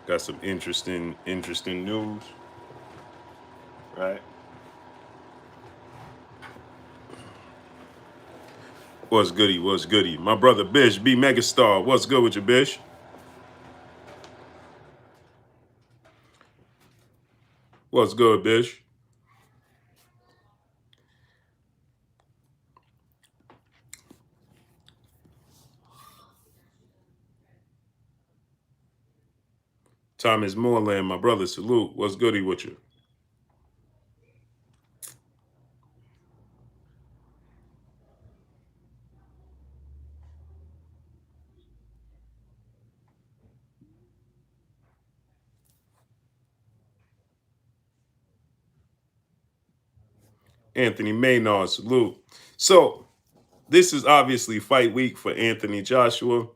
Got some interesting news, right? What's goody? What's goody? My brother Bish, B Megastar. What's good with you, Bish? What's good, Bish? Thomas Moreland, my brother, salute. What's goody with you? Anthony Maynard, salute. So, this is obviously fight week for Anthony Joshua.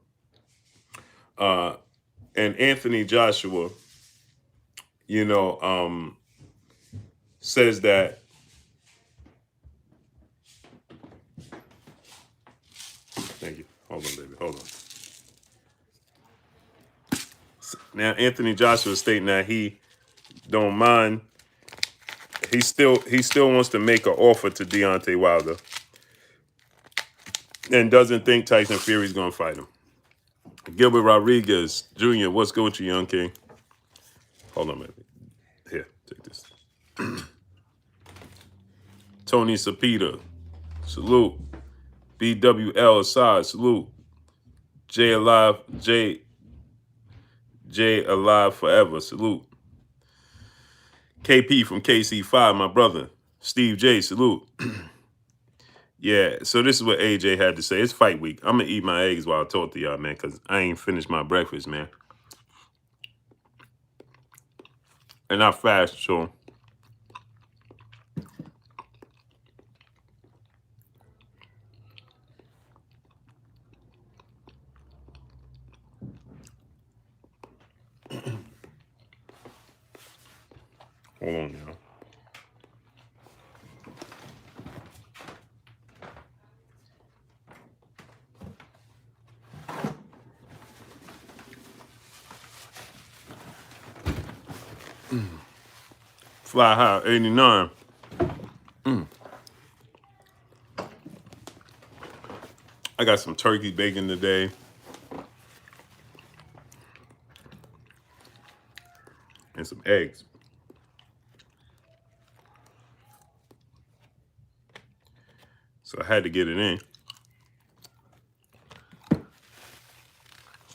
Uh, and Anthony Joshua, you know, says that, thank you. Hold on, baby. Hold on. Now, Anthony Joshua is stating that he don't mind. He still wants to make an offer to Deontay Wilder and doesn't think Tyson Fury's going to fight him. Gilbert Rodriguez Jr., what's good with you, young king? Hold on a minute. Here, take this. Tony Sapita, salute. BWL Assad, salute. J Alive, J Alive Forever, salute. KP from KC5, my brother. Steve J, salute. Yeah, so this is what AJ had to say. It's fight week. I'm going to eat my eggs while I talk to y'all, man, because I ain't finished my breakfast, man. And I fast, so. Hold on, y'all. Fly High 89. I got some turkey bacon today. And some eggs. So I had to get it in.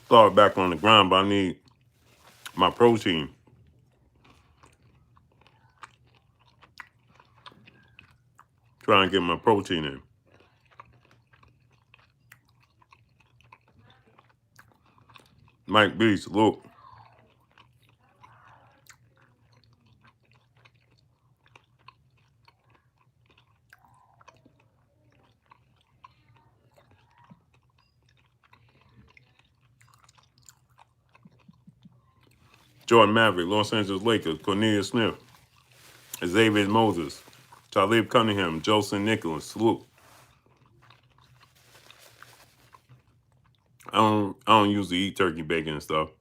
Start back on the grind, but I need my protein. Try and get my protein in. Mike B, salute. Jordan Maverick, Los Angeles Lakers, Cornelius Smith, Xavier Moses, Talib Cunningham, Jolson Nicholas, salute. I don't usually eat turkey bacon and stuff.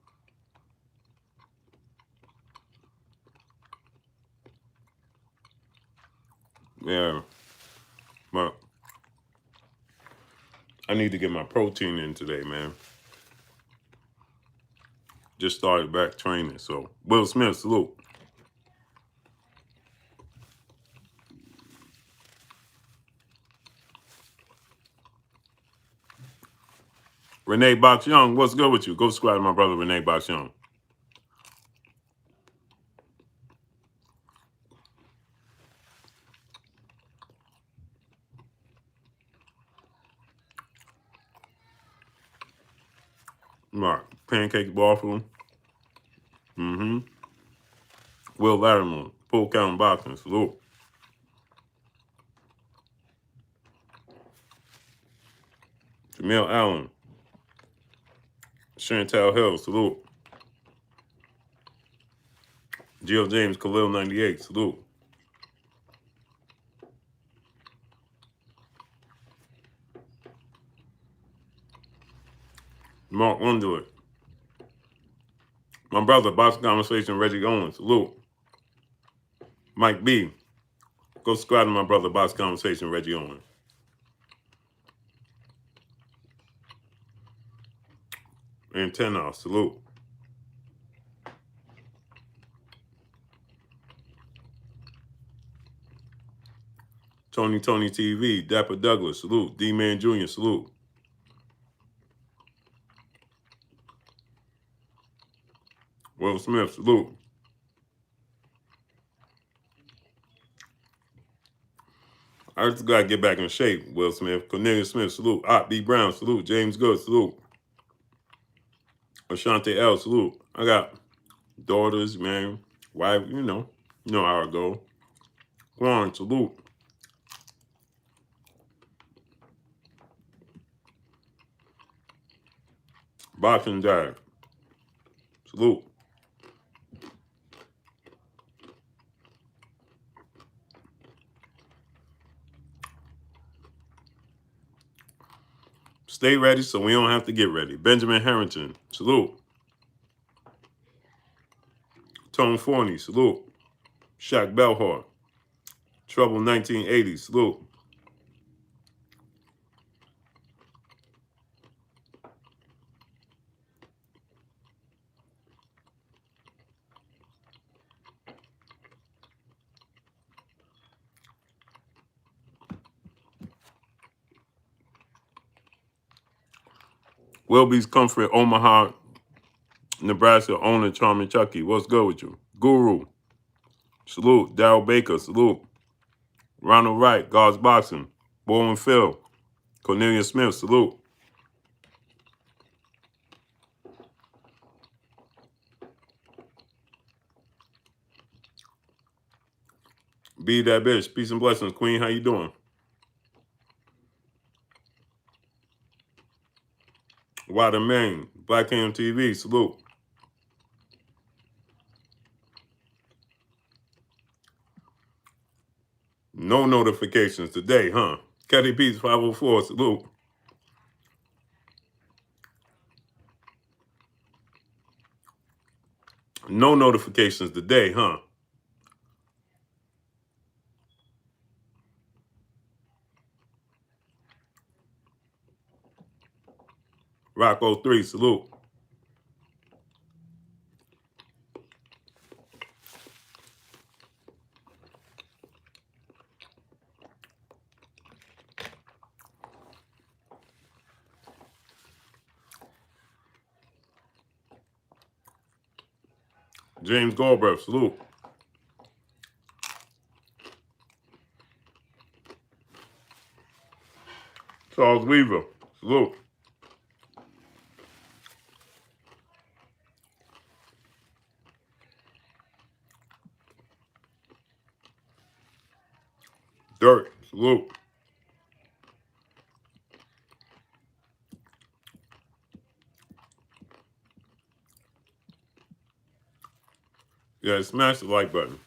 Yeah. But I need to get my protein in today, man. Just started back training. So Will Smith, salute. Renee Box Young, what's good with you? Go subscribe to my brother Renee Box Young. Right. Pancake Waffle. Will Latimer, Full Count Boxing, salute. Jamil Allen, Chantal Hill, salute. Jill James, Khalil 98, salute. Mark Underwood, My brother, Box Conversation, Reggie Owens, salute. Mike B, go subscribe to my brother, Box Conversation, Reggie Owens. Antenna, salute. Tony TV, Dapper Douglas, salute. D-Man Jr., salute. Will Smith, salute. I just gotta get back in shape, Will Smith. Cornelius Smith, salute. Ott B. Brown, salute. James Good, salute. Ashante L, salute. I got daughters, man, wife, you know how it go. Quan, salute. Boxing Dive, salute. Stay ready so we don't have to get ready. Benjamin Harrington, salute. Tone Forney, salute. Shaq Belhart, Trouble 1980, salute. Wilby's Comfort, Omaha, Nebraska, owner Charming Chucky. What's good with you? Guru, salute. Darryl Baker, salute. Ronald Wright, God's Boxing. Bowen Phil, Cornelius Smith, salute. Be that bitch. Peace and blessings, Queen. How you doing? Water Main, Black Ham TV, salute. No notifications today, huh? Caddy Peace 504, salute. No notifications today, huh? Rocco 3, salute. James Goldberg, salute. Charles Weaver, salute. Dirt, salute. Yeah, smash the like button.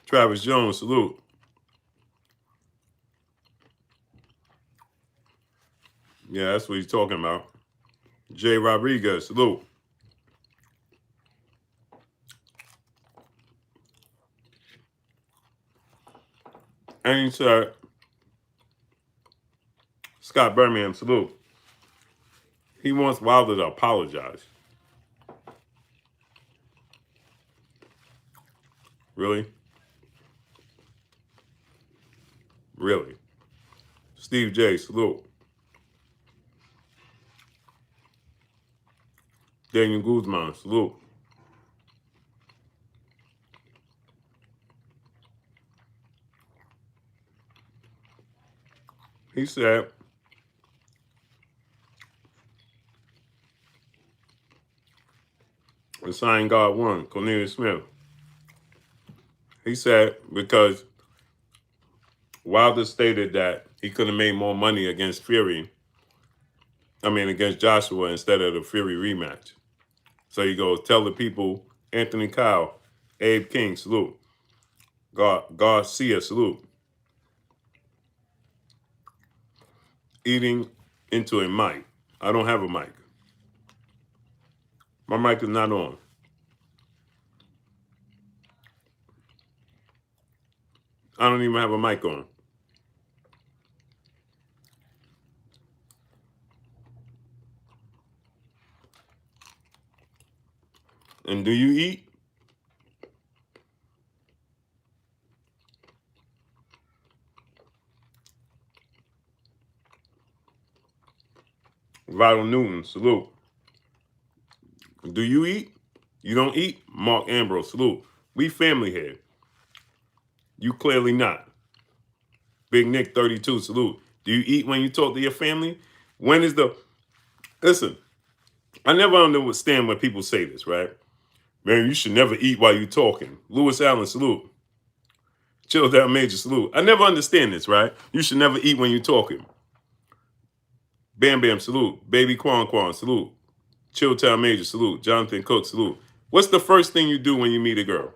Travis Jones, salute. Yeah, that's what he's talking about. Jay Rodriguez, salute. And Scott Birmingham, salute. He wants Wilder to apologize. Really? Really? Steve J, salute. Daniel Guzman, salute. He said, the sign God won, Cornelius Smith. He said because Wilder stated that he could have made more money against against Joshua instead of the Fury rematch. So he goes, tell the people, Anthony Kyle, Abe King, salute. Garcia, salute. eating into a mic. I don't have a mic. My mic is not on. I don't even have a mic on. And do you eat? Vital Newton, salute. Do you eat? You don't eat? Mark Ambrose, salute. We family here. You clearly not. Big Nick 32, salute. Do you eat when you talk to your family? When is the... Listen, I never understand when people say this, right? Man, you should never eat while you're talking. Lewis Allen, salute. Chill down, Major, salute. I never understand this, right? You should never eat when you're talking. Bam Bam, salute. Baby Quan Quan, salute. Chill Town Major, salute. Jonathan Cook, salute. What's the first thing you do when you meet a girl?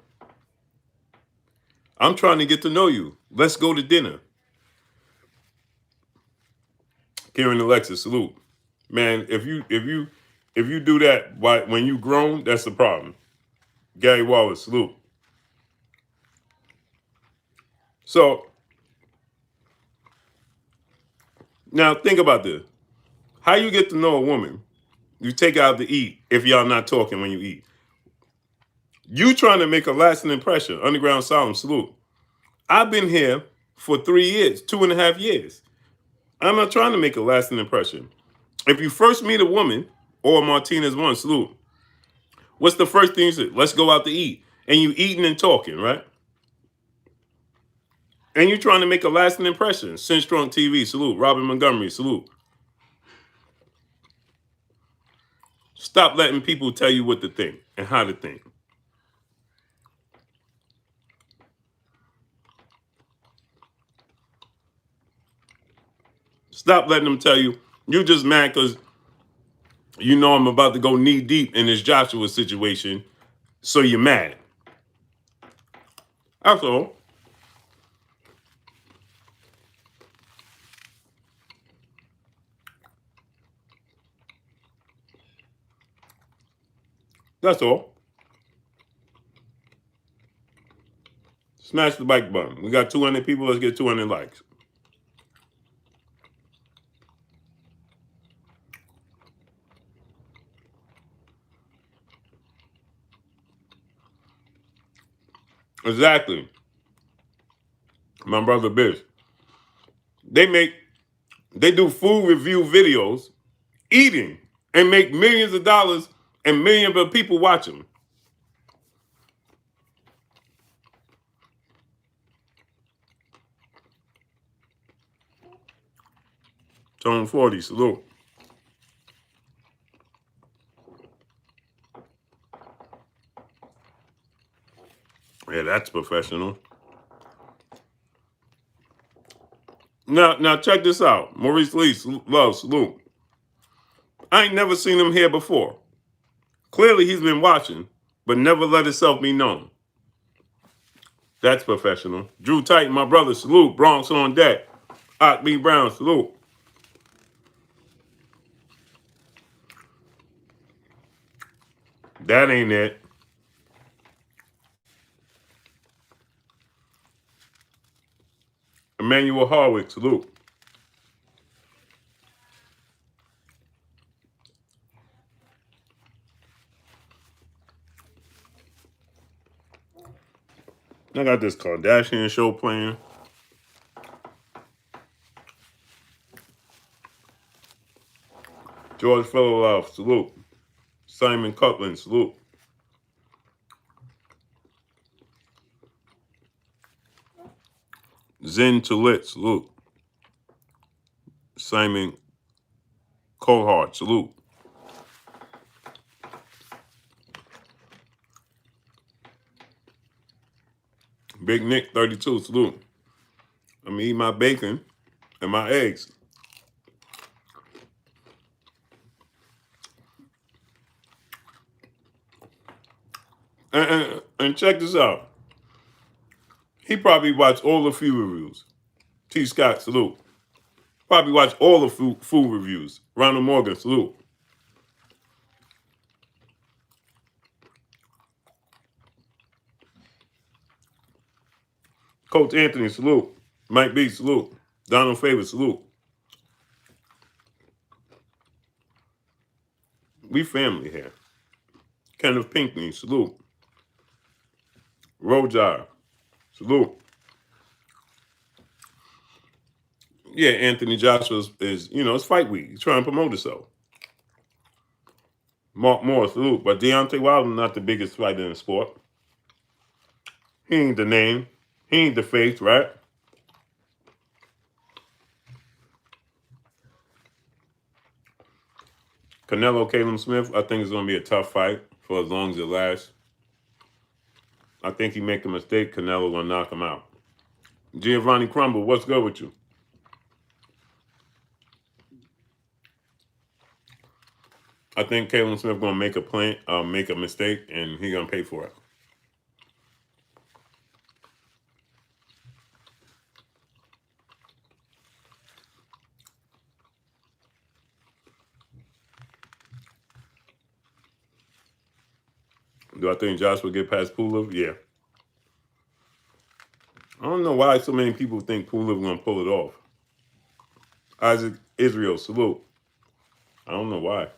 I'm trying to get to know you. Let's go to dinner. Karen Alexis, salute. Man, if you do that when you grown, that's the problem. Gary Wallace, salute. So now think about this. How you get to know a woman? You take her out to eat if y'all not talking when you eat. You trying to make a lasting impression. Underground Solemn, salute. I've been here for 3 years, 2.5 years. I'm not trying to make a lasting impression. If you first meet a woman, or Martinez one, salute. What's the first thing you say? Let's go out to eat. And you eating and talking, right? And you're trying to make a lasting impression. Sin Strong TV, salute. Robin Montgomery, salute. Stop letting people tell you what to think and how to think. Stop letting them tell you, you just mad because you know I'm about to go knee deep in this Joshua situation, so you're mad. That's all. That's all. Smash the like button. We got 200 people. Let's get 200 likes. Exactly. My brother Biz. They do food review videos, eating, and make millions of dollars and millions of people watch them. Tone 40, salute. Yeah, that's professional. Now check this out. Maurice Lee, love, salute. I ain't never seen him here before. Clearly he's been watching, but never let himself be known. That's professional. Drew Titan, my brother, salute. Bronx on deck. Ock B. Brown, salute. That ain't it. Emmanuel Harwick, salute. I got this Kardashian show playing. George Philolove, salute. Simon Cutland, salute. Zen Tulit, salute. Simon Cohart, salute. Big Nick 32, salute. I'm eating my bacon and my eggs. And check this out. He probably watched all the few reviews. T. Scott, salute. Probably watch all the food reviews. Ronald Morgan, salute. Coach Anthony, salute. Mike B, salute. Donald Favor, salute. We family here. Kenneth Pinkney, salute. Rojar, salute. Yeah, Anthony Joshua is it's fight week. He's trying to promote himself. Mark Moore, salute. But Deontay Wilder not the biggest fighter in the sport. He ain't the name. He ain't the face, right? Canelo, Caleb Smith, I think it's going to be a tough fight for as long as it lasts. I think he make a mistake, Canelo going to knock him out. Giovanni Crumble, what's good with you? I think Caleb Smith going to make a mistake, and he going to pay for it. Do I think Josh will get past Pulev? Yeah. I don't know why so many people think Pulev going to pull it off. Isaac Israel, salute. I don't know why.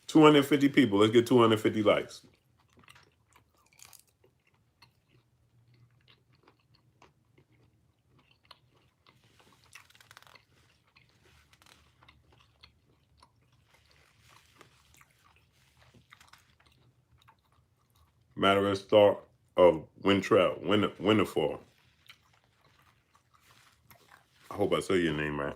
250 people. Let's get 250 likes. Matter of start of Winterfall. I hope I say your name right.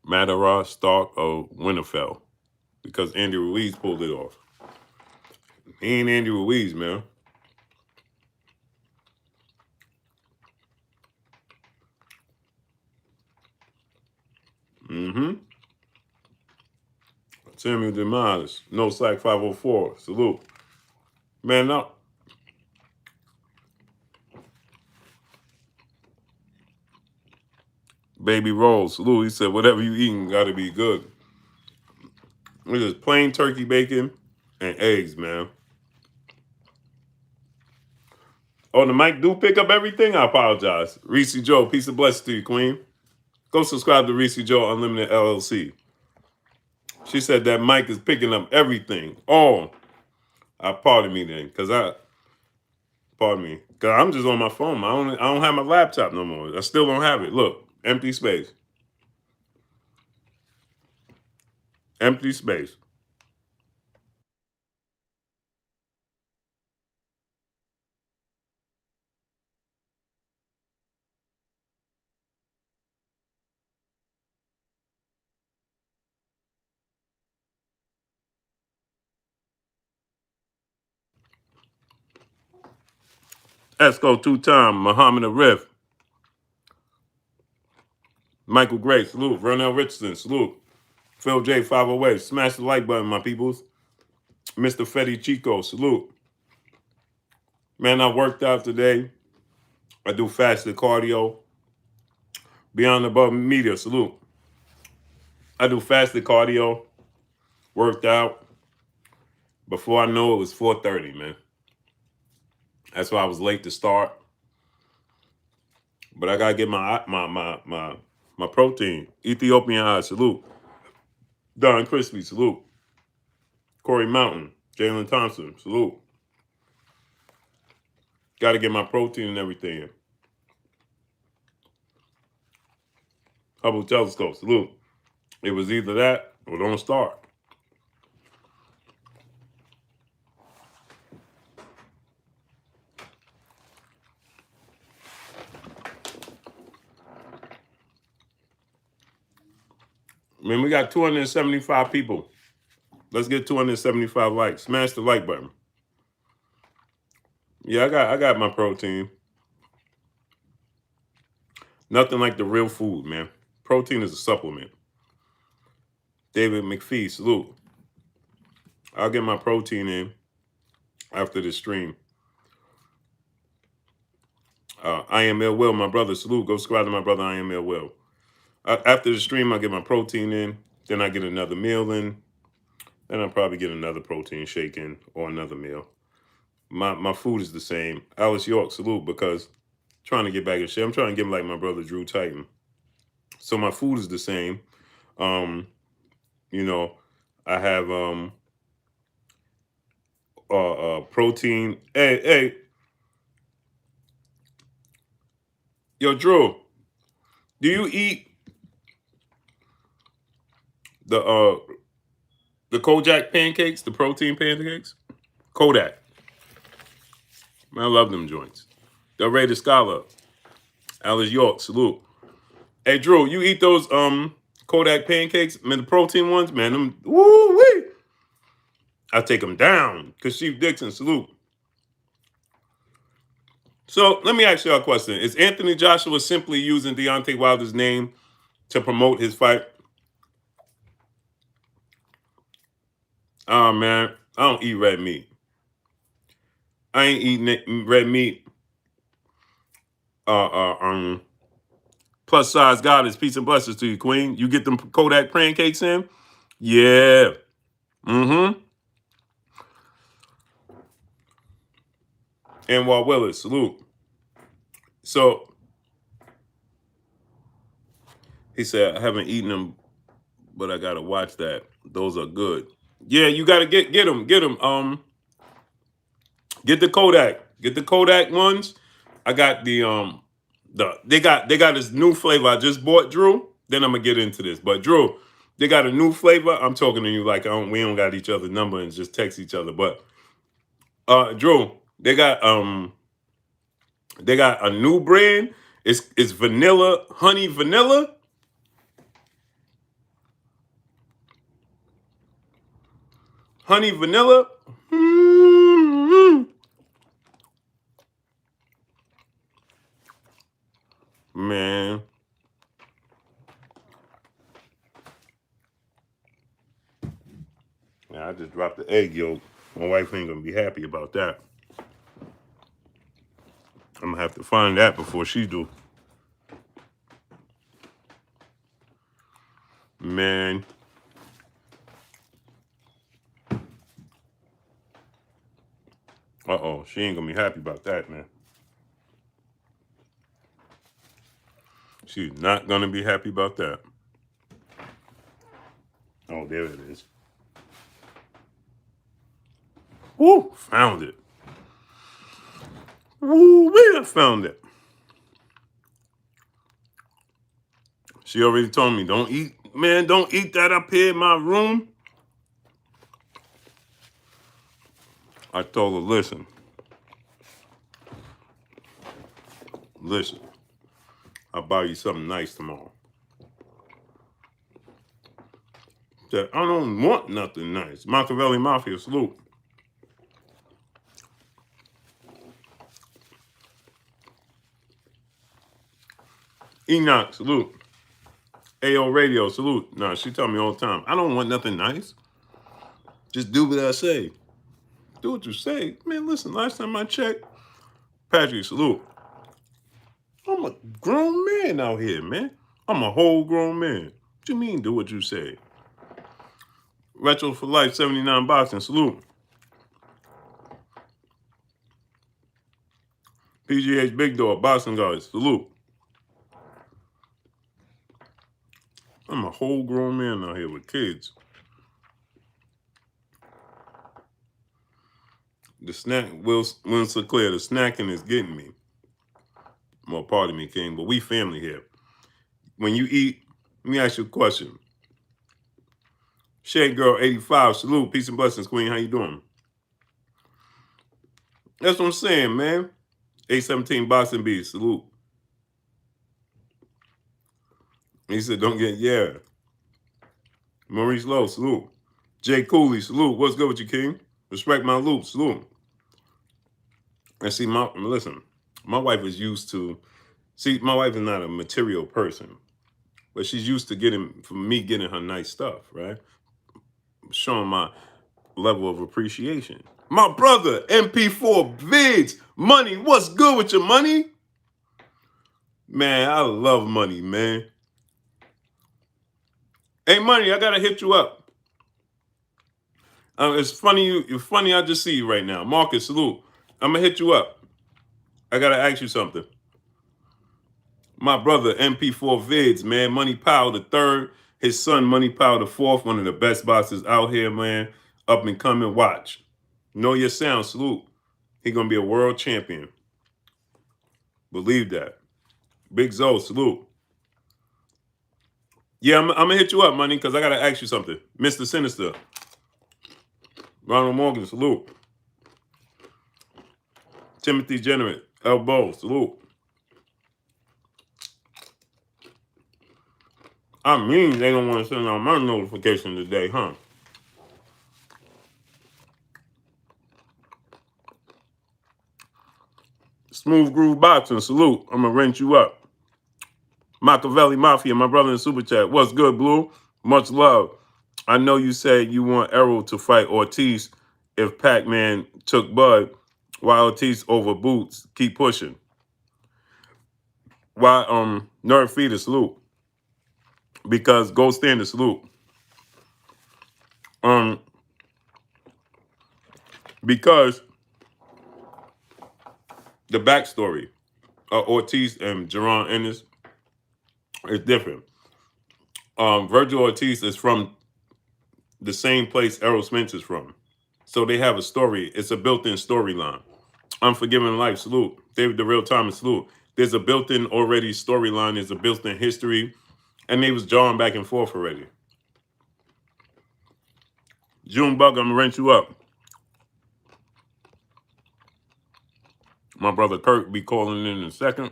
Madara Stark of Winterfell. Because Andy Ruiz pulled it off. He ain't Andy Ruiz, man. Mm-hmm. Samuel Demise. No Slack 504. Salute. Man up. Baby Rolls. Salute. He said, whatever you eating got to be good. It's just plain turkey bacon and eggs, man. Oh, the mic do pick up everything? I apologize. Reese Joe, peace and blessings to you, Queen. Go subscribe to Reese Joe Unlimited LLC. She said that mic is picking up everything. Oh, pardon me then, pardon me, because I'm just on my phone. I don't have my laptop no more. I still don't have it. Look, empty space. Empty space. Esco two-time, Muhammad Arif. Michael Gray, salute. Vernell Richardson, salute. Phil J, 508. Smash the like button, my peoples. Mr. Fetty Chico, salute. Man, I worked out today. I do fasted cardio. Beyond above media, salute. I do fasted cardio. Worked out. Before I know it was 4:30, man. That's why I was late to start. But I gotta get my protein. Ethiopian Eye, salute. Don Crispy, salute. Corey Mountain, Jalen Thompson, salute. Gotta get my protein and everything in. Hubble Telescope, salute. It was either that or don't start. Man, we got 275 people. Let's get 275 likes. Smash the like button. Yeah, I got my protein. Nothing like the real food, man. Protein is a supplement. David McPhee, salute. I'll get my protein in after the stream. I am Ill Will, my brother. Salute. Go subscribe to my brother. I am Ill Will. After the stream, I get my protein in. Then I get another meal in. Then I'll probably get another protein shake in or another meal. My food is the same. Alice York, salute, because trying to get back in shape. I'm trying to get like my brother Drew Titan. So my food is the same. You know, I have protein. Hey, yo, Drew, do you eat the Kojak pancakes, the protein pancakes? Kodak. Man, I love them joints. They're ready to scholar. Alice York, salute. Hey, Drew, you eat those Kodak pancakes, man, the protein ones, man, them, woo-wee. I take them down. Cause Chief Dixon, salute. So let me ask you a question. Is Anthony Joshua simply using Deontay Wilder's name to promote his fight? Oh, man, I don't eat red meat. I ain't eating red meat. Plus size goddess, peace and blessings to you, queen. You get them Kodak pancakes in? Yeah. Mm-hmm. And Walt Willis, salute. So he said, I haven't eaten them, but I gotta watch that. Those are good. Yeah, you gotta get them. Get them. Get the Kodak. Get the Kodak ones. I got they got this new flavor I just bought, Drew. Then I'm gonna get into this. But Drew, they got a new flavor. I'm talking to you like we don't got each other's number and just text each other. But Drew, they got a new brand. It's vanilla, honey vanilla. Honey vanilla. Mm-hmm. Man. Yeah, I just dropped the egg yolk. My wife ain't gonna be happy about that. I'm gonna have to find that before she do. Man. Uh-oh, she ain't gonna be happy about that, man. She's not gonna be happy about that. Oh, there it is. Woo, found it. Woo, I found it. She already told me, don't eat that up here in my room. I told her, listen, I'll buy you something nice tomorrow. Said, I don't want nothing nice. Machiavelli Mafia, salute. Enoch, salute. AO Radio, salute. Nah, she tell me all the time, I don't want nothing nice. Just do what I say. Do what you say. Man, listen, last time I checked, Patrick, salute. I'm a grown man out here, man. I'm a whole grown man. What you mean, do what you say? Retro for Life, 79 Boxing, salute. PGH Big Dog, Boxing Guys, salute. I'm a whole grown man out here with kids. The snack, Will Sinclair, the snacking is getting me. Well, pardon me, King, but we family here. When you eat, let me ask you a question. Shade Girl 85, salute, peace and blessings, Queen. How you doing? That's what I'm saying, man. 817 Boxing Beast, salute. He said, don't get, yeah. Maurice Lowe, salute. Jay Cooley, salute. What's good with you, King? Respect my loop, salute. And see, listen, my wife is used to, my wife is not a material person, but she's used to me getting her nice stuff, right? Showing my level of appreciation. My brother, MP4 Vids, Money, what's good with your money? Man, I love money, man. Hey, money, I gotta hit you up. It's funny you're funny. I just see you right now, Marcus. Salute. I'm gonna hit you up. I gotta ask you something. My brother MP4 Vids, man, Money Powell the third. His son Money Powell the fourth, one of the best boxers out here, man. Up and coming. Watch. Know your sound. Salute. He gonna be a world champion. Believe that. Big Zo. Salute. Yeah, I'm gonna hit you up, money, because I gotta ask you something. Mr. Sinister. Ronald Morgan. Salute. Timothy Generate. Elbow. Salute. I mean, they don't want to send out my notification today, huh? Smooth Groove Boxing, salute. I'm going to rent you up. Machiavelli Mafia, my brother in Super Chat. What's good, Blue? Much love. I know you said you want Errol to fight Ortiz if Pac-Man took Bud. Why Ortiz over Boots? Keep pushing. Why Nerve Feeder, salute. Because Gold Standard, salute. Because the backstory of Ortiz and Jerron Ennis is different. Virgil Ortiz is from the same place Errol Spence is from. So they have a story. It's a built-in storyline. Unforgiving Life, salute. David the Real Time, salute. There's a built-in already storyline. There's a built-in history. And they was jawing back and forth already. June Bug, I'm going to rent you up. My brother Kirk be calling in a second.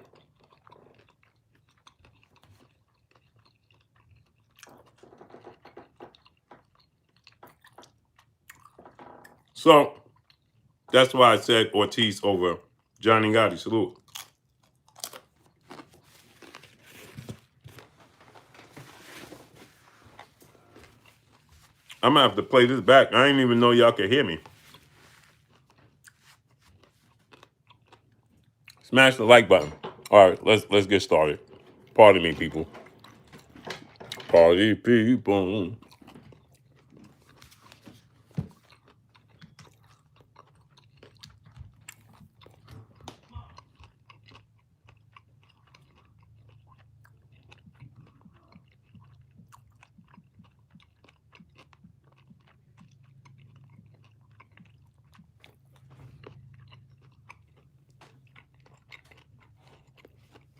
So that's why I said Ortiz over Johnny Gotti, salute. I'm going to have to play this back. I didn't even know y'all could hear me. Smash the like button. All right, let's get started. Pardon me, people. Party people.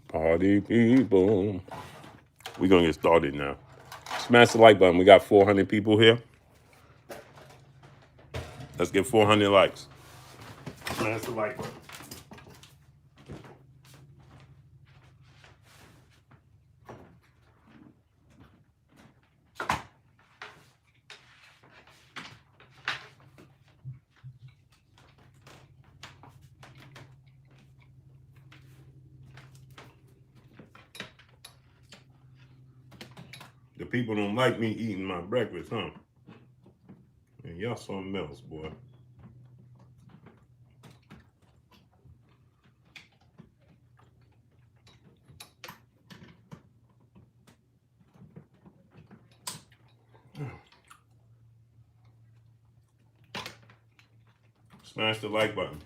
Party people. We're going to get started now. Smash the like button. We got 400 people here. Let's get 400 likes. Smash the like button. The people don't like me eating my breakfast, huh? And y'all something else, boy. Smash the like button.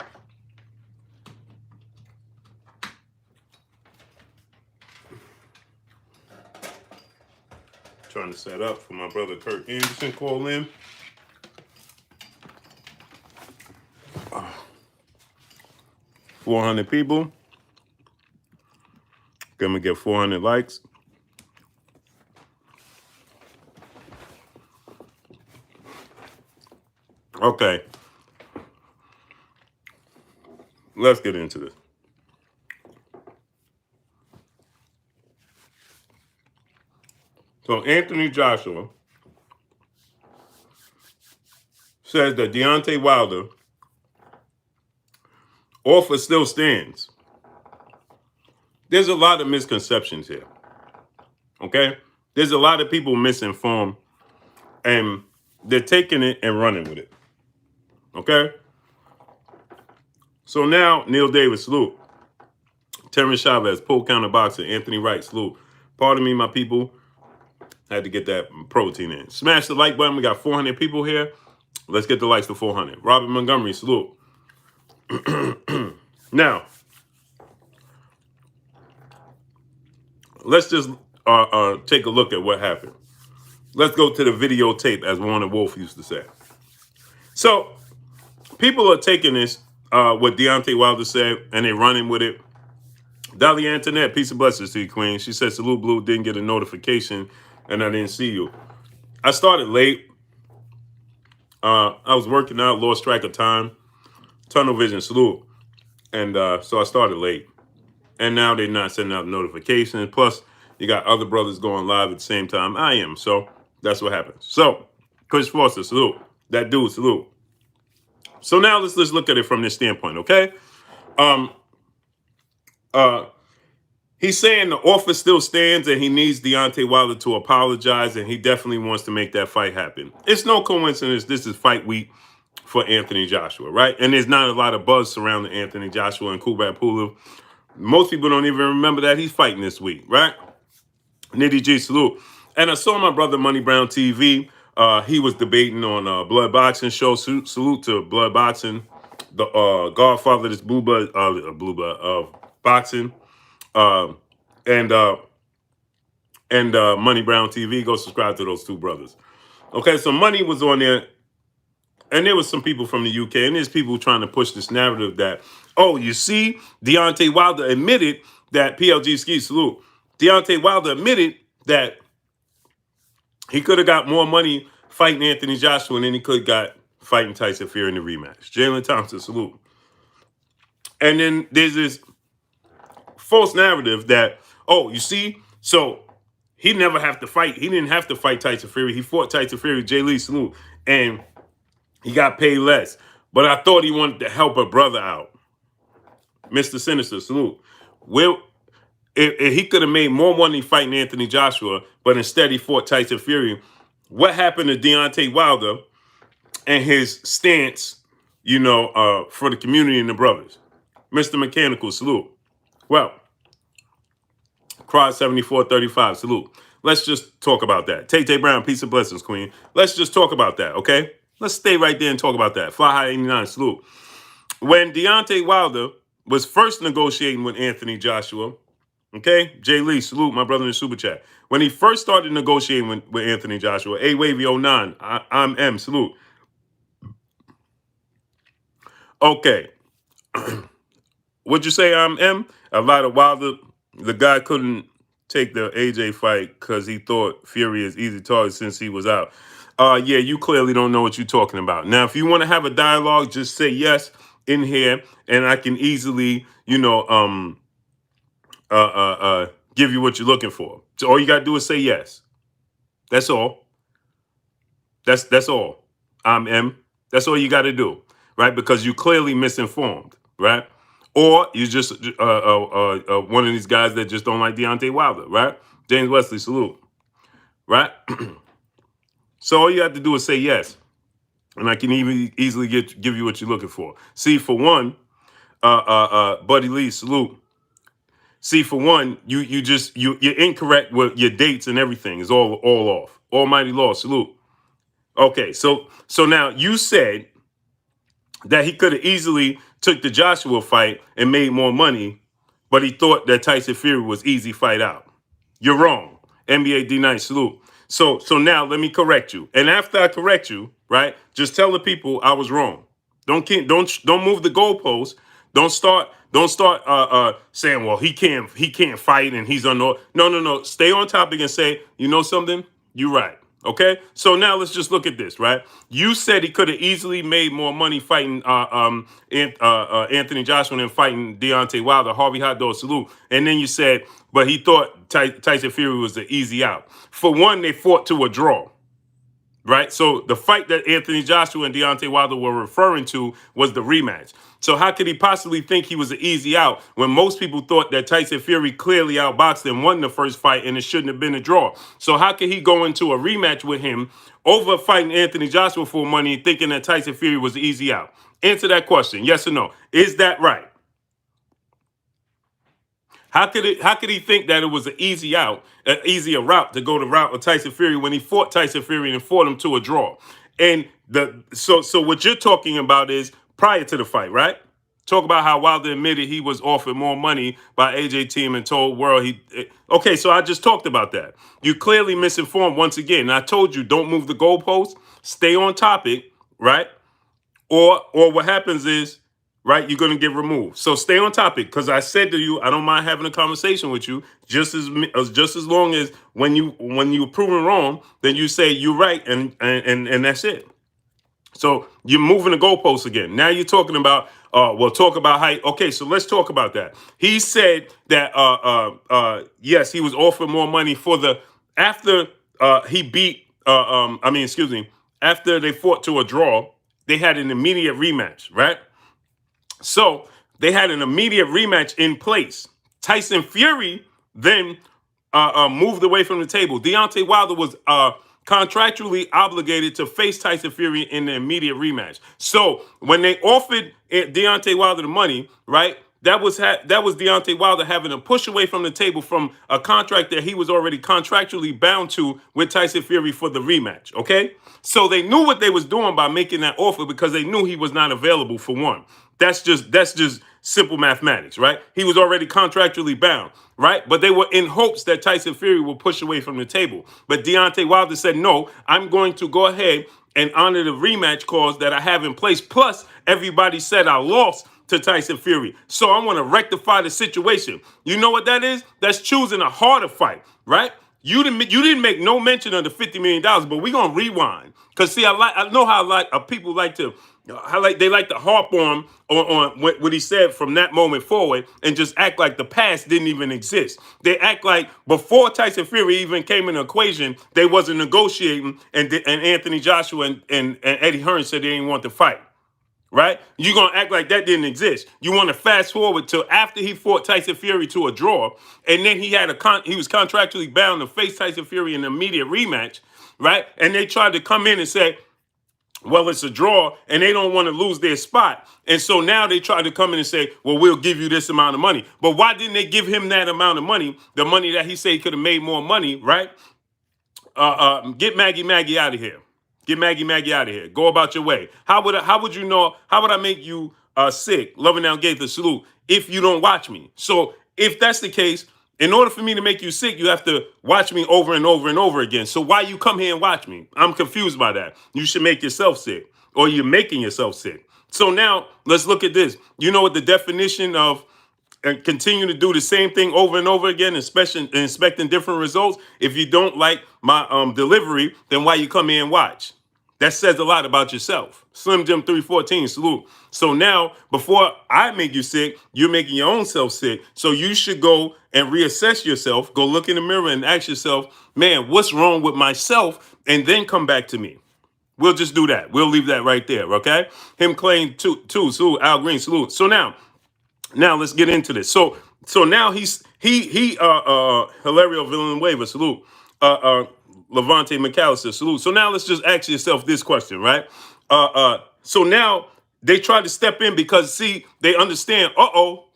Trying to set up for my brother Kirk Anderson call in. 400 people. Gonna get 400 likes. Okay. Let's get into this. So Anthony Joshua says that Deontay Wilder offer still stands. There's a lot of misconceptions here. Okay? There's a lot of people misinformed and they're taking it and running with it. Okay? So now, Neil Davis, salute. Terrence Chavez, pull counter boxer. Anthony Wright, salute. Pardon me, my people. Had to get that protein in. Smash the like button. We got 400 people here. Let's get the likes to 400. Robert Montgomery, salute. Now, let's just take a look at what happened. Let's go to the videotape, as Warner Wolf used to say. So, people are taking this, what Deontay Wilder said, and they're running with it. Dolly Antoinette, peace and blessings to you, Queen. She said, salute, Blue, didn't get a notification, and I didn't see you. I started late. I was working out, lost track of time. Tunnel vision, salute. And so I started late. And now they're not sending out notifications. Plus, you got other brothers going live at the same time I am. So that's what happens. So, Chris Foster, salute. That dude, salute. So now let's look at it from this standpoint, okay? He's saying the offer still stands and he needs Deontay Wilder to apologize, and he definitely wants to make that fight happen. It's no coincidence this is fight week for Anthony Joshua, right? And there's not a lot of buzz surrounding Anthony Joshua and Kubrat Pulev. Most people don't even remember that he's fighting this week, right? Nitty G, salute. And I saw my brother Money Brown TV. He was debating on Blood Boxing show. Salute to Blood Boxing, the godfather of this blue blood of boxing. And Money Brown TV. Go subscribe to those two brothers. Okay, so Money was on there, and there was some people from the UK, and there's people trying to push this narrative that, oh, you see, Deontay Wilder admitted that, PLG Ski, salute. Deontay Wilder admitted that he could have got more money fighting Anthony Joshua than he could have got fighting Tyson Fury in the rematch. Jalen Thompson, salute. And then there's this false narrative that, oh, you see, so he never have to fight. He didn't have to fight Tyson Fury. He fought Tyson Fury, Jay Lee, salute, and he got paid less. But I thought he wanted to help a brother out. Mr. Sinister, salute. Well, if he could have made more money fighting Anthony Joshua, but instead he fought Tyson Fury, what happened to Deontay Wilder and his stance, for the community and the brothers? Mr. Mechanical, salute. Well, Crowd 7435, salute. Let's just talk about that. Tay Brown, peace and blessings, Queen. Let's just talk about that, okay? Let's stay right there and talk about that. Fly High 89, salute. When Deontay Wilder was first negotiating with Anthony Joshua, okay? Jay Lee, salute, my brother in the super chat. When he first started negotiating with Anthony Joshua, A Wavy 09, I'm M, salute. Okay. What'd you say, I'm M? A lot of Wilder, the guy couldn't take the AJ fight because he thought Fury is easy target since he was out. Yeah, you clearly don't know what you're talking about. Now, if you want to have a dialogue, just say yes in here, and I can easily, give you what you're looking for. So all you gotta do is say yes. That's all. That's all. I'm M. That's all you gotta do, right? Because you're clearly misinformed, right? Or you just one of these guys that just don't like Deontay Wilder, right? James Wesley, salute, right? So all you have to do is say yes, and I can even easily give you what you're looking for. See, for one, Buddy Lee, salute. See, for one, you're incorrect with your dates and everything. Is all off. Almighty Law, salute. Okay, so now you said that he could have easily took the Joshua fight and made more money, but he thought that Tyson Fury was easy fight out. You're wrong. NBA D9, salute. So now let me correct you. And after I correct you, right, just tell the people I was wrong. Don't move the goalposts. Don't start saying, well, he can't fight and he's unknown. No. Stay on topic and say, you know something? You're right. Okay, so now let's just look at this, right? You said he could have easily made more money fighting Anthony Joshua than fighting Deontay Wilder. Harvey Hot Dog, salute. And then you said, but he thought Tyson Fury was the easy out. For one, they fought to a draw, right? So the fight that Anthony Joshua and Deontay Wilder were referring to was the rematch. So how could he possibly think he was an easy out when most people thought that Tyson Fury clearly outboxed and won the first fight and it shouldn't have been a draw? So how could he go into a rematch with him over fighting Anthony Joshua for money thinking that Tyson Fury was an easy out? Answer that question, yes or no. Is that right? How could he think that it was an easier route to go the route of Tyson Fury when he fought Tyson Fury and fought him to a draw? And so what you're talking about is prior to the fight, right? Talk about how Wilder admitted he was offered more money by AJ team and told World he. Okay, so I just talked about that. You clearly misinformed once again. And I told you don't move the goalposts, stay on topic, right? Or what happens is, right, you're going to get removed. So stay on topic, because I said to you, I don't mind having a conversation with you just as long as when you're proven wrong, then you say you're right, and that's it. So you're moving the goalposts again. Now you're talking about, we'll talk about height. Okay, so let's talk about that. He said that, yes, he was offered more money for after he beat, excuse me, after they fought to a draw, they had an immediate rematch, right? So they had an immediate rematch in place. Tyson Fury then moved away from the table. Deontay Wilder was contractually obligated to face Tyson Fury in the immediate rematch. So when they offered Deontay Wilder the money, right, that was Deontay Wilder having to push away from the table from a contract that he was already contractually bound to with Tyson Fury for the rematch, okay? So they knew what they was doing by making that offer, because they knew he was not available for one. That's just simple mathematics, right? He was already contractually bound, right? But they were in hopes that Tyson Fury will push away from the table. But Deontay Wilder said, no, I'm going to go ahead and honor the rematch clause that I have in place. Plus, everybody said I lost to Tyson Fury. So I want to rectify the situation. You know what that is? That's choosing a harder fight, right? You didn't make no mention of the $50 million, but we're going to rewind. Because, see, I know how people like to, they like to harp on what he said from that moment forward and just act like the past didn't even exist. They act like before Tyson Fury even came in the equation, they wasn't negotiating, and Anthony Joshua and Eddie Hearn said they didn't want to fight. Right? You're going to act like that didn't exist. You want to fast forward to after he fought Tyson Fury to a draw, and then he was contractually bound to face Tyson Fury in an immediate rematch, right? And they tried to come in and say, well, it's a draw, and they don't want to lose their spot. And so now they try to come in and say, well, we'll give you this amount of money. But why didn't they give him that amount of money, the money that he said he could have made more money, right? Get Maggie out of here. Get Maggie out of here. Go about your way. How would you know? How would I make you sick? Loving down Gaither, salute. If you don't watch me. So if that's the case, in order for me to make you sick, you have to watch me over and over and over again. So why you come here and watch me? I'm confused by that. You should make yourself sick, or you're making yourself sick. So now let's look at this. You know what the definition of and continue to do the same thing over and over again, expecting different results? If you don't like my delivery, then why you come here and watch? That says a lot about yourself. Slim Jim 314, salute. So now, before I make you sick, you're making your own self sick. So you should go and reassess yourself. Go look in the mirror and ask yourself, man, what's wrong with myself? And then come back to me. We'll just do that. We'll leave that right there, okay? Him claim too, salute. Al Green, salute. So now let's get into this. So now he Hilario Villanueva, salute. Levante McAllister, salute. So now let's just ask yourself this question, right? So now they try to step in because, see, they understand,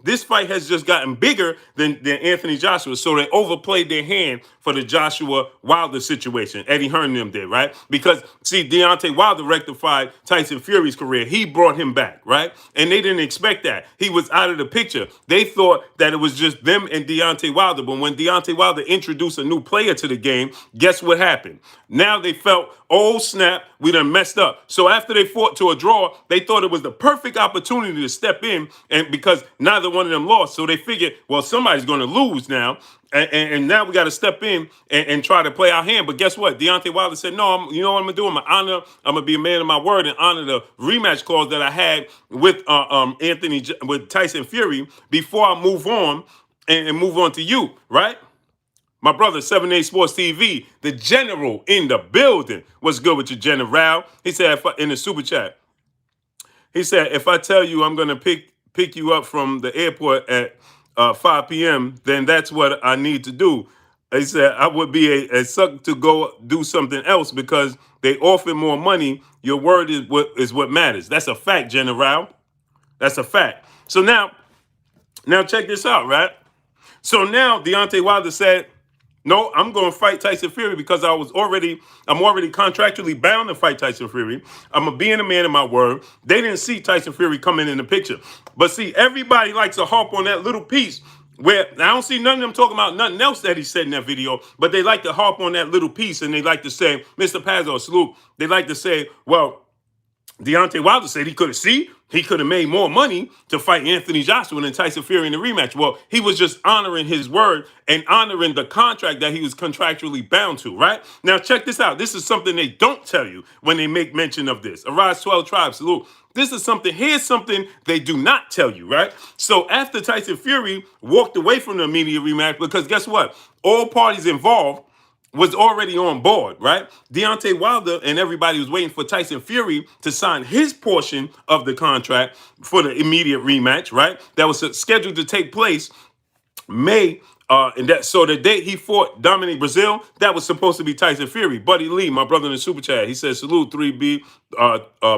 this fight has just gotten bigger than Anthony Joshua. So they overplayed their hand for the Joshua Wilder situation. Eddie Hearn and them did, right? Because, see, Deontay Wilder rectified Tyson Fury's career. He brought him back, right? And they didn't expect that. He was out of the picture. They thought that it was just them and Deontay Wilder. But when Deontay Wilder introduced a new player to the game, guess what happened? Now they felt, oh, snap, we done messed up. So after they fought to a draw, they thought it was the perfect opportunity to step in, and because neither one of them lost. So they figured, well, somebody's going to lose now. And now we got to step in and try to play our hand. But guess what? Deontay Wilder said, no, you know what I'm going to do? I'm going to be a man of my word and honor the rematch clause that I had with with Tyson Fury before I move on and move on to you, right? My brother, 78 Sports TV, the general in the building. What's good with you, General? He said in the super chat, he said, if I tell you I'm going to pick you up from the airport at 5 p.m., then that's what I need to do. He said, I would be a suck to go do something else because they offer more money. Your word is what matters. That's a fact, General. That's a fact. So now check this out, right? So now Deontay Wilder said, no, I'm going to fight Tyson Fury because I'm already contractually bound to fight Tyson Fury. I'm being a man of my word. They didn't see Tyson Fury coming in the picture. But see, everybody likes to harp on that little piece where I don't see none of them talking about nothing else that he said in that video, but they like to harp on that little piece and they like to say, Mr. Pazzo, salute. They like to say, well, Deontay Wilder said he could have made more money to fight Anthony Joshua than Tyson Fury in the rematch. Well, he was just honoring his word and honoring the contract that he was contractually bound to, right? Now, check this out. This is something they don't tell you when they make mention of this. Arise 12 Tribes, salute. Here's something they do not tell you, right? So after Tyson Fury walked away from the immediate rematch, because guess what? All parties involved was already on board, right? Deontay Wilder and everybody was waiting for Tyson Fury to sign his portion of the contract for the immediate rematch, right? That was scheduled to take place May, and that so the date he fought Dominic Brazil, that was supposed to be Tyson Fury. Buddy Lee, my brother in the super chat, he said salute 3B,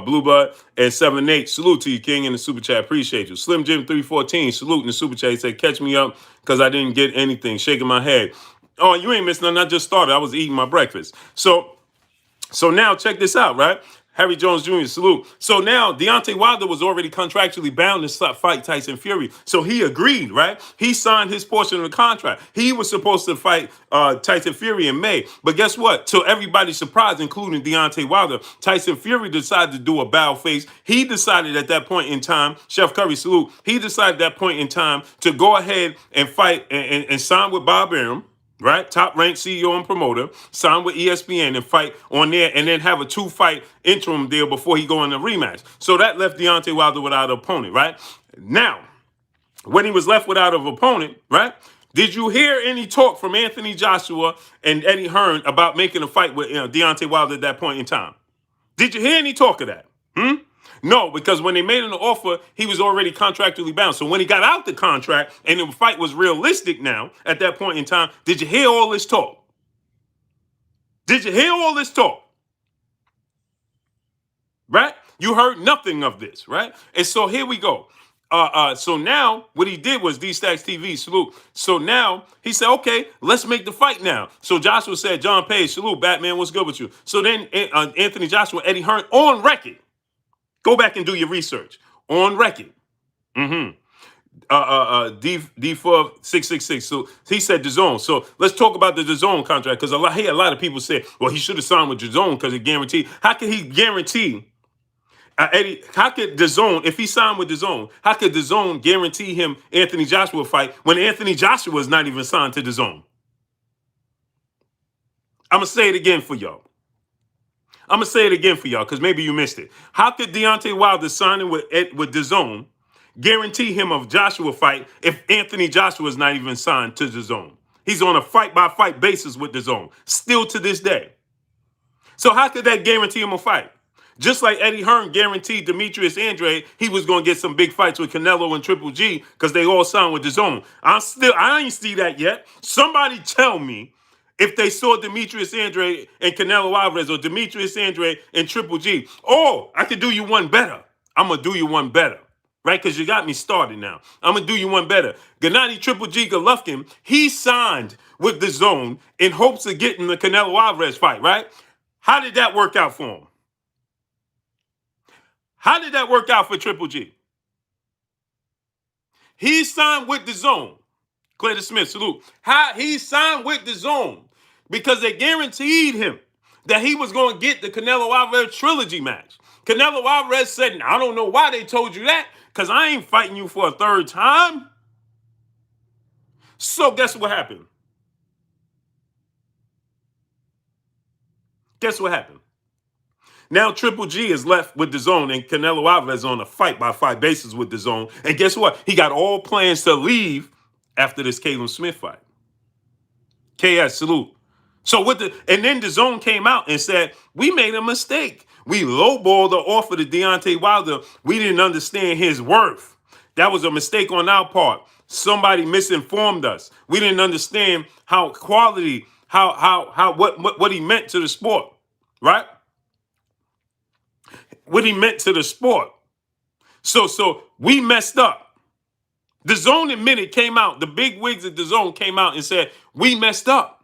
Blue Bud, and 7-8. Salute to you, King, in the super chat. Appreciate you. Slim Jim 314, salute in the super chat. He said catch me up because I didn't get anything. Shaking my head. Oh, you ain't missing nothing. I just started. I was eating my breakfast. So now check this out, right? Harry Jones Jr., salute. So now Deontay Wilder was already contractually bound to fight Tyson Fury. So he agreed, right? He signed his portion of the contract. He was supposed to fight Tyson Fury in May. But guess what? To everybody's surprise, including Deontay Wilder, Tyson Fury decided to do a bow face. He decided at that point in time, Chef Curry, salute. He decided at that point in time to go ahead and fight and sign with Bob Arum, right? Top-ranked CEO and promoter, sign with ESPN and fight on there and then have a 2-fight interim deal before he go in the rematch. So that left Deontay Wilder without an opponent, right? Now, when he was left without an opponent, right? Did you hear any talk from Anthony Joshua and Eddie Hearn about making a fight with Deontay Wilder at that point in time? Did you hear any talk of that? No, because when they made him the offer, he was already contractually bound. So when he got out the contract and the fight was realistic now, at that point in time, did you hear all this talk? Did you hear all this talk? Right? You heard nothing of this, right? And so here we go. So now what he did was D-Stacks TV, salute. So now he said, okay, let's make the fight now. So Joshua said, John Page, salute, Batman, what's good with you? So then Anthony Joshua, Eddie Hearn, on record. Go back and do your research. On record. D4666. So he said DAZN. So let's talk about the DAZN contract because a lot of people say, well, he should have signed with DAZN because it guaranteed. How can he guarantee, Eddie? How could DAZN, if he signed with DAZN, how could DAZN guarantee him Anthony Joshua fight when Anthony Joshua is not even signed to DAZN? I'm gonna say it again for y'all. Because maybe you missed it. How could Deontay Wilder signing with DAZN guarantee him a Joshua fight if Anthony Joshua is not even signed to DAZN? He's on a fight-by-fight basis with DAZN, still to this day. So how could that guarantee him a fight? Just like Eddie Hearn guaranteed Demetrius Andrade he was going to get some big fights with Canelo and Triple G because they all signed with DAZN. I ain't see that yet. Somebody tell me if they saw Demetrius Andrade and Canelo Alvarez or Demetrius Andrade and Triple G. Oh, I could do you one better. I'm going to do you one better. Right? Because you got me started now. I'm going to do you one better. Gennady Triple G Golovkin, he signed with DAZN in hopes of getting the Canelo Alvarez fight, right? How did that work out for him? How did that work out for Triple G? He signed with DAZN. Clayton Smith, salute. How he signed with DAZN because they guaranteed him that he was going to get the Canelo Alvarez trilogy match. Canelo Alvarez said, I don't know why they told you that because I ain't fighting you for a third time. So guess what happened? Guess what happened? Now Triple G is left with DAZN and Canelo Alvarez on a fight-by-fight basis with DAZN. And guess what? He got all plans to leave after this Caleb Smith fight. KS, salute. So and then DAZN came out and said, we made a mistake. We lowballed the offer to Deontay Wilder. We didn't understand his worth. That was a mistake on our part. Somebody misinformed us. We didn't understand how quality, what he meant to the sport, right? What he meant to the sport. So we messed up. DAZN admitted, came out, the big wigs at DAZN came out and said, we messed up.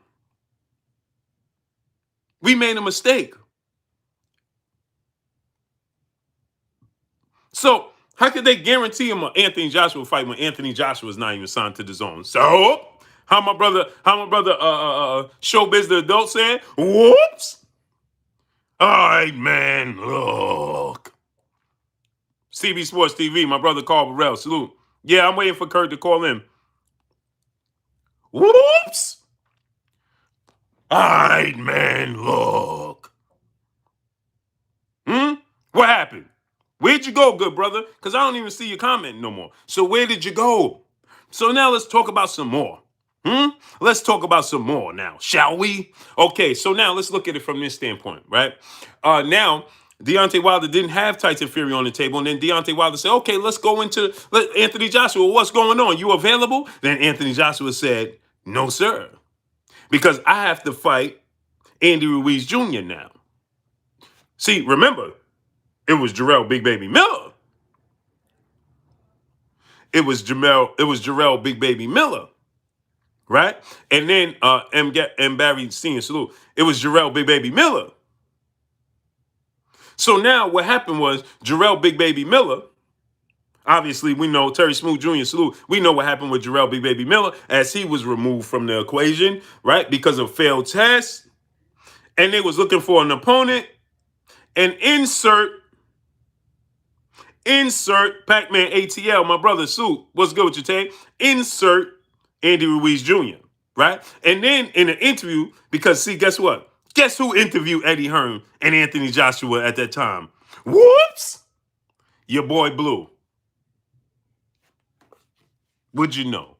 We made a mistake. So how could they guarantee him an Anthony Joshua fight when Anthony Joshua is not even signed to DAZN? So how my brother Showbiz the adult said, whoops. All right, man. Look. CB Sports TV, my brother Carl Burrell, salute. Yeah, I'm waiting for Kurt to call in. Whoops. All right, man. Look. What happened? Where'd you go, good brother? Because I don't even see your comment no more. So where did you go? So now let's talk about some more. Let's talk about some more now, shall we? Okay, so now let's look at it from this standpoint, right? Now, Deontay Wilder didn't have Tyson Fury on the table, and then Deontay Wilder said, okay, let's go into Anthony Joshua. What's going on? You available? Then Anthony Joshua said, no, sir, because I have to fight Andy Ruiz Jr. now. See, remember, it was Jarrell Big Baby Miller. It was Jarrell Big Baby Miller. Right? And then M. Barry Senior, salute. It was Jarrell Big Baby Miller. So now what happened was Jarrell Big Baby Miller, obviously we know Terry Smooth Jr., salute. We know what happened with Jarrell Big Baby Miller as he was removed from the equation, right? Because of failed tests. And they was looking for an opponent. And insert Pac-Man ATL, my brother Suit. What's good with you, Tay? Insert Andy Ruiz Jr., right? And then in an interview, because see, guess what? Guess who interviewed Eddie Hearn and Anthony Joshua at that time? Whoops! Your boy Blue. What'd you know?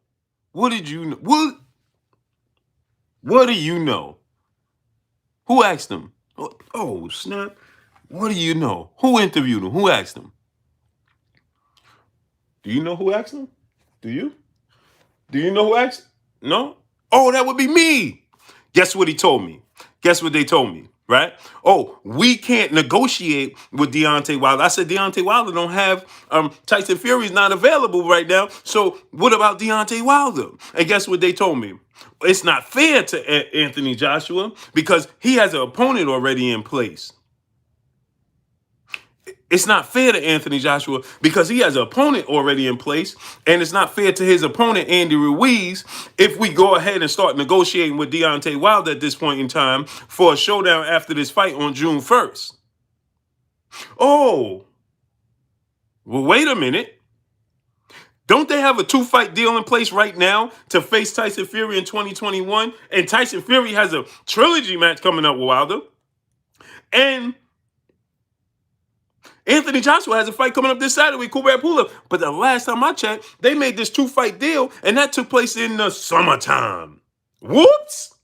What did you know? What do you know? Who asked him? Oh, snap. What do you know? Who interviewed him? Who asked him? Do you know who asked him? Do you? Do you know who asked? No? Oh, that would be me. Guess what he told me? Guess what they told me, right? Oh, we can't negotiate with Deontay Wilder. I said Deontay Wilder don't have, Tyson Fury's not available right now. So what about Deontay Wilder? And guess what they told me? It's not fair to Anthony Joshua because he has an opponent already in place. It's not fair to Anthony Joshua because he has an opponent already in place, and it's not fair to his opponent, Andy Ruiz, if we go ahead and start negotiating with Deontay Wilder at this point in time for a showdown after this fight on June 1st. Oh, well, wait a minute. Don't they have a 2-fight deal in place right now to face Tyson Fury in 2021? And Tyson Fury has a trilogy match coming up with Wilder. And Anthony Joshua has a fight coming up this Saturday with Kubrat Pulev. But the last time I checked, they made this 2-fight deal, and that took place in the summertime. Whoops!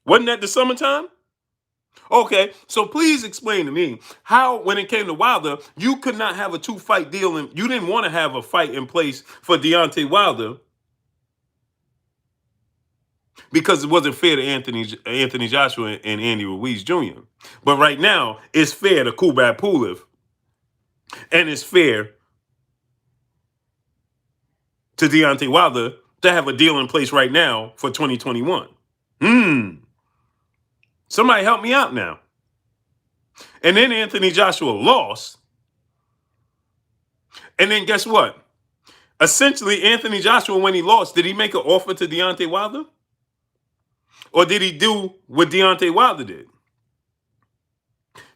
Wasn't that the summertime? Okay, so please explain to me how, when it came to Wilder, you could not have a 2-fight deal, and you didn't want to have a fight in place for Deontay Wilder because it wasn't fair to Anthony Joshua and Andy Ruiz Jr. But right now, it's fair to Kubrat Pulev. And it's fair to Deontay Wilder to have a deal in place right now for 2021. Somebody help me out now. And then Anthony Joshua lost. And then guess what? Essentially, Anthony Joshua, when he lost, did he make an offer to Deontay Wilder? Or did he do what Deontay Wilder did?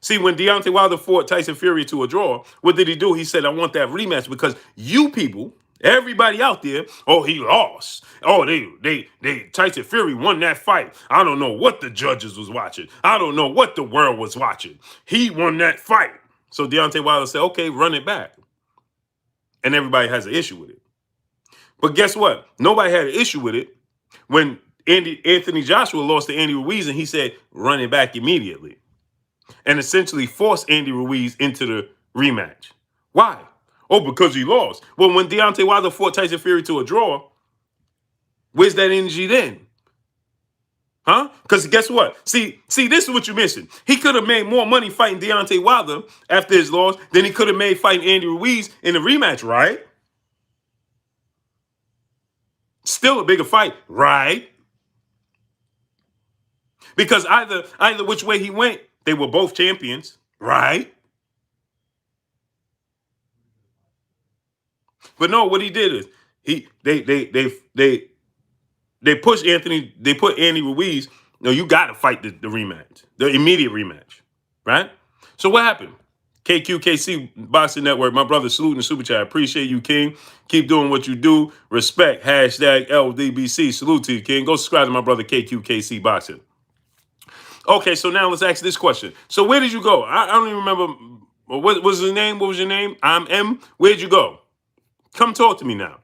See, when Deontay Wilder fought Tyson Fury to a draw, what did he do? He said, I want that rematch because you people, everybody out there, oh, he lost. Oh, Tyson Fury won that fight. I don't know what the judges was watching. I don't know what the world was watching. He won that fight. So Deontay Wilder said, okay, run it back. And everybody has an issue with it. But guess what? Nobody had an issue with it when Anthony Joshua lost to Andy Ruiz and he said, run it back immediately. And essentially forced Andy Ruiz into the rematch. Why? Oh, because he lost. Well, when Deontay Wilder fought Tyson Fury to a draw, where's that energy then? Huh? Because guess what? See, this is what you're missing. He could have made more money fighting Deontay Wilder after his loss than he could have made fighting Andy Ruiz in the rematch, right? Still a bigger fight, right? Because either which way he went, they were both champions, right? But no, what he did is he they pushed Anthony, they put Andy Ruiz. No, you got to fight the rematch, the immediate rematch, right? So what happened? KQKC Boxing Network, my brother, salute in the super chat. Appreciate you, King. Keep doing what you do. Respect. Hashtag LDBC. Salute to you, King. Go subscribe to my brother KQKC Boxing. Okay, so now let's ask this question. So where did you go? I don't even remember. What was his name? What was your name? I'm M. Where'd you go? Come talk to me now.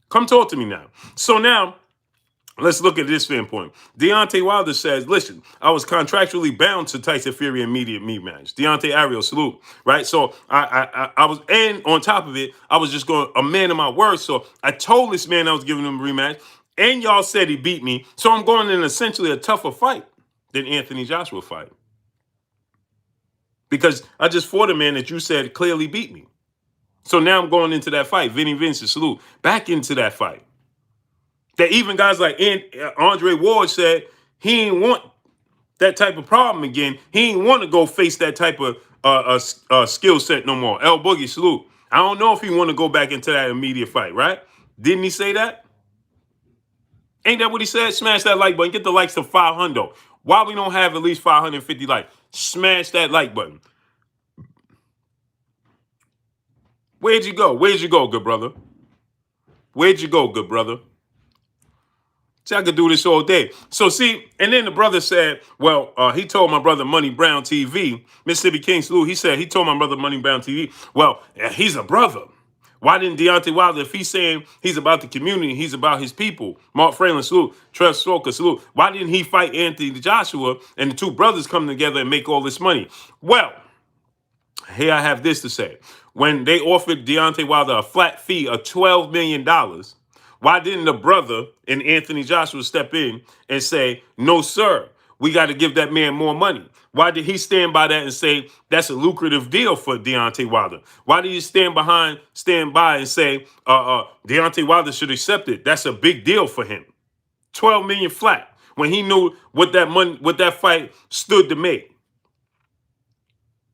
Come talk to me now. So now, let's look at this standpoint. Deontay Wilder says, listen, I was contractually bound to Tyson Fury immediate meat match. Deontay Ariel, salute. Right? So I was, and on top of it, I was just going a man of my word. So I told this man I was giving him a rematch, and y'all said he beat me. So I'm going in essentially a tougher fight than Anthony Joshua fight. Because I just fought a man that you said clearly beat me. So now I'm going into that fight. Vinny Vincent, salute. Back into that fight. That even guys like Andre Ward said he ain't want that type of problem again. He ain't want to go face that type of skill set no more. El Boogie, salute. I don't know if he want to go back into that immediate fight, right? Didn't he say that? Ain't that what he said? Smash that like button. Get the likes to 500. Why we don't have at least 550 likes? Smash that like button. Where'd you go? Where'd you go, good brother? Where'd you go, good brother? See, I could do this all day. So see, and then the brother said, well, he told my brother Money Brown TV, Mississippi King salute, he told my brother Money Brown TV, well, he's a brother. Why didn't Deontay Wilder, if he's saying he's about the community, he's about his people, Mark Franklin, salute, Trev Stroker, salute, why didn't he fight Anthony Joshua and the two brothers come together and make all this money? Well, here I have this to say. When they offered Deontay Wilder a flat fee of $12 million, why didn't the brother and Anthony Joshua step in and say, no, sir, we got to give that man more money? Why did he stand by that and say that's a lucrative deal for Deontay Wilder? Why did he stand by and say Deontay Wilder should accept it? That's a big deal for him. 12 million flat when he knew what that fight stood to make.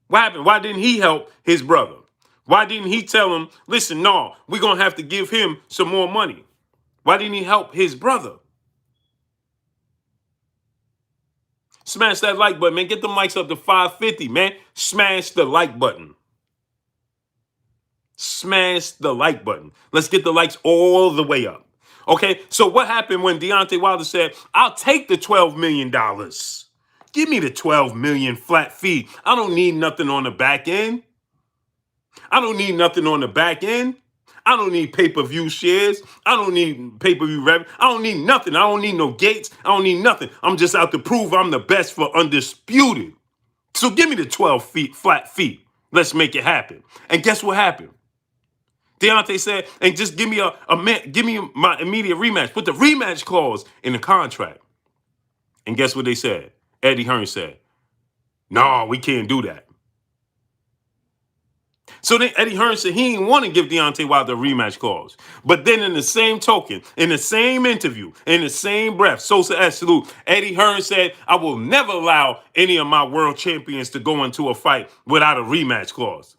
What happened? Why didn't he help his brother? Why didn't he tell him, listen, no, we're going to have to give him some more money? Why didn't he help his brother? Smash that like button, man. Get them likes up to 550, man. Smash the like button. Smash the like button. Let's get the likes all the way up. Okay, so what happened when Deontay Wilder said, I'll take the $12 million. Give me the $12 million flat fee. I don't need nothing on the back end. I don't need nothing on the back end. I don't need pay-per-view shares. I don't need pay-per-view revenue. I don't need nothing. I don't need no gates. I don't need nothing. I'm just out to prove I'm the best for undisputed. So give me the 12 feet, flat feet. Let's make it happen. And guess what happened? Deontay said, and just give me give me my immediate rematch. Put the rematch clause in the contract. And guess what they said? Eddie Hearn said, no, we can't do that. So then Eddie Hearn said he didn't want to give Deontay Wilder a rematch clause. But then in the same token, in the same interview, in the same breath, Sosa Absolute, Eddie Hearn said, I will never allow any of my world champions to go into a fight without a rematch clause.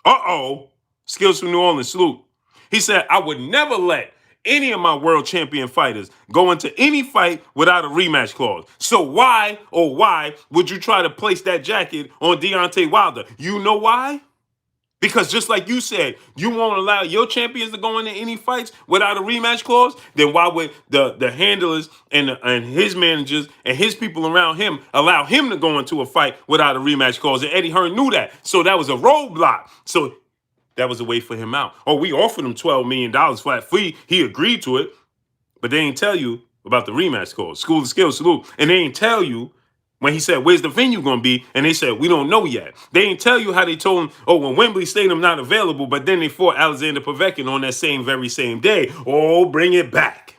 Uh-oh. Skills from New Orleans, salute. He said, I would never let any of my world champion fighters go into any fight without a rematch clause. So why would you try to place that jacket on Deontay Wilder? You know why? Because just like you said, you won't allow your champions to go into any fights without a rematch clause, then why would the handlers and his managers and his people around him allow him to go into a fight without a rematch clause? And Eddie Hearn knew that. So that was a roadblock. So that was a way for him out. Oh, we offered him $12 million flat fee. He agreed to it, but they ain't tell you about the rematch clause. School of Skills, salute. And they ain't tell you when he said, where's the venue going to be? And they said, we don't know yet. They didn't tell you how they told him, oh, when Wembley Stadium not available, but then they fought Alexander Povetkin on that very same day. Oh, bring it back.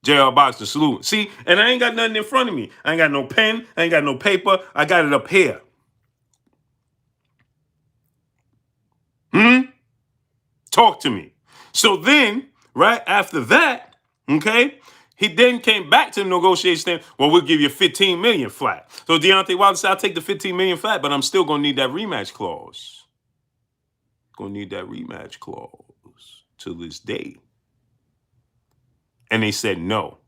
JR Boxer, salute. See, and I ain't got nothing in front of me. I ain't got no pen. I ain't got no paper. I got it up here. Talk to me. So then right? After that, okay, he then came back to the negotiation saying, well, we'll give you 15 million flat. So Deontay Wilder said, I'll take the 15 million flat, but I'm still gonna need that rematch clause. Gonna need that rematch clause to this day. And they said no.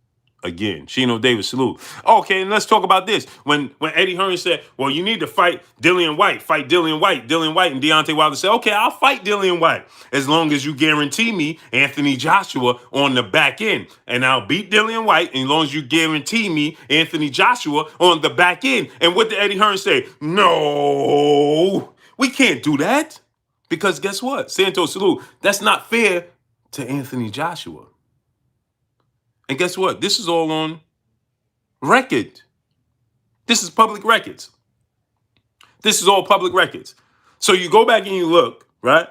Again, Chino Davis, salute. Okay, and let's talk about this. When Eddie Hearn said, well, you need to fight Dillian White, Dillian White, and Deontay Wilder said, okay, I'll fight Dillian White as long as you guarantee me Anthony Joshua on the back end. And I'll beat Dillian White as long as you guarantee me Anthony Joshua on the back end. And what did Eddie Hearn say? No, we can't do that. Because guess what? Santos, salute. That's not fair to Anthony Joshua. And guess what? This is all on record. This is public records. This is all public records. So you go back and you look, right?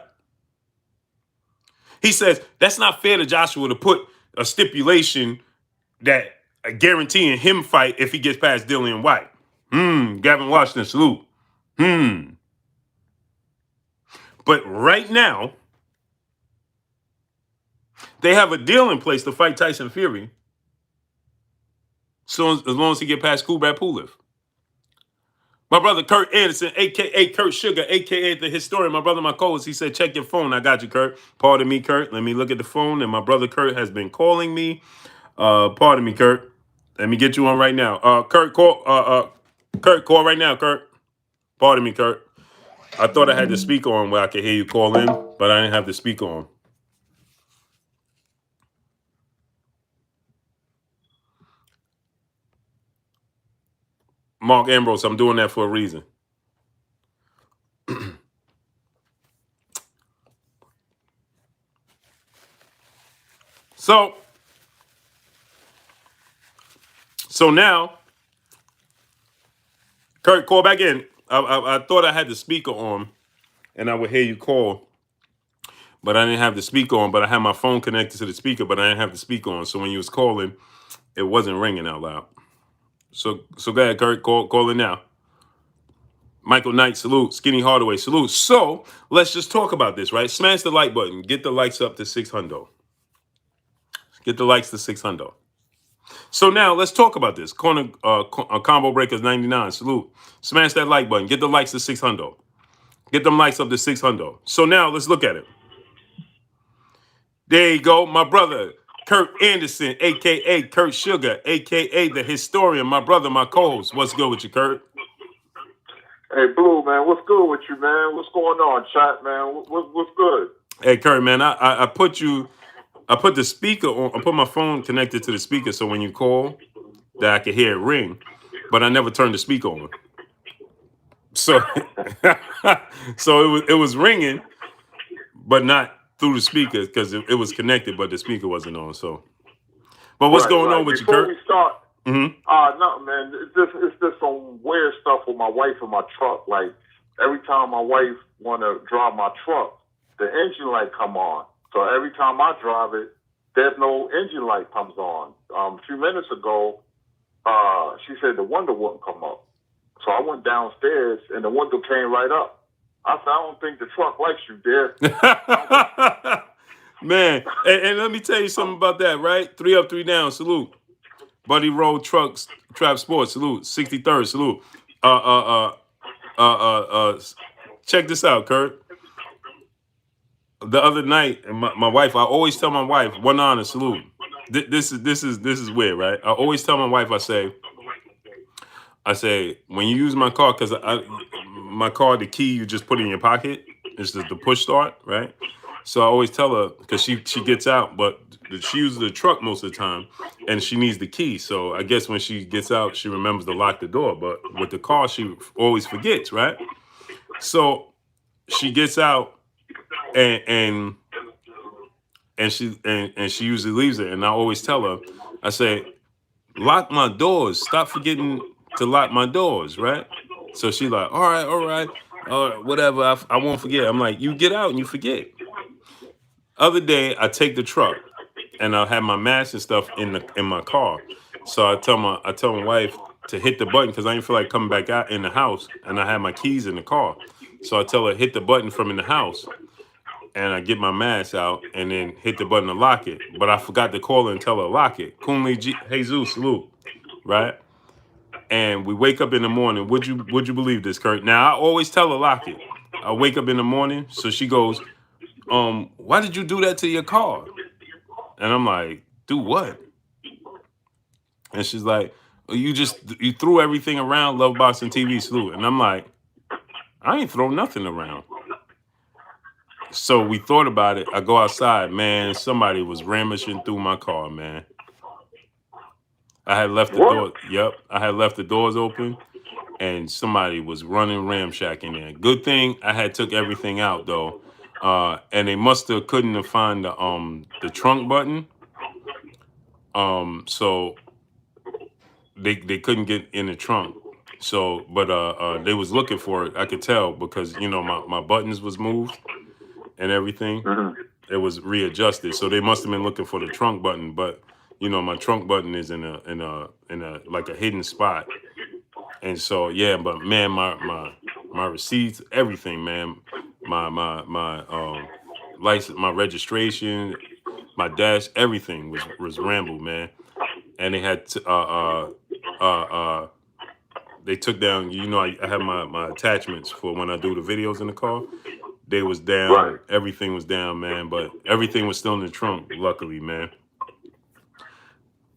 He says, that's not fair to Joshua to put a stipulation that guaranteeing him fight if he gets past Dillian White. Gavin Washington, salute. But right now, they have a deal in place to fight Tyson Fury. So as long as he get past Kubrat Pulev. My brother Kurt Anderson, a.k.a. Kurt Sugar, a.k.a. the historian, my brother, my co-host, he said, check your phone. I got you, Kurt. Pardon me, Kurt. Let me look at the phone. And my brother Kurt has been calling me. Pardon me, Kurt. Let me get you on right now. Kurt, call. Kurt, call right now, Kurt. Pardon me, Kurt. I thought I had the speaker on where I could hear you call in, but I didn't have the speaker on. Mark Ambrose, I'm doing that for a reason. So now, Kurt, call back in. I thought I had the speaker on, and I would hear you call, but I didn't have the speaker on. But I had my phone connected to the speaker, but I didn't have the speaker on. So when you was calling, it wasn't ringing out loud. So go ahead, Kurt, call in now. Michael Knight, salute. Skinny Hardaway, salute. So let's just talk about this, right? Smash the like button. Get the likes up to 600. Get the likes to 600. So now let's talk about this. Combo Breakers 99, salute. Smash that like button. Get the likes to 600. Get them likes up to 600. So now let's look at it. There you go, my brother, Kurt Anderson, a.k.a. Kurt Sugar, a.k.a. the historian, my brother, my co-host. What's good with you, Kurt? Hey, Blue, man, what's good with you, man? What's going on, chat, man? What's good? Hey, Kurt, man, I put the speaker on. I put my phone connected to the speaker so when you call, that I could hear it ring, but I never turned the speaker on. So, so it was ringing, but not through the speaker because it was connected, but the speaker wasn't on. So, but what's going on with you, Kurt? Before we start, no, man, it's just some weird stuff with my wife and my truck. Like every time my wife want to drive my truck, the engine light come on. So every time I drive it, there's no engine light comes on. A few minutes ago, she said the window wouldn't come up. So I went downstairs and the window came right up. I said, I don't think the truck likes you, dear. Man, and let me tell you something about that, right? 3 up, 3 down, salute. Buddy Road Trucks, Trap Sports, salute. 63rd, salute. Check this out, Kurt. The other night, and my wife, I always tell my wife, one honor, salute. This is weird, right? I always tell my wife, I say, when you use my car, because my car, the key you just put in your pocket, is the push start, right? So I always tell her, because she gets out, but she uses the truck most of the time, and she needs the key. So I guess when she gets out, she remembers to lock the door. But with the car, she always forgets, right? So she gets out, and she usually leaves it. And I always tell her, I say, lock my doors. Stop forgetting to lock my doors, right? So she like, all right, whatever. I won't forget. I'm like, you get out and you forget. Other day, I take the truck and I have my mask and stuff in my car. So I tell my wife to hit the button because I didn't feel like coming back out in the house, and I had my keys in the car. So I tell her hit the button from in the house. and I get my mask out and then hit the button to lock it. But I forgot to call her and tell her to lock it. Kunli Jesus, salute, right? And we wake up in the morning. Would you believe this, Kurt? Now I always tell her lock it. I wake up in the morning, so she goes, why did you do that to your car? And I'm like, do what? And she's like, you threw everything around, Love Boxing TV, salute. And I'm like, I ain't throw nothing around. So we thought about it. I go outside, man. Somebody was ramishing through my car, man. I had left the door. Yep, I had left the doors open, and somebody was running ramshack in there. Good thing I had took everything out though, and they couldn't have find the trunk button. So they couldn't get in the trunk. So, but they was looking for it. I could tell because my buttons was moved and everything. Mm-hmm. It was readjusted. So they must have been looking for the trunk button, but my trunk button is in a like a hidden spot. And so yeah, but man, my receipts, everything, man, my license, my registration, my dash, everything was rambled, man. And they had they took down. I have my attachments for when I do the videos in the car. They was down. Right. Everything was down, man. But everything was still in the trunk, luckily, man.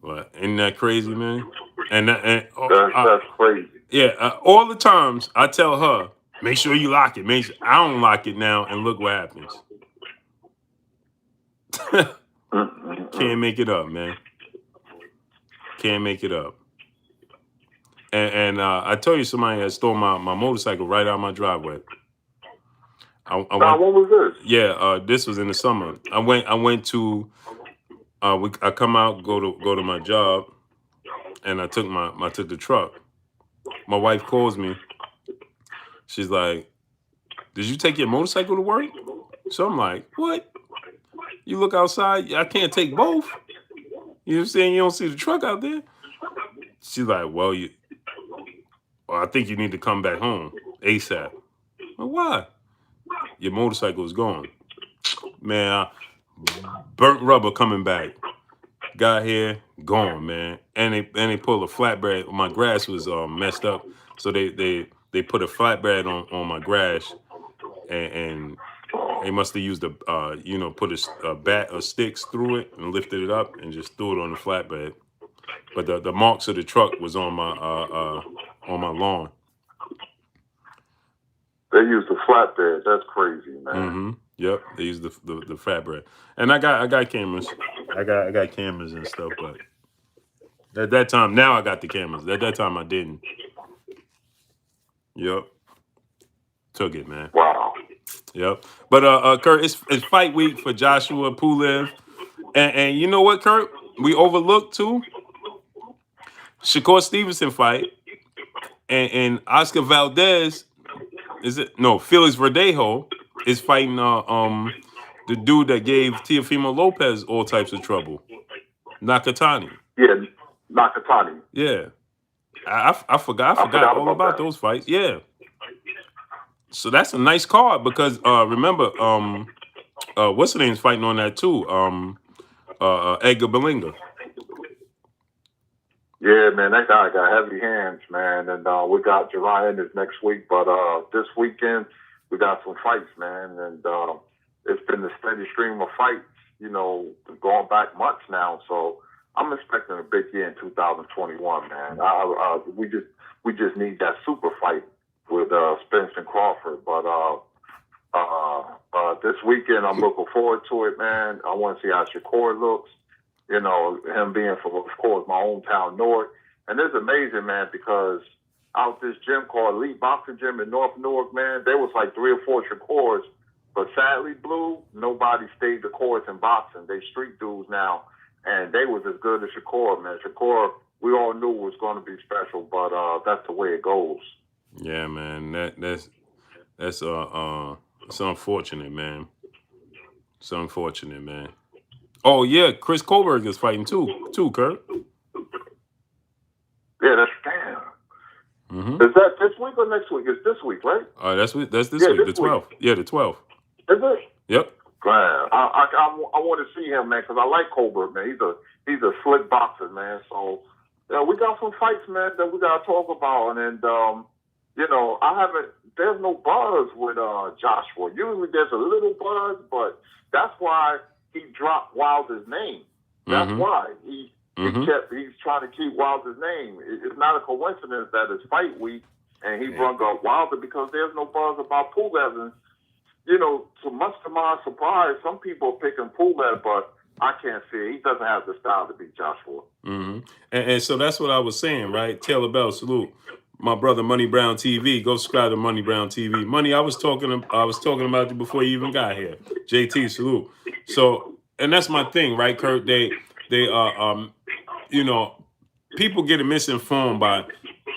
But isn't that crazy, man? That's crazy. Yeah, all the times I tell her, make sure you lock it. Make sure I don't lock it now, and look what happens. Can't make it up, man. Can't make it up. And I tell you, somebody had stole my motorcycle right out of my driveway. Now, what was this? Yeah, this was in the summer. I went to. I come out, go to my job, and I took the truck. My wife calls me. She's like, "Did you take your motorcycle to work?" So I'm like, "What? You look outside. I can't take both. You know what I'm saying? You don't see the truck out there." She's like, "Well, I think you need to come back home ASAP." Well, why? Your motorcycle is gone. Man, burnt rubber coming back. Got here, gone, man. And they pulled a flatbread. My grass was messed up, so they put a flatbread on my grass, and they must have used put a bat of sticks through it and lifted it up and just threw it on the flatbed. But the marks of the truck was on my lawn. They used the flatbed. That's crazy, man. Mm-hmm. Yep, they used the flatbread, and I got cameras. I got cameras and stuff, but at that time, now I got the cameras. At that time, I didn't. Yep, took it, man. Wow. Yep, but Kurt, it's fight week for Joshua Pulev, and you know what, Kurt? We overlooked too. Shakur Stevenson fight, and Oscar Valdez. Felix Verdejo is fighting the dude that gave Teofimo Lopez all types of trouble, Nakatani. Yeah, Nakatani. Yeah, I forgot all about those fights. Yeah, so that's a nice card because remember what's the name's fighting on that too? Edgar Berlanga. Yeah, man, that guy got heavy hands, man. And we got July Ennis next week. But this weekend, we got some fights, man. And it's been a steady stream of fights, going back months now. So I'm expecting a big year in 2021, man. We just need that super fight with Spence and Crawford. But this weekend, I'm looking forward to it, man. I want to see how Shakur looks. Him being from, of course, my hometown, Newark. And it's amazing, man, because out this gym called Elite Boxing Gym in North Newark, man, there was like 3 or 4 Shakurs. But sadly, Blue, nobody stayed the course in boxing. They street dudes now, and they was as good as Shakur, man. Shakur, we all knew was going to be special, but that's the way it goes. Yeah, man, that's it's unfortunate, man. It's unfortunate, man. Oh yeah, Chris Colberg is fighting too, Kurt. Yeah, that's damn. Mm-hmm. Is that this week or next week? It's this week, right? That's this week, the 12th. Yeah, the 12th. Is it? Yep. Man, I want to see him, man, because I like Colbert, man. He's a slick boxer, man. So yeah, we got some fights, man, that we gotta talk about, and I haven't. There's no buzz with Joshua. Usually there's a little buzz, but that's why he dropped Wilder's name. That's Mm-hmm. why Mm-hmm. he's trying to keep Wilder's name. It's not a coincidence that it's fight week and he Yeah. brought up Wilder because there's no buzz about Pulev. And to much to my surprise, some people are picking Pulev, but I can't see it. He doesn't have the style to beat Joshua. Mm-hmm. And so that's what I was saying, right? Taylor Bell, salute. My brother Money Brown TV. Go subscribe to Money Brown TV. Money, I was talking about you before you even got here. JT, salute. So, and that's my thing, right, Kurt? They you know, people get misinformed by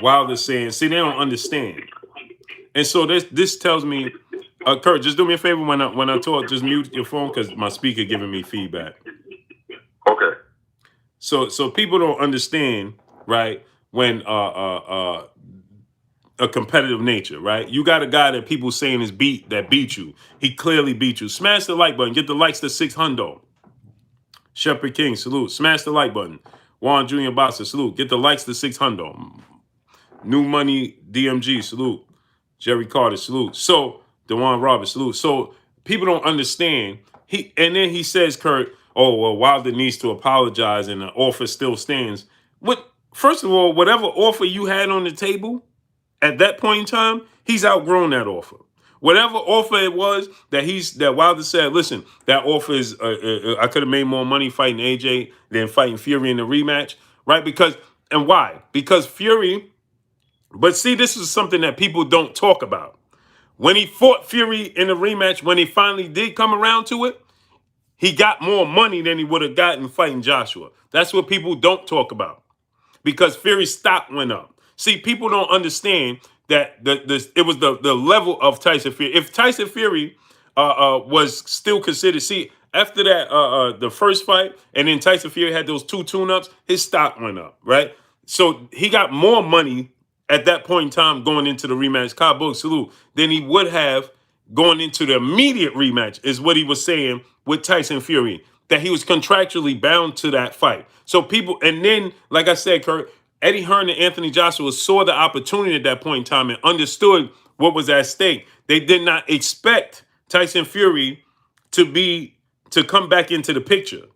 Wilder saying, see, they don't understand. And so this tells me, Kurt, just do me a favor when I talk, just mute your phone because my speaker giving me feedback. Okay. So people don't understand, right? When a competitive nature, right? You got a guy that people saying is beat you. He clearly beat you. Smash the like button. Get the likes to 600. Shepherd King, salute. Smash the like button. Juan Jr. Boxer, salute. Get the likes to 600. New Money DMG, salute. Jerry Carter, salute. So, DeJuan Roberts, salute. So, people don't understand. And then he says, Kurt, oh, well, Wilder needs to apologize and the offer still stands. First of all, whatever offer you had on the table at that point in time, he's outgrown that offer. Whatever offer it was that Wilder said, listen, that offer is I could have made more money fighting AJ than fighting Fury in the rematch, right? And why? Because Fury. But see, this is something that people don't talk about. When he fought Fury in the rematch, when he finally did come around to it, he got more money than he would have gotten fighting Joshua. That's what people don't talk about because Fury's stock went up. See, people don't understand that it was the level of Tyson Fury. If Tyson Fury was still considered, see, after that the first fight, and then Tyson Fury had those two tune-ups, his stock went up, right? So he got more money at that point in time going into the rematch, Kyle Book, salute, than he would have going into the immediate rematch, is what he was saying with Tyson Fury, that he was contractually bound to that fight. So people, and then, like I said, Kurt, Eddie Hearn and Anthony Joshua saw the opportunity at that point in time and understood what was at stake. They did not expect Tyson Fury to come back into the picture.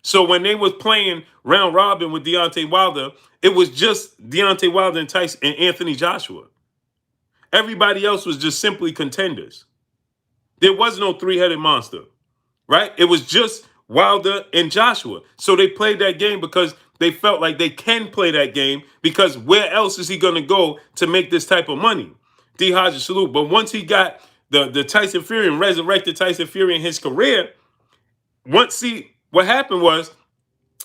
So when they was playing round robin with Deontay Wilder, it was just Deontay Wilder and Tyson and Anthony Joshua. Everybody else was just simply contenders. There was no three-headed monster, right? It was just Wilder and Joshua. So they played that game because they felt like they can play that game because where else is he going to go to make this type of money? D. Hodges, salute. But once he got the Tyson Fury and resurrected Tyson Fury in his career, what happened was,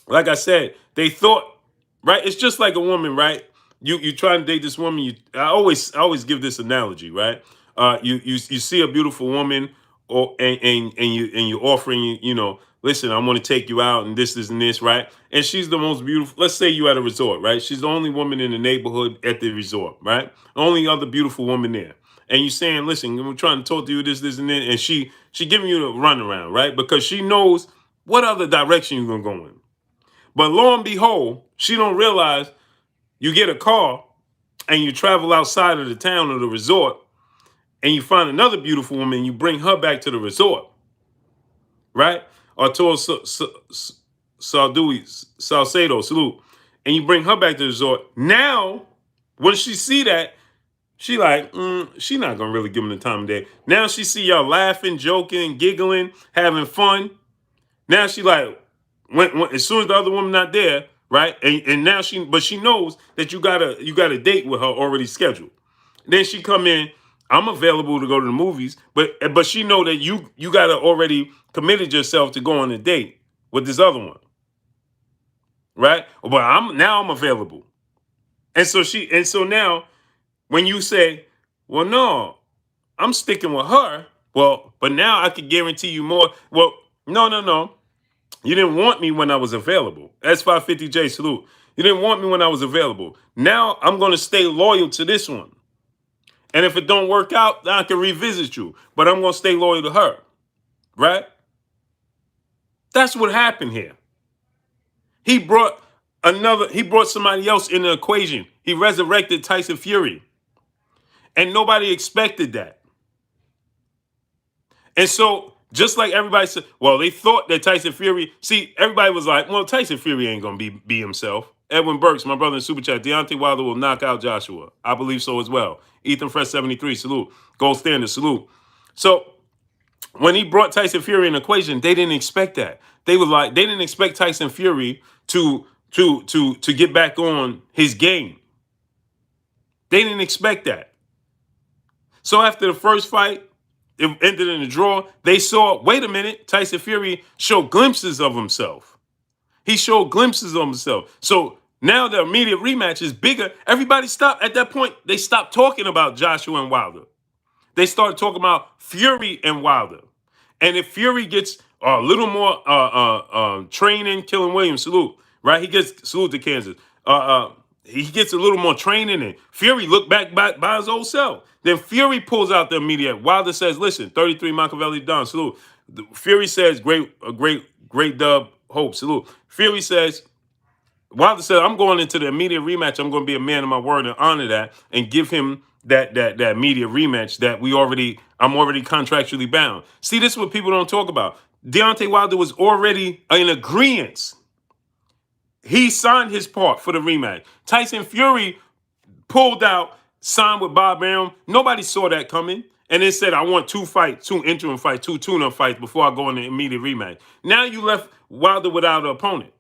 like I said, they thought, right? It's just like a woman, right? You try and date this woman. I always give this analogy, right? You see a beautiful woman, and you're offering, listen, I want to take you out and this and this, right? And she's the most beautiful. Let's say you at a resort, right? She's the only woman in the neighborhood at the resort, right? Only other beautiful woman there. And you saying, listen, we're trying to talk to you, this and that, and she giving you the runaround, right? Because she knows what other direction you're gonna go in. But lo and behold, she don't realize you get a car and you travel outside of the town or the resort and you find another beautiful woman and you bring her back to the resort, right? Or to Salcedo, salute. And you bring her back to the resort. Now, when she see that, she like, she not going to really give him the time of day. Now she see y'all laughing, joking, giggling, having fun. Now she like, as soon as the other woman not there, right? And now she knows that you got a date with her already scheduled. Then she come in, I'm available to go to the movies, but she know that you got to already committed yourself to go on a date with this other one, right? But I'm available. And so now when you say, well, no, I'm sticking with her. Well, but now I could guarantee you more. Well, no. You didn't want me when I was available. S550J, salute. You didn't want me when I was available. Now I'm going to stay loyal to this one. And if it don't work out, then I can revisit you. But I'm going to stay loyal to her. Right? That's what happened here. He brought somebody else in the equation. He resurrected Tyson Fury. And nobody expected that. And so, just like everybody said, well, they thought that Tyson Fury, see, everybody was like, well, Tyson Fury ain't going to be himself. Edwin Burks, my brother in Super Chat, Deontay Wilder will knock out Joshua. I believe so as well. Ethan Fresh 73, salute. Gold Standard, salute. So, when he brought Tyson Fury in the equation, they didn't expect that. They didn't expect Tyson Fury to get back on his game. They didn't expect that. So after the first fight, it ended in a draw. They saw, wait a minute, Tyson Fury showed glimpses of himself. He showed glimpses of himself. So now the immediate rematch is bigger. Everybody stopped at that point. They stopped talking about Joshua and Wilder. They started talking about Fury and Wilder. And if Fury gets a little more training, Killing Williams, salute, right? He gets, salute to Kansas. He gets a little more training and Fury looked back by his old self. Then Fury pulls out the immediate. Wilder says, listen, 33 Machiavelli Don, salute. Fury says, great dub, hope, salute. Fury says, Wilder said, I'm going into the immediate rematch. I'm going to be a man of my word and honor that and give him that immediate rematch that I'm already contractually bound. See, this is what people don't talk about. Deontay Wilder was already in agreement. He signed his part for the rematch. Tyson Fury pulled out, signed with Bob Arum. Nobody saw that coming. And then said, I want two interim fights, two tune-up fights before I go in the immediate rematch. Now you left Wilder without an opponent.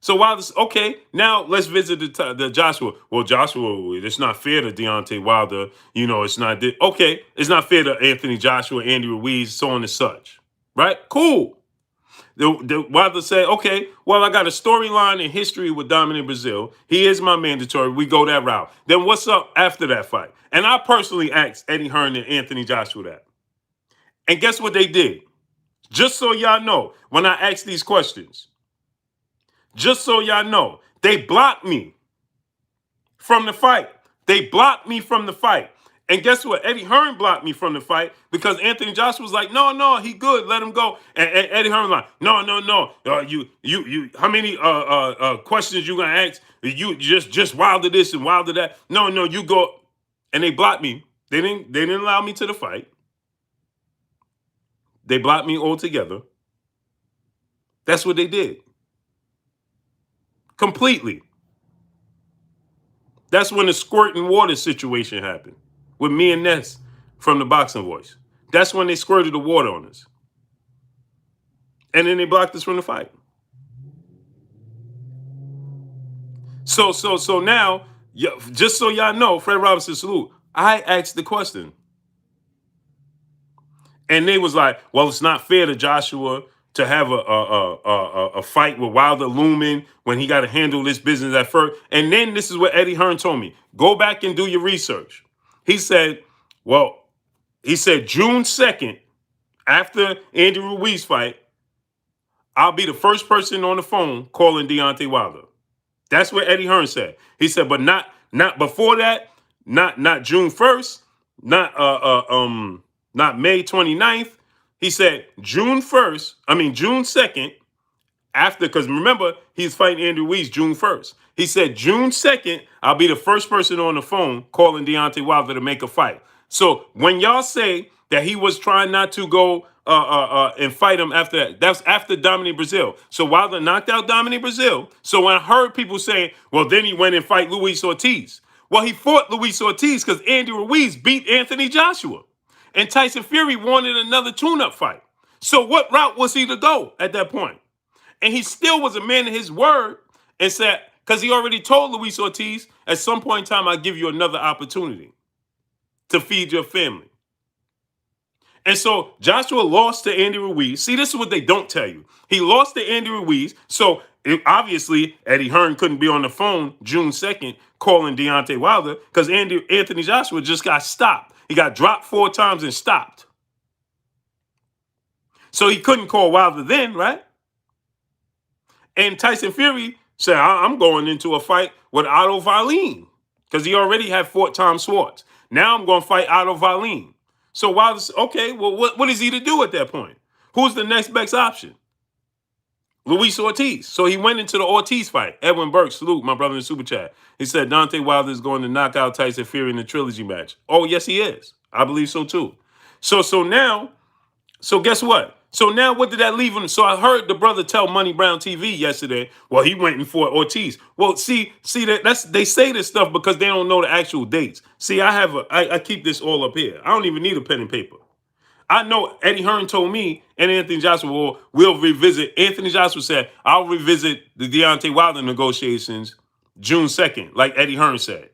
So Wilder's, okay, now let's visit the Joshua. Well, Joshua, it's not fair to Deontay Wilder. You know, it's not, okay, it's not fair to Anthony Joshua, Andy Ruiz, so on and such. Right? Cool. The Wilder said, okay, well, I got a storyline in history with Dominic Brazil. He is my mandatory. We go that route. Then what's up after that fight? And I personally asked Eddie Hearn and Anthony Joshua that. And guess what they did? Just so y'all know, when I ask these questions, just so y'all know, they blocked me from the fight. They blocked me from the fight. And guess what? Eddie Hearn blocked me from the fight because Anthony Joshua was like, no, he good, let him go. And Eddie Hearn was like, no. You how many questions you gonna ask? You just Wilder this and Wilder that. No, you go. And they blocked me. They didn't allow me to the fight. They blocked me altogether. That's what they did. Completely. That's when the squirting water situation happened with me and Ness from the Boxing Voice. That's when they squirted the water on us. And then they blocked us from the fight. So now, just so y'all know, Fred Robinson, salute, I asked the question. And they was like, well, it's not fair to Joshua to have a fight with Wilder looming when he got to handle this business at first. And then this is what Eddie Hearn told me. Go back and do your research. He said June 2nd, after Andy Ruiz fight, I'll be the first person on the phone calling Deontay Wilder. That's what Eddie Hearn said. He said, but not before that, not June 1st, not May 29th. He said June 2nd, after, because remember, he's fighting Andy Ruiz June 1st. He said June 2nd, I'll be the first person on the phone calling Deontay Wilder to make a fight. So when y'all say that he was trying not to go and fight him after that, that's after Dominic Brazil. So Wilder knocked out Dominic Brazil. So when I heard people saying, well, then he went and fight Luis Ortiz. Well, he fought Luis Ortiz because Andy Ruiz beat Anthony Joshua. And Tyson Fury wanted another tune-up fight. So what route was he to go at that point? And he still was a man of his word and said, because he already told Luis Ortiz, at some point in time, I'll give you another opportunity to feed your family. And so Joshua lost to Andy Ruiz. See, this is what they don't tell you. He lost to Andy Ruiz. So obviously, Eddie Hearn couldn't be on the phone June 2nd calling Deontay Wilder because Anthony Joshua just got stopped. He got dropped 4 times and stopped. So he couldn't call Wilder then, right? And Tyson Fury said, I'm going into a fight with Otto Wallin because he already had fought Tom Schwartz. Now I'm going to fight Otto Wallin. So Wilder said, okay, well, what is he to do at that point? Who's the next best option? Luis Ortiz. So he went into the Ortiz fight. Edwin Burke, salute, my brother in the super chat. He said Deontay Wilder is going to knock out Tyson Fury in the trilogy match. Oh, yes, he is. I believe so too. So guess what? So now what did that leave him? So I heard the brother tell Money Brown TV yesterday, well, he went and fought Ortiz. Well, see that's they say this stuff because they don't know the actual dates. See, I keep this all up here. I don't even need a pen and paper. I know Eddie Hearn told me and Anthony Joshua will revisit. Anthony Joshua said, I'll revisit the Deontay Wilder negotiations June 2nd, like Eddie Hearn said.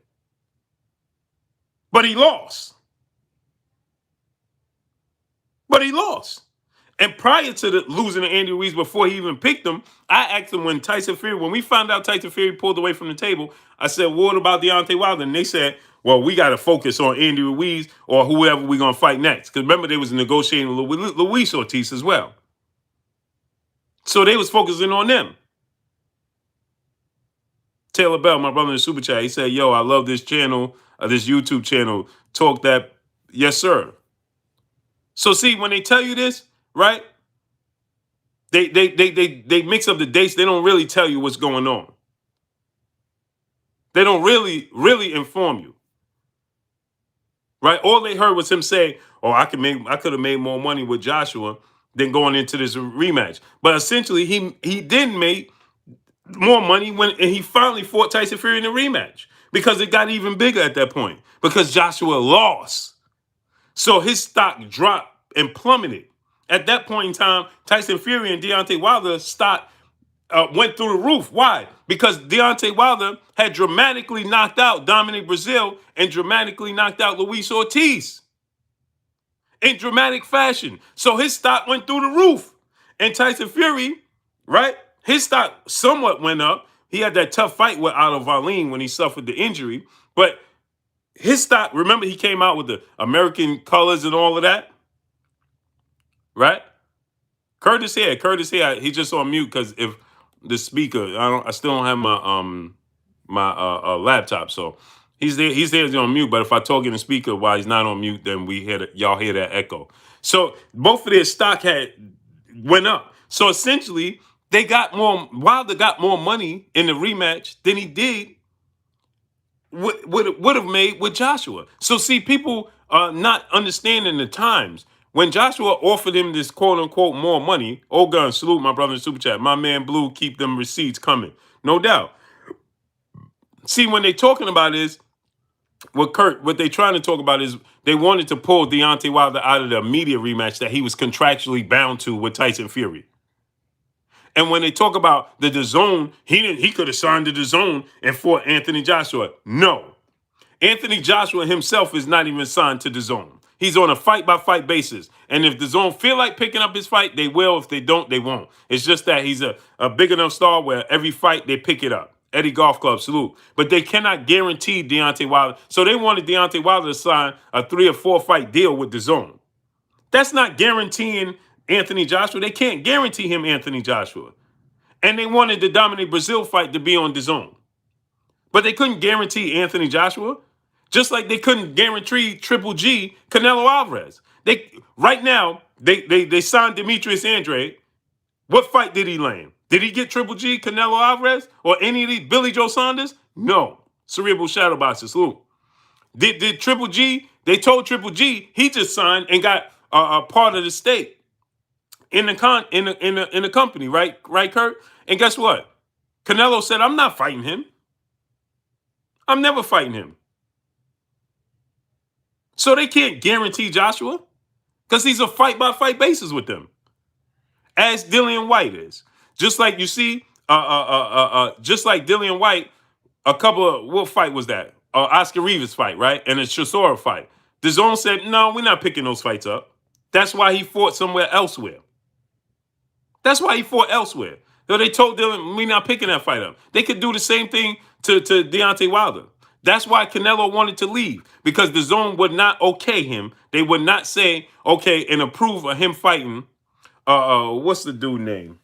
But he lost. And prior to the losing to Andy Ruiz, before he even picked him, I asked him when we found out Tyson Fury pulled away from the table, I said, what about Deontay Wilder? And they said, well, we got to focus on Andy Ruiz or whoever we're going to fight next. Because remember, they was negotiating with Luis Ortiz as well. So they was focusing on them. Taylor Bell, my brother in the super chat, he said, yo, I love this channel, this YouTube channel. Talk that. Yes, sir. So see, when they tell you this, right? They mix up the dates. They don't really tell you what's going on. They don't really inform you. Right? All they heard was him say, oh, I could have made more money with Joshua than going into this rematch. But essentially, he didn't make more money when he finally fought Tyson Fury in the rematch because it got even bigger at that point because Joshua lost. So his stock dropped and plummeted. At that point in time, Tyson Fury and Deontay Wilder stock went through the roof. Why? Because Deontay Wilder had dramatically knocked out Dominic Brazil and dramatically knocked out Luis Ortiz in dramatic fashion. So his stock went through the roof. And Tyson Fury, right? His stock somewhat went up. He had that tough fight with Otto Wallin when he suffered the injury. But his stock, remember he came out with the American colors and all of that? Right? Curtis here. He just on mute because if the speaker, I still don't have my laptop, so he's there. He's on mute. But if I talk in the speaker while he's not on mute, then y'all hear that echo. So both of their stock went up. So essentially, Wilder got more money in the rematch than he did would have made with Joshua. So see, people are not understanding the times. When Joshua offered him this quote-unquote more money, old gun, salute my brother in super chat. My man Blue, keep them receipts coming. No doubt. See, when they talking about is, what they trying to talk about is they wanted to pull Deontay Wilder out of the immediate rematch that he was contractually bound to with Tyson Fury. And when they talk about the DAZN, he could have signed the DAZN and fought Anthony Joshua. No. Anthony Joshua himself is not even signed to DAZN. He's on a fight-by-fight basis. And if DAZN feel like picking up his fight, they will. If they don't, they won't. It's just that he's a big enough star where every fight they pick it up. Eddie Golf Club, salute. But they cannot guarantee Deontay Wilder. So they wanted Deontay Wilder to sign a 3 or 4 fight deal with DAZN. That's not guaranteeing Anthony Joshua. They can't guarantee him Anthony Joshua. And they wanted the Dominic Brazil fight to be on DAZN. But they couldn't guarantee Anthony Joshua. Just like they couldn't guarantee Triple G Canelo Alvarez. Right now, they signed Demetrius Andrade. What fight did he land? Did he get Triple G Canelo Alvarez or any of these Billy Joe Saunders? No. Cerebral Shadow Boxers. Who? Did Triple G? They told Triple G he just signed and got a part of the stake in the company, right? Right, Kurt? And guess what? Canelo said, I'm not fighting him. I'm never fighting him. So they can't guarantee Joshua because he's a fight-by-fight basis with them. As Dillian White is. Just like you see, just like Dillian White, a couple of, what fight was that? Oscar Rivas fight, right? And a Chisora fight. DAZN said, no, we're not picking those fights up. That's why he fought somewhere elsewhere. So they told Dillian, we're not picking that fight up. They could do the same thing to Deontay Wilder. That's why Canelo wanted to leave, because DAZN would not okay him. They would not say, okay, and approve of him fighting. What's the dude name?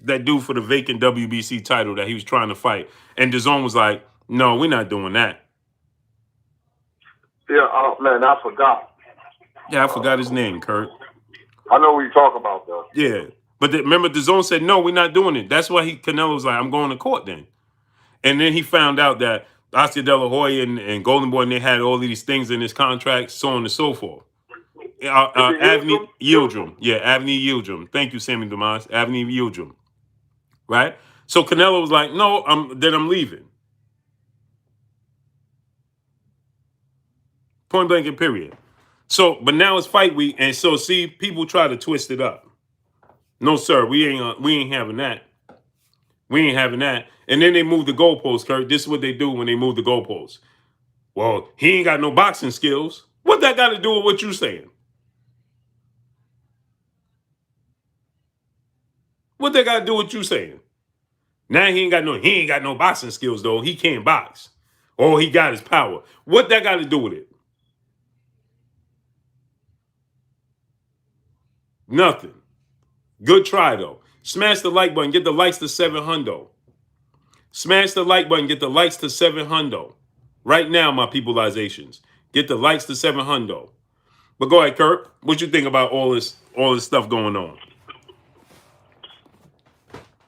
That dude for the vacant WBC title that he was trying to fight. And DAZN was like, no, we're not doing that. Yeah, man, I forgot. Yeah, I forgot his name, Kurt. I know what you're talking about, though. Yeah. But remember, DAZN said, no, we're not doing it. That's why Canelo was like, I'm going to court then. And then he found out that Oscar De La Hoya and Golden Boy, and they had all these things in his contract, so on and so forth. Is it Avni Yildirim? Yildirim. Yeah, Avni Yildirim. Thank you, Sammy Dumas. Avni Yildirim. Right? So Canelo was like, no, I'm leaving. Point blank and period. So, but now it's fight week, and so see, people try to twist it up. No, sir, we ain't having that. We ain't having that. And then they move the goalposts, Kurt. This is what they do when they move the goalposts. Well, he ain't got no boxing skills. What that got to do with what you saying? What that got to do with you saying? Now he ain't got no boxing skills though. He can't box. All he got is power. What that got to do with it? Nothing. Good try though. Smash the like button. Get the likes to 700. Smash the like button. Get the likes to 700. Right now, my peopleizations. Get the likes to 700. But go ahead, Kurt. What you think about all this stuff going on?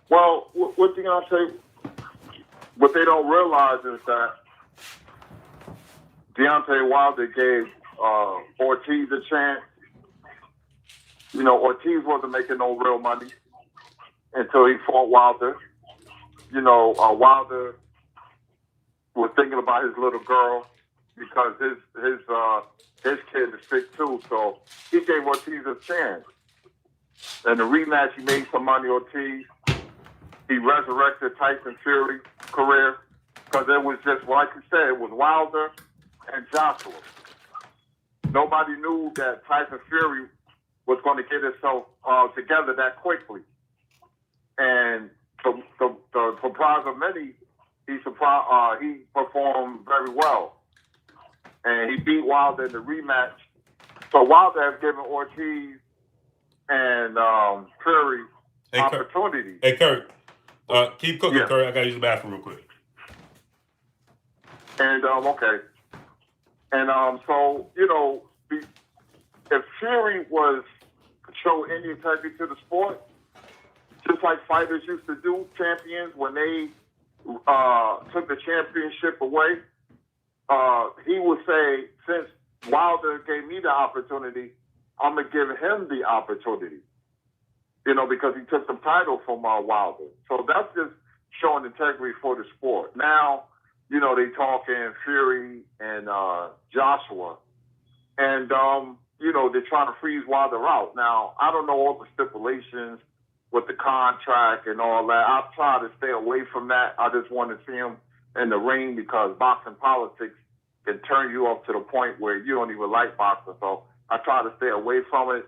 Well, what Deontay, what they don't realize is that Deontay Wilder gave Ortiz a chance. You know, Ortiz wasn't making no real money until he fought Wilder. You know, Wilder was thinking about his little girl because his kid is sick too. So he gave Ortiz a chance. In the rematch, he made some money. Ortiz. He resurrected Tyson Fury career because it was just, like you said, it was Wilder and Joshua. Nobody knew that Tyson Fury was going to get himself together that quickly. And the surprise of many, he performed very well. And he beat Wilder in the rematch. So Wilder has given Ortiz and Fury opportunity. Hey, Kurt. Keep cooking, Yeah. Kurt. I got to use the bathroom real quick. And, okay. And so, you know, if Fury was to show any integrity to the sport, just like fighters used to do, champions, when they took the championship away, he would say, since Wilder gave me the opportunity, I'm going to give him the opportunity. You know, because he took the title from Wilder. So that's just showing integrity for the sport. Now, you know, they talking Fury and Joshua. And, you know, they're trying to freeze Wilder out. Now, I don't know all the stipulations with the contract and all that. I've tried to stay away from that. I just want to see him in the ring because boxing politics can turn you up to the point where you don't even like boxing. So I try to stay away from it.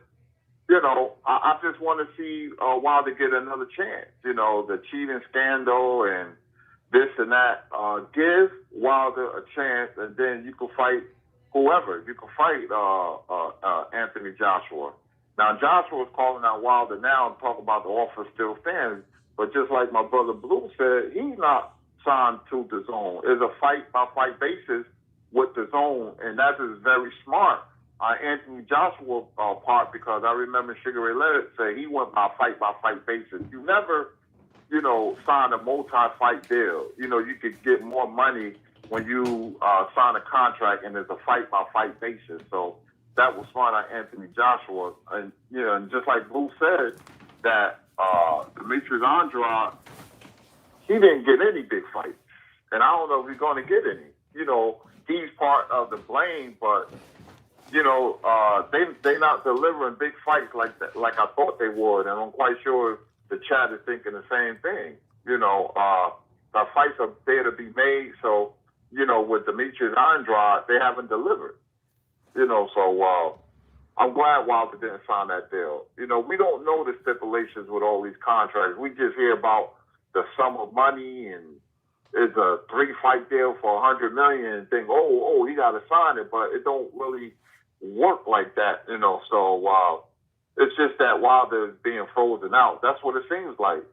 You know, I just want to see Wilder get another chance. You know, the cheating scandal and this and that. Give Wilder a chance, and then you can fight whoever. You can fight Anthony Joshua. Now, Joshua's calling out Wilder now and talking about the offer still stands. But just like my brother Blue said, he's not signed to DAZN. It's a fight-by-fight basis with DAZN, and that is very smart. Anthony Joshua part, because I remember Sugar Ray Leonard say he went by fight basis. You never, you know, sign a multi-fight deal. You know, you could get more money when you sign a contract and it's a fight-by-fight basis. So that was smart on Anthony Joshua. And, you know, and just like Blue said, that Demetrius Andrade, he didn't get any big fights. And I don't know if he's going to get any. You know, he's part of the blame, but you know, they not delivering big fights like that, like I thought they would, and I'm quite sure the chat is thinking the same thing. You know, the fights are there to be made, so you know, with Demetrius Andrade, they haven't delivered. You know, so I'm glad Wilder didn't sign that deal. You know, we don't know the stipulations with all these contracts. We just hear about the sum of money and it's a 3-fight deal for $100 million and think, oh, he got to sign it, but it don't really work like that, you know. So it's just that Wilder is being frozen out. That's what it seems like,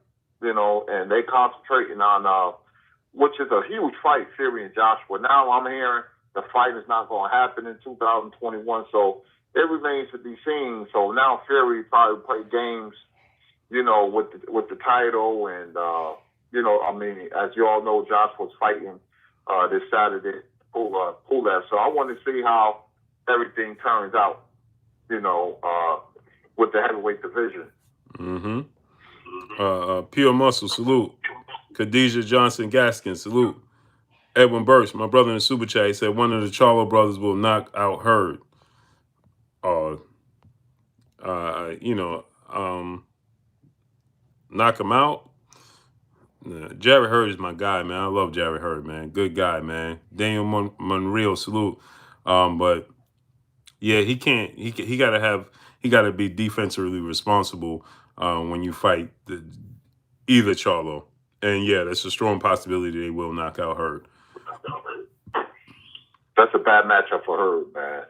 you know. And they concentrating on which is a huge fight, Fury and Joshua. Now I'm hearing the fight is not going to happen in 2021. So it remains to be seen. So now Fury probably play games, with the title, and I mean, as you all know, Josh was fighting this Saturday, pull that. So I want to see how everything turns out, with the heavyweight division. Mm-hmm. Pure Muscle, salute. Khadijah Johnson Gaskin, salute. Edwin Burst, my brother in the super chat, he said one of the Charlo brothers will knock out Hurd. Uh, you know, knock him out. Jared Hurd is my guy, man. I love Jared Hurd, man. Good guy, man. Daniel Monreal, salute. But yeah, he can't. He gotta be defensively responsible when you fight either Charlo. And yeah, that's a strong possibility they will knock out Hurd. That's a bad matchup for Hurd, man.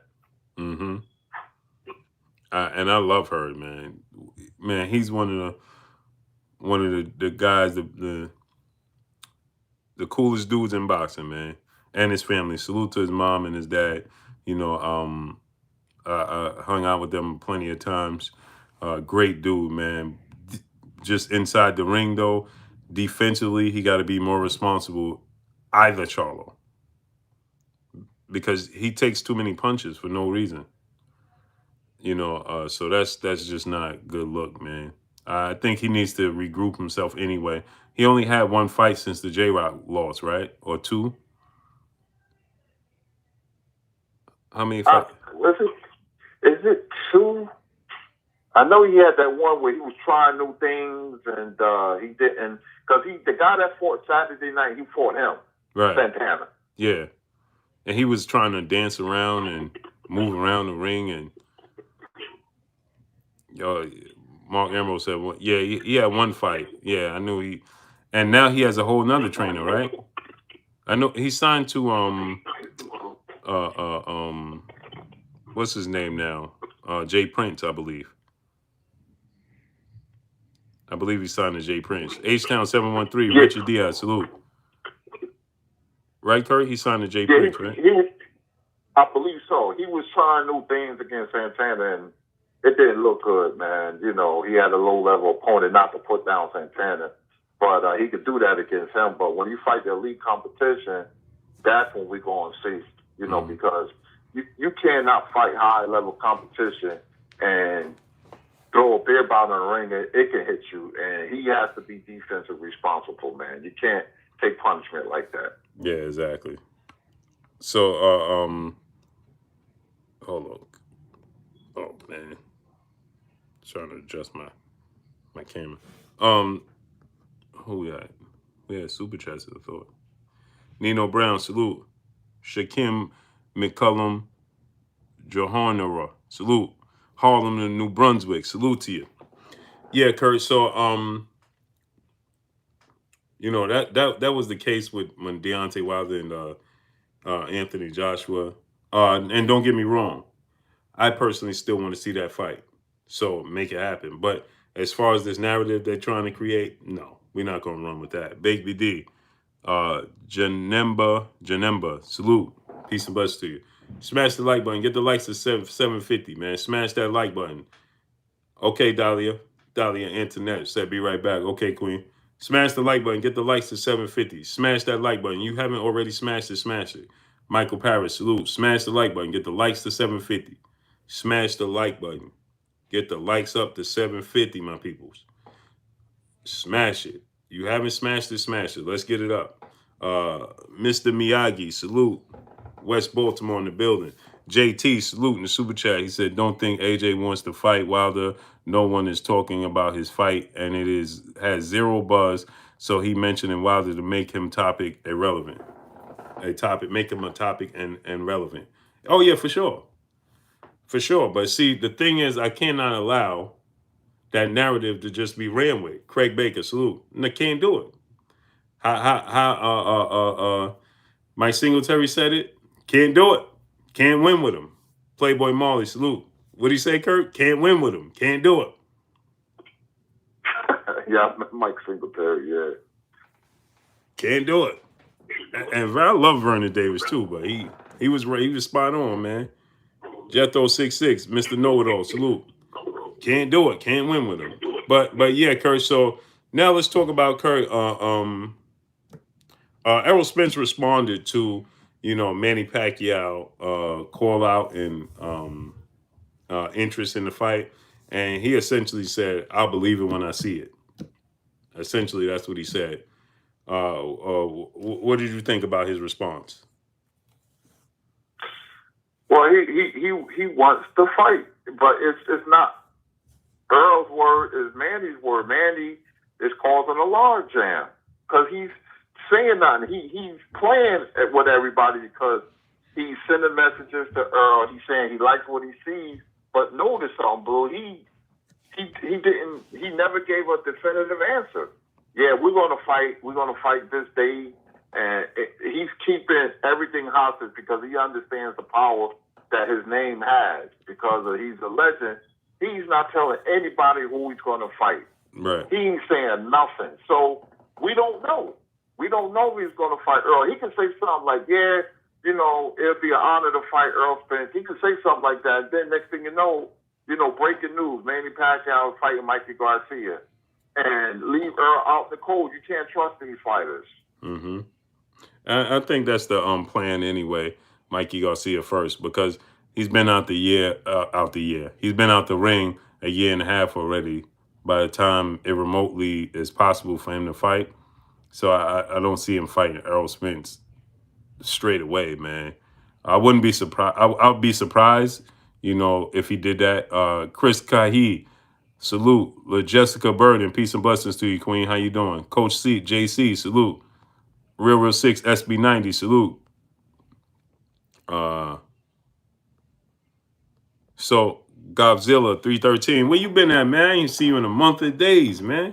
Mm-hmm. And I love Hurd, man. Man, he's one of the guys, the coolest dudes in boxing, man. And his family. Salute to his mom and his dad. I hung out with them plenty of times. Great dude, man. Just inside the ring, though, defensively, he got to be more responsible. Either Charlo, because he takes too many punches for no reason. So that's just not a good look, man. I think he needs to regroup himself anyway. He only had one fight since the J-Rock loss, right? Or two? How many fights? Is it two? I know he had that one where he was trying new things, and he didn't, because the guy that fought Saturday night, he fought him, Right? Santana. Yeah, and he was trying to dance around and move around the ring, and Mark Emerald said, well, yeah, he had one fight. Yeah, I knew he, and now he has a whole nother trainer, right? I know he signed to what's his name now? Jay Prince, I believe. I believe he signed to Jay Prince. H-Town 713, yeah. Richard Diaz, salute. Right, Kurt? He signed to Jay Prince, right? I believe so. He was trying new things against Santana, and it didn't look good, man. He had a low-level opponent, not to put down Santana, but he could do that against him. But when you fight the elite competition, that's when we're going to see, because you cannot fight high-level competition and throw a beer bottle in the ring, it can hit you. And he has to be defensive responsible, man. You can't take punishment like that. Yeah, exactly. So, hold on. Oh, man. Trying to adjust my camera. Who we got? We had Super Chats, I thought. Nino Brown, salute. Shakim McCullum Johannara, salute. Harlem and New Brunswick, salute to you. Yeah, Kurt. So, that was the case when Deontay Wilder and Anthony Joshua. And don't get me wrong, I personally still want to see that fight. So make it happen. But as far as this narrative they're trying to create, no, we're not going to run with that. Baby D, Janemba, salute. Peace and blessings to you. Smash the like button. Get the likes to 750, man. Smash that like button. Okay, Dahlia Antoinette said be right back. Okay, Queen. Smash the like button. Get the likes to 750. Smash that like button. You haven't already smashed it, smash it. Michael Paris, salute. Smash the like button. Get the likes to 750. Smash the like button. Get the likes up to 750, my peoples. Smash it. You haven't smashed it, smash it. Let's get it up. Mr. Miyagi, salute. West Baltimore in the building. JT, salute in the super chat. He said, don't think AJ wants to fight Wilder. No one is talking about his fight, and it has zero buzz. So he mentioned Wilder to make him topic irrelevant. Make him a topic and relevant. Oh, yeah, for sure. For sure. But see, the thing is, I cannot allow that narrative to just be ran with. Craig Baker, salute. And I can't do it. Mike Singletary said it. Can't do it. Can't win with him. Playboy Molly, salute. What'd he say, Kurt? Can't win with him. Can't do it. Yeah, Mike Singletary, yeah. Can't do it. And I love Vernon Davis too, but he was spot on, man. Jethro 6'6", Mr. Know-It-All, salute. Can't do it. Can't win with him. But yeah, Kurt. So now let's talk about Kurt. Errol Spence responded to Manny Pacquiao call out and interest in the fight, and he essentially said, "I'll believe it when I see it." Essentially, that's what he said. What did you think about his response? Well, he wants to fight, but it's not Earl's word is Manny's word. Manny is causing a log jam because he's saying nothing. He's playing with everybody because he's sending messages to Earl. He's saying he likes what he sees, but notice something, Blue. He never gave a definitive answer. Yeah, we're gonna fight. We're gonna fight this day, and he's keeping everything hostage because he understands the power that his name has because he's a legend. He's not telling anybody who he's going to fight. Right. He ain't saying nothing. So we don't know. We don't know if he's going to fight Earl. He can say something like, yeah, it'll be an honor to fight Errol Spence. He can say something like that. Then next thing you know, breaking news, Manny Pacquiao fighting Mikey Garcia. And leave Earl out in the cold. You can't trust these fighters. Mm-hmm. I think that's the plan anyway. Mikey Garcia first because he's been out the year. He's been out the ring a year and a half already. By the time it remotely is possible for him to fight, so I don't see him fighting Errol Spence straight away, man. I wouldn't be surprised. I'll be surprised, if he did that. Chris Kahi, salute. Jessica Burden, peace and blessings to you, Queen. How you doing? Coach C, JC, salute. Real 6, SB90, salute. So Godzilla 313, where you been at, man? I ain't see you in a month of days, man.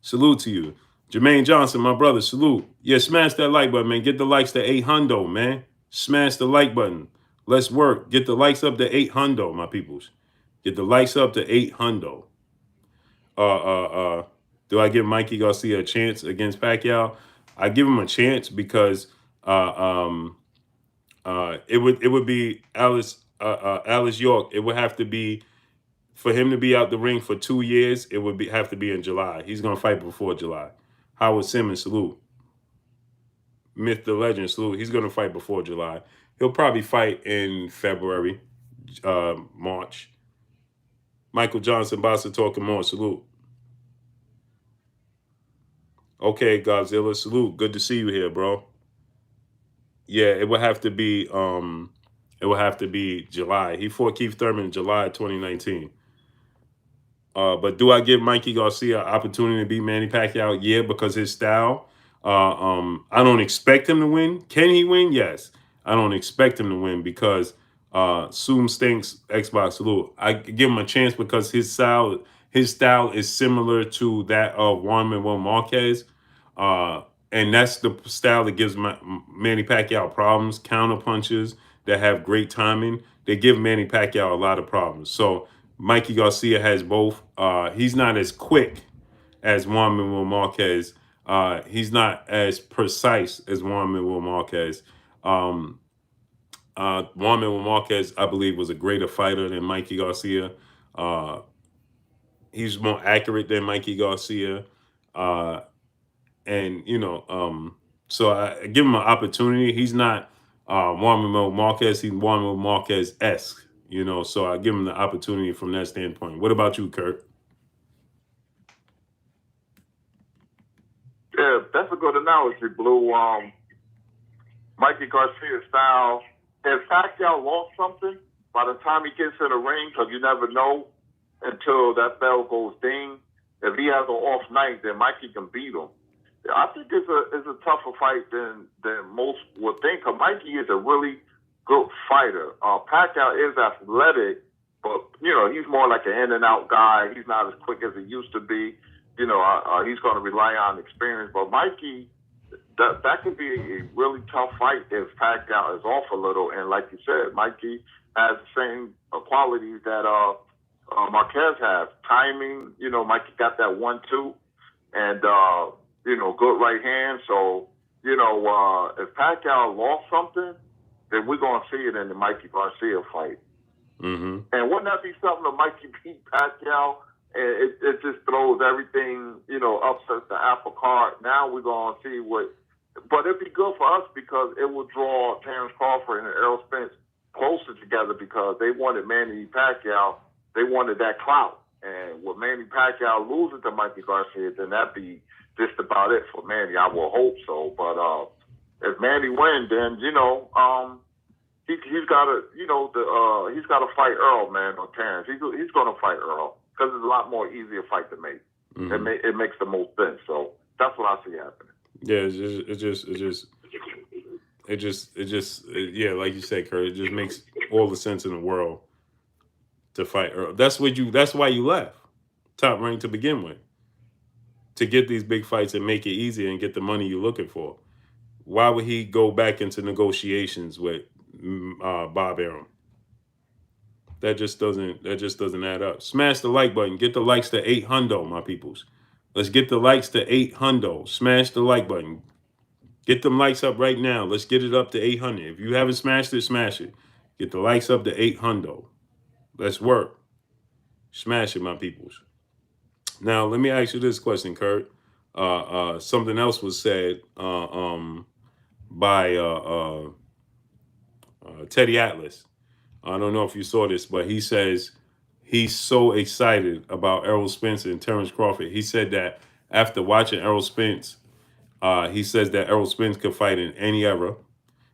Salute to you. Jermaine Johnson, my brother, salute. Yeah, smash that like button, man. Get the likes to 800, man. Smash the like button. Let's work. Get the likes up to 800, my peoples. Get the likes up to 800. Do I give Mikey Garcia a chance against Pacquiao? I give him a chance because it would be Alice York. It would have to be for him to be out the ring for 2 years. It would have to be in July. He's gonna fight before July. Howard Simmons, salute. Myth the Legend, salute. He's gonna fight before July. He'll probably fight in February, March. Michael Johnson, Bossa talking more, salute. Okay, Godzilla, salute. Good to see you here, bro. Yeah, it would have to be July. He fought Keith Thurman in July 2019. But do I give Mikey Garcia an opportunity to beat Manny Pacquiao? Yeah, because his style. I don't expect him to win. Can he win? Yes. I don't expect him to win because Zoom stinks. Xbox salute. I give him a chance because his style is similar to that of Juan Manuel Marquez. And that's the style that gives Manny Pacquiao problems. Counter punches that have great timing. They give Manny Pacquiao a lot of problems. So Mikey Garcia has both. He's not as quick as Juan Manuel Marquez. He's not as precise as Juan Manuel Marquez. Juan Manuel Marquez, I believe, was a greater fighter than Mikey Garcia. He's more accurate than Mikey Garcia. So I give him an opportunity. He's not Juan Manuel Marquez. He's Juan Manuel Marquez-esque. So I give him the opportunity from that standpoint. What about you, Kurt? Yeah, that's a good analogy, Blue. Mikey Garcia's style. If Pacquiao lost something, by the time he gets in the ring, because you never know until that bell goes ding. If he has an off night, then Mikey can beat him. I think it's a tougher fight than most would think. Cause Mikey is a really good fighter. Pacquiao is athletic, but he's more like an in and out guy. He's not as quick as he used to be. He's going to rely on experience. But Mikey, that could be a really tough fight if Pacquiao is off a little. And like you said, Mikey has the same qualities that Marquez has. Timing, Mikey got that 1-2, and good right hand. So if Pacquiao lost something, then we're gonna see it in the Mikey Garcia fight. Mm-hmm. And wouldn't that be something to Mikey beat Pacquiao? And it just throws everything, upsets the apple cart. Now we're going to see what. But it'd be good for us because it will draw Terrence Crawford and Errol Spence closer together because they wanted Manny Pacquiao. They wanted that clout. And with Manny Pacquiao losing to Mikey Garcia, then that'd be just about it for Manny. I will hope so. But if Manny wins, then, he's got to, he's got to fight Earl, man, or Terrence. He's going to fight Earl because it's a lot more easier fight to make. Mm-hmm. It makes the most sense. So that's what I see happening. Yeah, yeah, like you said, Kurt, it just makes all the sense in the world to fight Earl. That's why you left Top Rank to begin with, to get these big fights and make it easier and get the money you're looking for. Why would he go back into negotiations with Bob Arum? That just doesn't add up. Smash the like button. Get the likes to 800, my peoples. Let's get the likes to 800. Smash the like button. Get them likes up right now. Let's get it up to 800. If you haven't smashed it, smash it. Get the likes up to 800. Let's work. Smash it, my peoples. Now, let me ask you this question, Kurt. Something else was said by Teddy Atlas. I don't know if you saw this, but he says he's so excited about Errol Spence and Terrence Crawford. He said that after watching Errol Spence, he says that Errol Spence could fight in any era.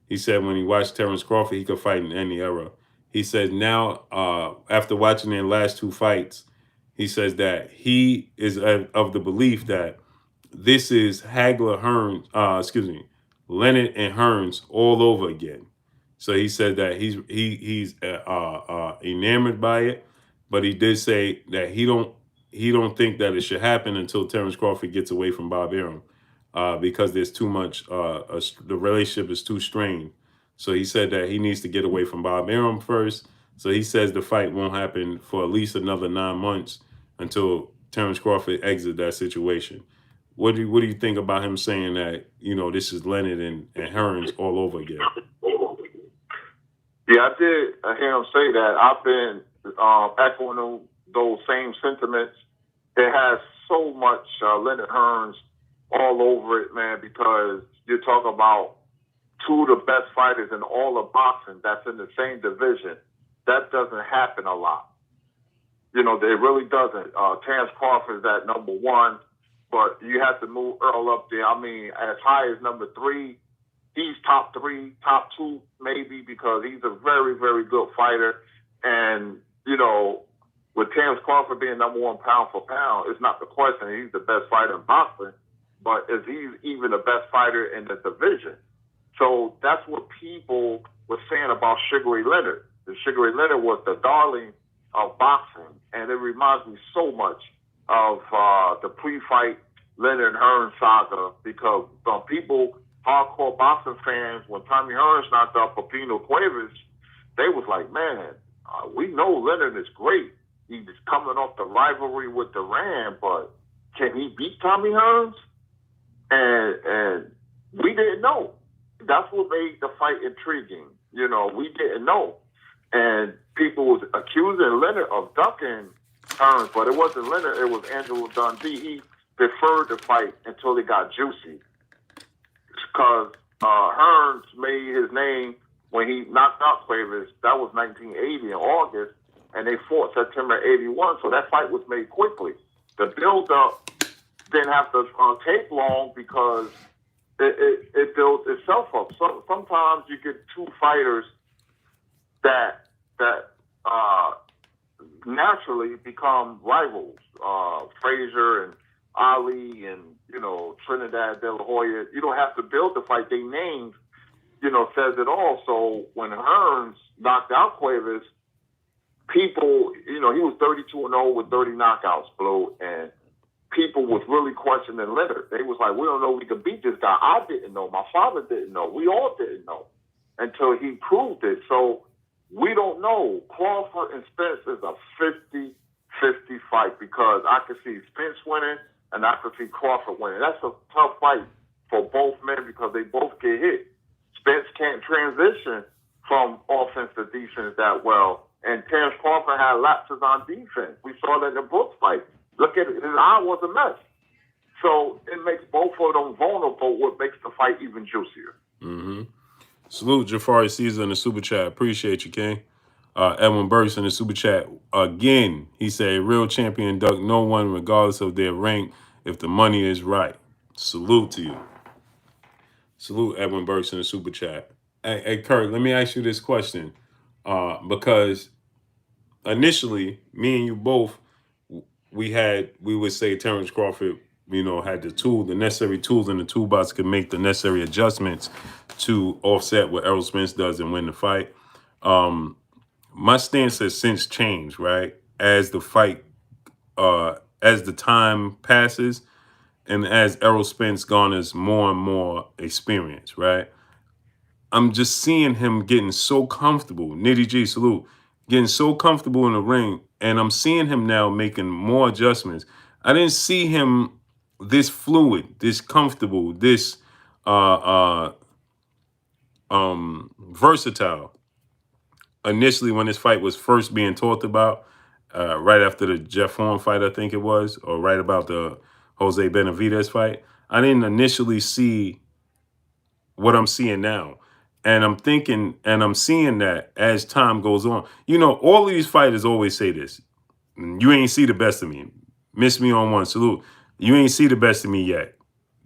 He said when he watched Terrence Crawford, he could fight in any era. He says now, after watching their last two fights, he says that he is of the belief that this is Leonard and Hearns all over again. So he said that he's enamored by it, but he did say that he don't think that it should happen until Terrence Crawford gets away from Bob Arum, because there's too much. The relationship is too strained. So he said that he needs to get away from Bob Arum first. So he says the fight won't happen for at least another 9 months until Terrence Crawford exits that situation. What do you think about him saying that, this is Leonard and Hearns all over again? Yeah, I did hear him say that. I've been echoing those same sentiments. It has so much Leonard Hearns all over it, man, because you're talking about two of the best fighters in all of boxing that's in the same division. That doesn't happen a lot. It really doesn't. Terrence Crawford is at number one, but you have to move Earl up there. I mean, as high as number 3. He's top 3, top 2, maybe, because he's a very, very good fighter. And, with Terrence Crawford being number 1 pound for pound, it's not the question. He's the best fighter in boxing, but is he even the best fighter in the division? So that's what people were saying about Sugar Ray Leonard. The Sugar Ray Leonard was the darling of boxing, and it reminds me so much of the pre-fight Leonard Hearns saga, because people, hardcore boxing fans, when Tommy Hearns knocked out Pepino Cuevas, they was like, man, we know Leonard is great. He's coming off the rivalry with Duran, but can he beat Tommy Hearns? And we didn't know. That's what made the fight intriguing. We didn't know. And people was accusing Leonard of ducking Hearns, but it wasn't Leonard, it was Angelo Dundee. He deferred the fight until it got juicy. Because Hearns made his name when he knocked out Cuevas. That was 1980 in August, and they fought September 81, so that fight was made quickly. The build-up didn't have to take long because it built itself up. So sometimes you get two fighters that naturally become rivals. Frazier and Ali and, Trinidad De La Hoya. You don't have to build the fight. They named, says it all. So when Hearns knocked out Cuevas, people, he was 32-0 with 30 knockouts, Blue, and people was really questioning Leonard. They was like, we don't know if we can beat this guy. I didn't know. My father didn't know. We all didn't know until he proved it. So we don't know. Crawford and Spence is a 50-50 fight because I can see Spence winning and I can see Crawford winning. That's a tough fight for both men because they both get hit. Spence can't transition from offense to defense that well. And Terrence Crawford had lapses on defense. We saw that in the Brooks fight. Look at it. His eye was a mess. So it makes both of them vulnerable, what makes the fight even juicier. Mm-hmm. Salute Jafari Caesar in the super chat. Appreciate you, King. Edwin Burks in the super chat again. He said, "Real champion duck no one, regardless of their rank, if the money is right." Salute to you. Salute Edwin Burks in the super chat. Hey, Kurt, let me ask you this question, because initially, me and you both, we would say Terrence Crawford, had the necessary tools in the toolbox, could make the necessary adjustments to offset what Errol Spence does and win the fight. My stance has since changed, right? As the time passes, and as Errol Spence garners more and more experience, right? I'm just seeing him getting so comfortable. Nitty G, salute. Getting so comfortable in the ring, and I'm seeing him now making more adjustments. I didn't see him this fluid, this comfortable, this versatile initially when this fight was first being talked about, right after the Jeff Horn fight, I think it was, or right about the Jose Benavidez fight. I didn't initially see what I'm seeing now. And I'm thinking, and I'm seeing that as time goes on. All of these fighters always say this. You ain't see the best of me. Miss me on one. Salute. You ain't see the best of me yet.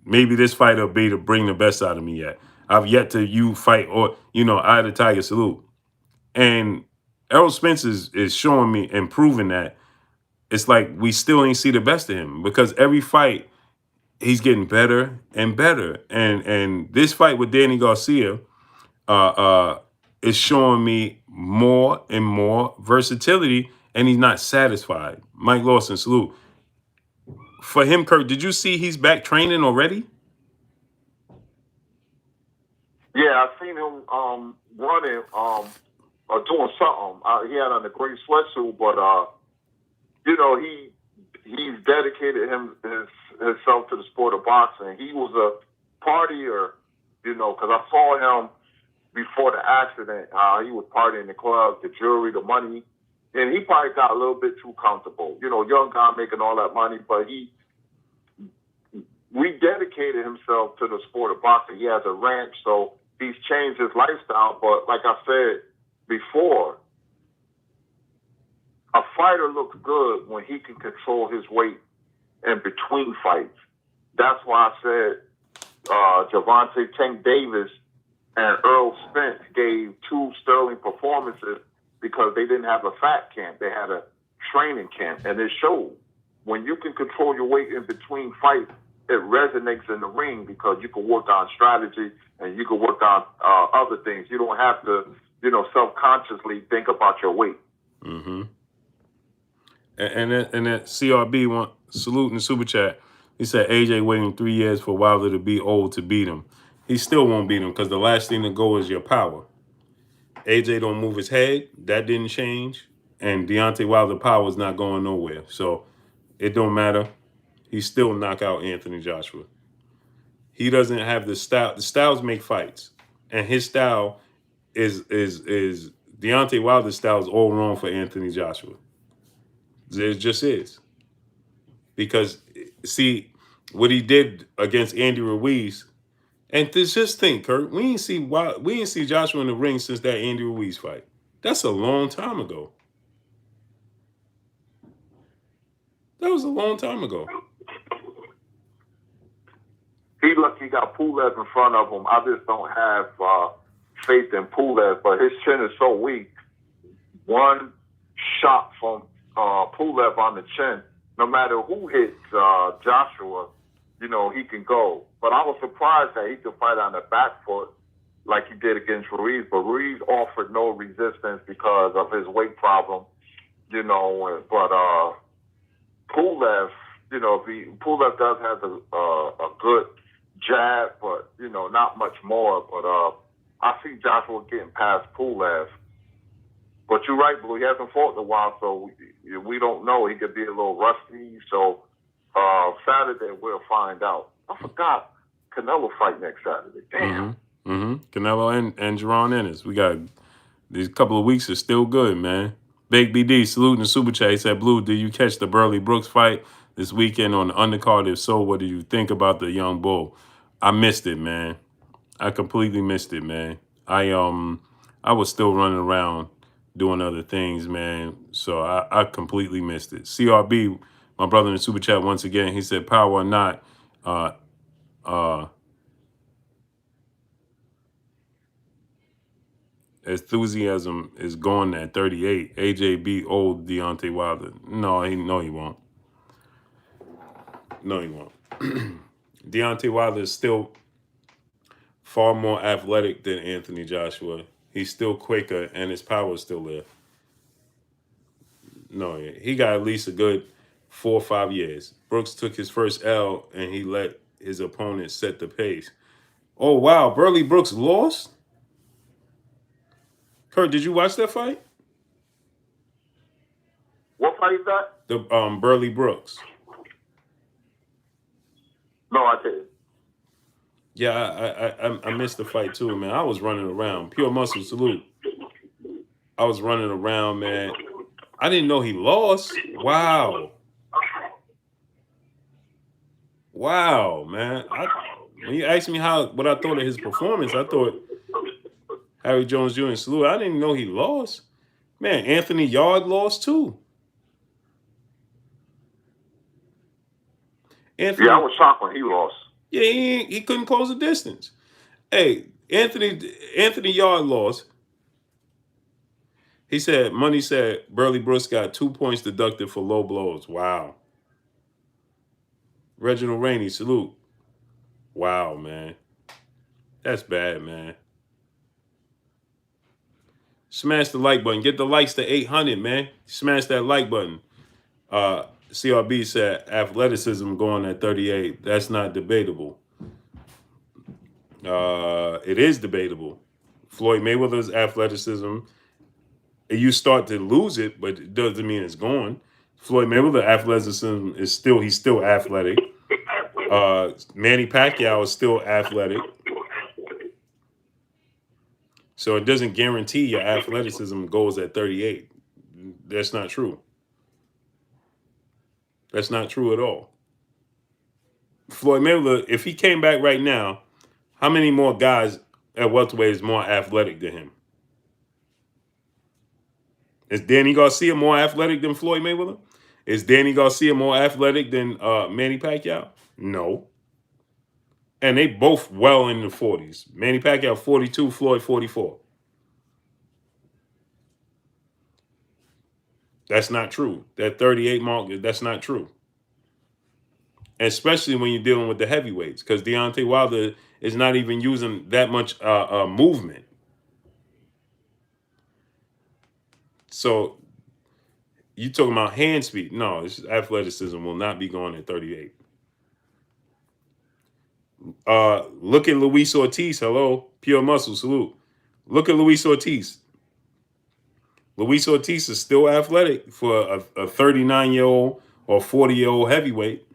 Maybe this fight will be to bring the best out of me yet. I've yet to fight, or, eye of the tiger. Salute. And Errol Spence is showing me and proving that it's like we still ain't see the best of him, because every fight he's getting better and better. And this fight with Danny Garcia is showing me more and more versatility, and he's not satisfied. Mike Lawson, salute. For him, Kurt, did you see he's back training already? Yeah, I seen him running or doing something. He had on a great sweatsuit, but he's dedicated himself to the sport of boxing. He was a partier, because I saw him before the accident. He was partying the clubs, the jewelry, the money, and he probably got a little bit too comfortable. Young guy making all that money, but he rededicated himself to the sport of boxing. He has a ranch, so he's changed his lifestyle. But like I said before, a fighter looks good when he can control his weight in between fights. That's why I said Gervonta Tank Davis and Errol Spence gave two sterling performances, because they didn't have a fat camp. They had a training camp, and it showed. When you can control your weight in between fights, it resonates in the ring, because you can work on strategy and you can work on other things. You don't have to, self-consciously think about your weight. Mm-hmm. And that CRB want salute in the super chat. He said AJ waiting 3 years for Wilder to be old to beat him. He still won't beat him, because the last thing to go is your power. AJ don't move his head. That didn't change. And Deontay Wilder power is not going nowhere. So it don't matter. He still knock out Anthony Joshua. He doesn't have the style. The styles make fights. And his style is Deontay Wilder's style is all wrong for Anthony Joshua. It just is. Because, see, what he did against Andy Ruiz, and just think, Kurt, we ain't see Joshua in the ring since that Andy Ruiz fight. That's a long time ago. That was a long time ago. He lucky he got Pulev in front of him. I just don't have faith in Pulev, but his chin is so weak. One shot from Pulev on the chin, no matter who hits Joshua, he can go. But I was surprised that he could fight on the back foot like he did against Ruiz. But Ruiz offered no resistance because of his weight problem, But Pulev, Pulev does have a good jab, but not much more. But I see Joshua getting past Pulev. But you're right, Blue. He hasn't fought in a while, so we don't know. He could be a little rusty. So Saturday we'll find out. I forgot Canelo fight next Saturday. Damn. Mm-hmm. Canelo and Jerron Ennis. We got these couple of weeks are still good, man. Big BD, saluting the super chat. He said, Blue, did you catch the Burley Brooks fight this weekend on the undercard? If so, what did you think about the young bull? I missed it, man. I completely missed it, man. I was still running around doing other things, man. So I completely missed it. CRB, my brother in the super chat once again, he said, power or not, uh, uh, enthusiasm is gone at 38. AJ beat old Deontay Wilder. No, he won't. No, he won't. Deontay Wilder is still far more athletic than Anthony Joshua. He's still quicker, and his power is still there. No, he got at least a good 4 or 5 years. Brooks took his first L, and he let his opponent set the pace. Oh, wow. Burley Brooks lost? Kurt, did you watch that fight? What fight is that? The Burley Brooks. No, I didn't. Yeah, I missed the fight too, man. I was running around. Pure muscle salute. I was running around, man. I didn't know he lost. Wow. Wow, man. When you asked me what I thought of his performance, I thought Harry Jones Jr. and salute. I didn't know he lost. Man, Anthony Yard lost too. Anthony, Yeah, I was shocked when he lost. Yeah, he couldn't close the distance. Hey, Anthony Yard lost. He said, Money said Burley Brooks got 2 points deducted for low blows. Wow. Reginald Rainey, salute. Wow, man. That's bad, man. Smash the like button. Get the likes to 800, man. Smash that like button. CRB said athleticism going at 38. That's not debatable. It is debatable. Floyd Mayweather's athleticism, you start to lose it, but it doesn't mean it's gone. Floyd Mayweather athleticism is he's still athletic. Manny Pacquiao is still athletic. So it doesn't guarantee your athleticism goes at 38. That's not true. That's not true at all. Floyd Mayweather, if he came back right now, how many more guys at welterweight is more athletic than him? Is Danny Garcia more athletic than Floyd Mayweather? Is Danny Garcia more athletic than Manny Pacquiao? No. And they both well in the 40s. Manny Pacquiao 42, Floyd 44. That's not true. That 38 mark, that's not true. Especially when you're dealing with the heavyweights, because Deontay Wilder is not even using that much movement. So you talking about hand speed? No, athleticism will not be going at 38. Look at Luis Ortiz. Hello, pure muscle. Salute. Look at Luis Ortiz. Luis Ortiz is still athletic for a 39-year-old or 40-year-old heavyweight.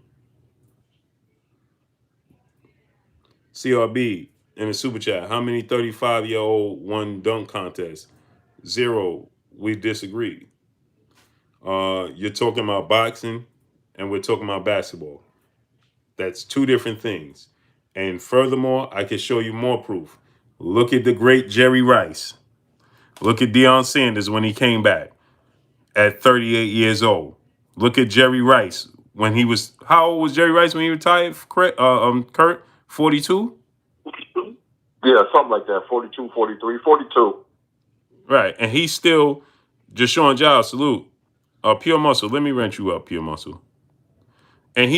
CRB in the super chat. How many 35-year-old won dunk contests? 0. We disagree. You're talking about boxing, and we're talking about basketball. That's two different things. And furthermore, I can show you more proof. Look at the great Jerry Rice. Look at Deion Sanders when he came back at 38 years old. Look at Jerry Rice when he was, how old was Jerry Rice when he retired? Kurt, 42? Yeah, something like that. 42, 43, 42. Right. And he's still, Jashawn Giles, salute. Pure Muscle, let me rent you up, Pure Muscle. And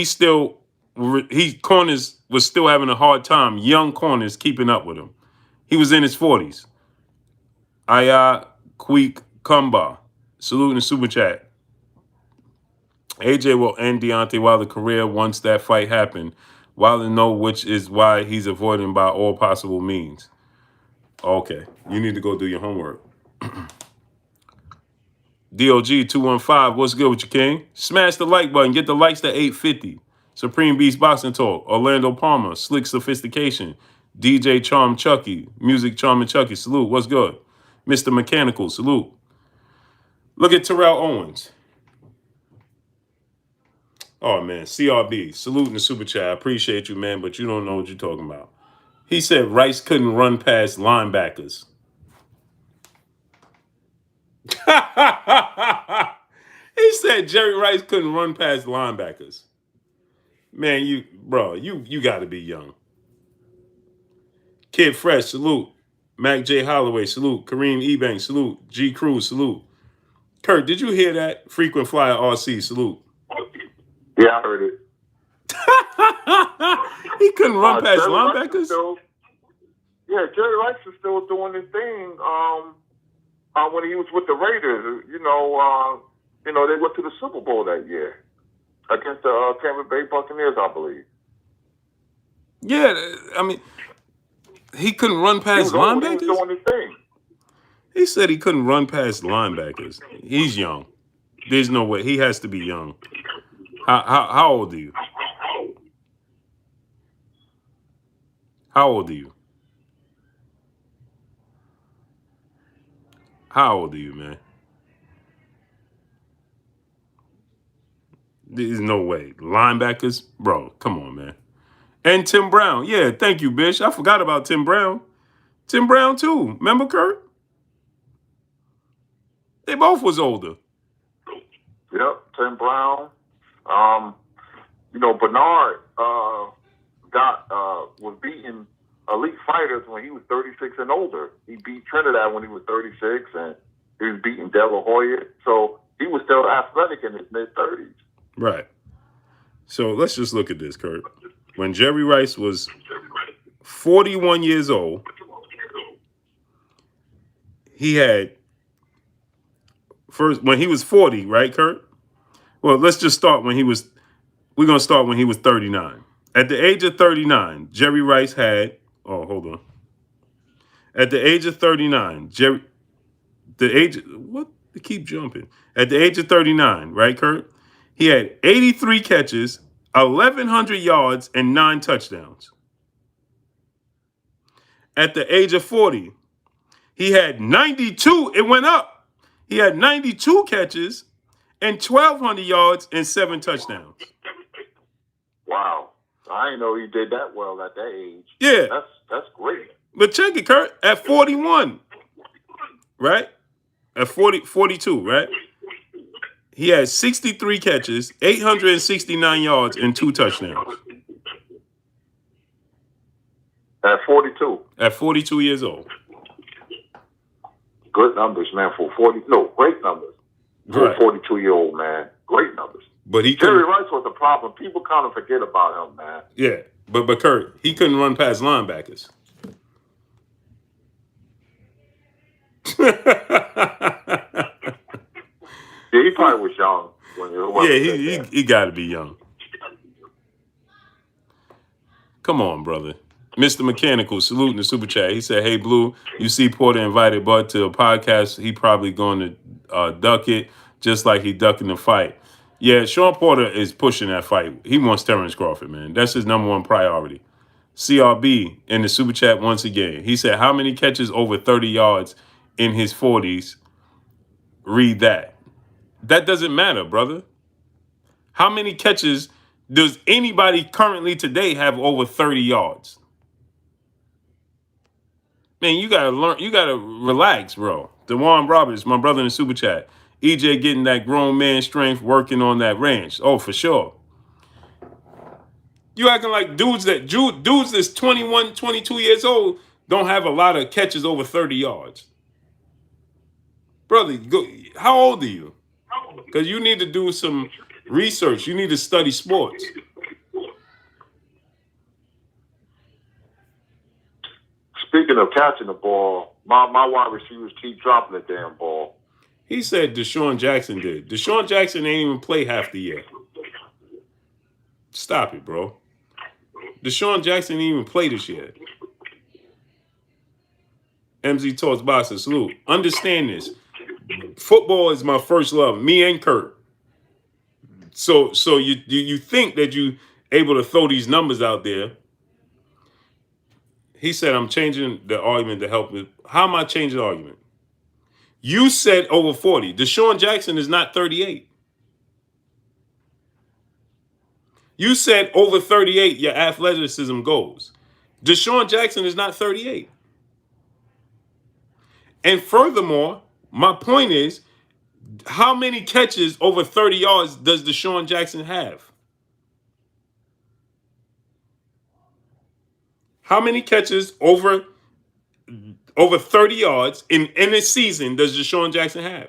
corners was still having a hard time, young corners keeping up with him. He was in his 40s. Aya Queek Kumba, salute in the super chat. AJ will end Deontay Wilder's career once that fight happened. Wilder know, which is why he's avoiding by all possible means. Okay, you need to go do your homework. DOG 215, what's good with you, King? Smash the like button. Get the likes to 850. Supreme Beast Boxing Talk. Orlando Palmer. Slick Sophistication. DJ Charm Chucky. Music Charm and Chucky. Salute. What's good? Mr. Mechanical. Salute. Look at Terrell Owens. Oh, man. CRB. Saluting the super chat. I appreciate you, man, but you don't know what you're talking about. He said Rice couldn't run past linebackers. He said Jerry Rice couldn't run past linebackers. Man, you got to be young. Kid Fresh, salute. Mac J. Holloway, salute. Kareem Ebanks, salute. G. Cruz, salute. Kurt, did you hear that? Frequent Flyer RC, salute. Yeah, I heard it. He couldn't run past linebackers? Jerry Rice is still doing his thing. When he was with the Raiders, they went to the Super Bowl that year against the Tampa Bay Buccaneers, I believe. Yeah, I mean, he couldn't run past linebackers? He was doing his thing. He said he couldn't run past linebackers. He's young. There's no way. He has to be young. How old are you? How old are you? How old are you, man? There's no way. Linebackers? Bro, come on, man. And Tim Brown. Yeah, thank you, Bish. I forgot about Tim Brown. Tim Brown, too. Remember, Kurt? They both was older. Yep, Tim Brown. Bernard was beating elite fighters when he was 36 and older. He beat Trinidad when he was 36, and he was beating De La Hoya. So he was still athletic in his mid-30s. Right. So let's just look at this, Kurt. When Jerry Rice was 41 years old, he had when he was 40, right, Kurt? Well, let's just start we're going to start when he was 39. At the age of 39, Jerry Rice had, At the age of 39, keep jumping. At the age of 39, right, Kurt? He had 83 catches, 1,100 yards, and 9 touchdowns. At the age of 40, he had 92. It went up. He had 92 catches and 1,200 yards and 7 touchdowns. Wow. I didn't know he did that well at that age. Yeah. That's great. But check it, Kurt. At 41, right? At 42, right? He had 63 catches, 869 yards, and 2 touchdowns. At 42? At 42 years old. Good numbers, man, great numbers. For a 42-year-old man. Great numbers. But Jerry Rice was a problem. People kind of forget about him, man. Yeah, but Kurt, he couldn't run past linebackers. Yeah, he probably was young. He got to be young. Come on, brother. Mr. Mechanical, saluting the super chat. He said, "Hey, Blue, you see Porter invited Bud to a podcast. He probably going to duck it, just like he ducking the fight." Yeah, Sean Porter is pushing that fight. He wants Terrence Crawford, man. That's his number one priority. CRB in the super chat once again. He said, "How many catches over 30 yards in his 40s?" Read that. That doesn't matter, brother. How many catches does anybody currently today have over 30 yards? Man, you got to learn. You got to relax, bro. DeJuan Roberts, my brother in the super chat. EJ getting that grown man strength, working on that ranch. Oh, for sure. You acting like dudes that's 21, 22 years old don't have a lot of catches over 30 yards. Brother, how old are you? Because you need to do some research. You need to study sports. Speaking of catching the ball, my wide receivers keep dropping the damn ball. He said Deshaun Jackson did. Deshaun Jackson ain't even play half the year. Stop it, bro. Deshaun Jackson didn't even play this year. MZ Talks Boxer, salute. Understand this. Football is my first love. Me and Kurt. So you think that you able to throw these numbers out there. He said, I'm changing the argument to help with. How am I changing the argument? You said over 40. Deshaun Jackson is not 38. You said over 38, your athleticism goes. Deshaun Jackson is not 38. And furthermore, my point is, how many catches over 30 yards does Deshaun Jackson have? How many catches over 30 yards in a season does Deshaun Jackson have?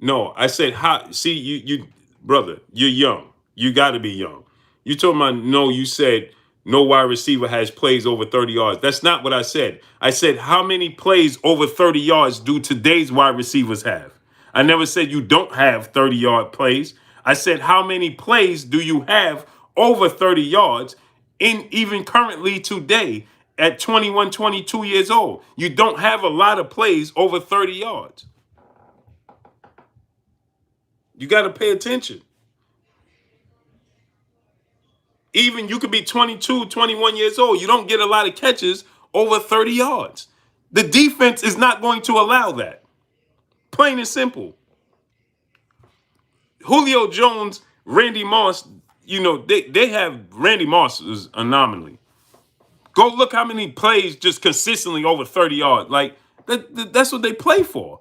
No, I said how. See, you brother, you're young. You got to be young. You told me no. You said no wide receiver has plays over 30 yards. That's not what I said. I said how many plays over 30 yards do today's wide receivers have? I never said you don't have 30-yard plays. I said how many plays do you have over 30 yards in even currently today at 21, 22 years old? You don't have a lot of plays over 30 yards. You got to pay attention. Even you could be 22, 21 years old. You don't get a lot of catches over 30 yards. The defense is not going to allow that. Plain and simple. Julio Jones, Randy Moss, they have Randy Moss is anomaly. Go look how many plays just consistently over 30 yards. Like, that's what they play for.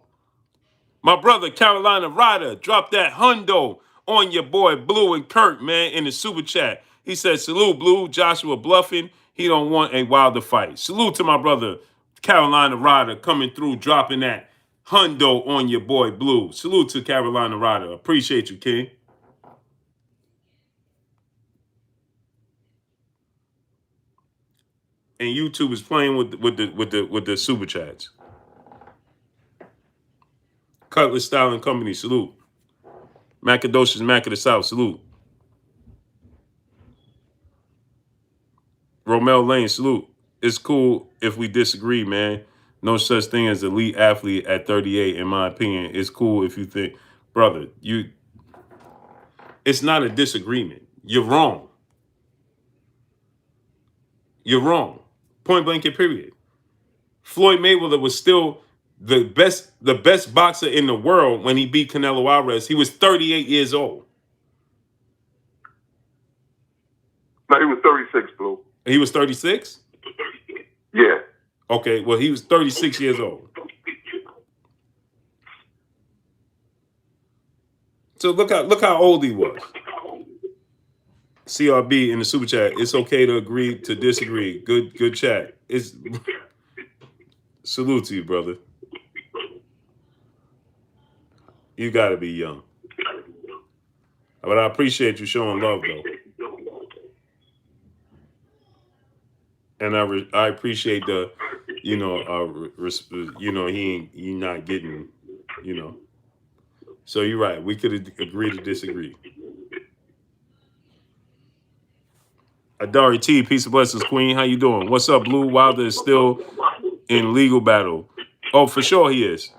My brother, Carolina Ryder, dropped that hundo on your boy Blue and Kurt, man, in the super chat. He said, salute, Blue. Joshua bluffing. He don't want a Wilder fight. Salute to my brother, Carolina Ryder, coming through, dropping that hundo on your boy Blue. Salute to Carolina Ryder. Appreciate you, King. And YouTube is playing with the super chats. Cutlass Style and Company, salute. Macadocious Mac of the South, salute. Romel Lane, salute. It's cool if we disagree, man. No such thing as elite athlete at 38, in my opinion. It's cool if you think, brother, it's not a disagreement. You're wrong. You're wrong. Point blank and period. Floyd Mayweather was still the best boxer in the world when he beat Canelo Alvarez. He was 38 years old. No, he was 36, Blue. He was 36? Yeah. Okay, well, he was 36 years old. So look how old he was. CRB in the super chat. It's okay to agree to disagree. Good chat. It's salute to you, brother. You gotta be young. But I appreciate you showing love though. And I appreciate the, he not getting, So you're right. We could agree to disagree. Adari T, peace and blessings, Queen. How you doing? What's up, Blue? Wilder is still in legal battle. Oh, for sure he is.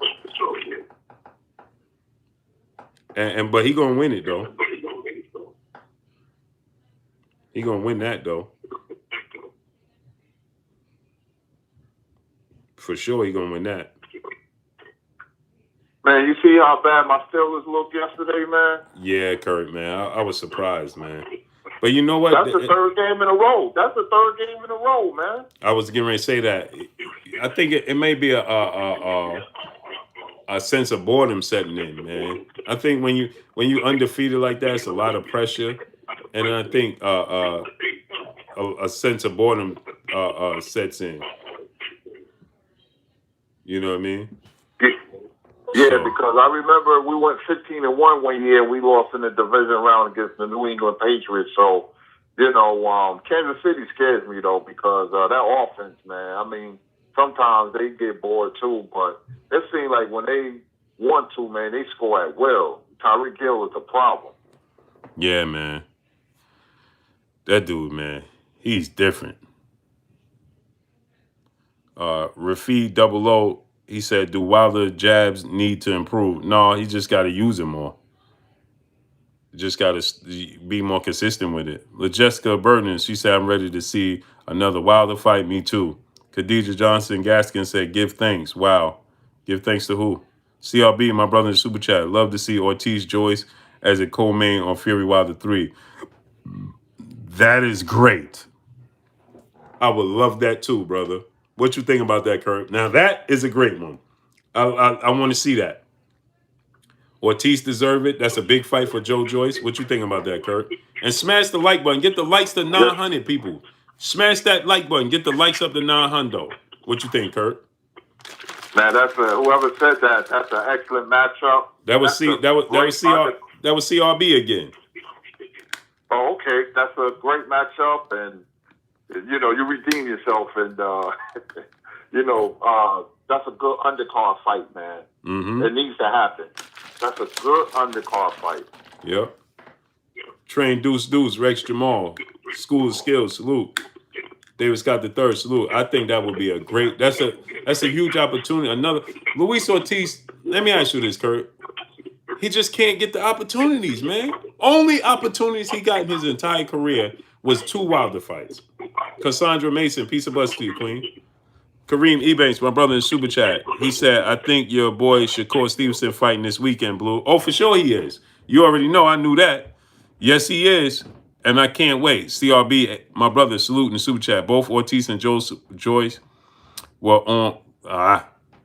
But he gonna win it though. He gonna win that though. For sure he gonna win that. Man, you see how bad my Steelers looked yesterday, man? Yeah, Kurt, man. I was surprised, man. But you know what? That's the third game in a row. That's the third game in a row, man. I was getting ready to say that. I think it may be a sense of boredom setting in, man. I think when you undefeated like that, it's a lot of pressure, and I think a sense of boredom sets in. You know what I mean? Yeah, because I remember we went 15-1 one year. We lost in the division round against the New England Patriots. So, Kansas City scares me, though, because that offense, man, I mean, sometimes they get bored, too. But it seems like when they want to, man, they score at will. Tyreek Hill is the problem. Yeah, man. That dude, man, he's different. Rafid 00, he said, do Wilder jabs need to improve? No, he just got to use it more. Just got to be more consistent with it. LaJessica Burton, she said, I'm ready to see another Wilder fight. Me too. Khadijah Johnson Gaskin said, give thanks. Wow. Give thanks to who? CRB, my brother in the super chat. Love to see Ortiz Joyce as a co-main on Fury Wilder 3. That is great. I would love that too, brother. What you think about that, Kurt? Now that is a great one. I want to see that. Ortiz deserve it. That's a big fight for Joe Joyce. What you think about that, Kurt? And smash the like button. Get the likes to 900 people. Smash that like button. Get the likes up to 900. What you think, Kurt? Man, that's whoever said that. That's an excellent matchup. That was CRB again. Oh, okay. That's a great matchup, and you know you redeem yourself, and that's a good undercard fight, man. Mm-hmm. It needs to happen. That's a good undercard fight. Yep. Train Deuce, Rex Jamal, School of Skills, salute. David Scott III, salute. I think that would be a great. That's a huge opportunity. Another Luis Ortiz. Let me ask you this, Kurt. He just can't get the opportunities, man. Only opportunities he got in his entire career was 2 Wilder fights. Cassandra Mason, peace of buzz to you, Queen. Kareem Ebanks, my brother in Super Chat, he said, I think your boy Shakur Stevenson fighting this weekend, Blue. Oh, for sure he is. You already know, I knew that. Yes, he is. And I can't wait. CRB, my brother, salute in the Super Chat. Both Ortiz and Joyce were on,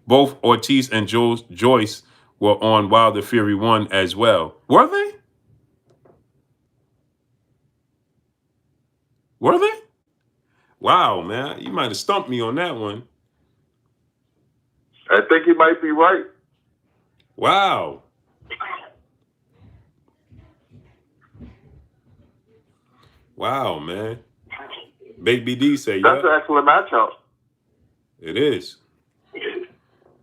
both Ortiz and Joyce were on Wilder Fury 1 as well. Were they? Were they? Wow, man. You might have stumped me on that one. I think you might be right. Wow. Wow, man. Big BD say, that's an excellent matchup. It is.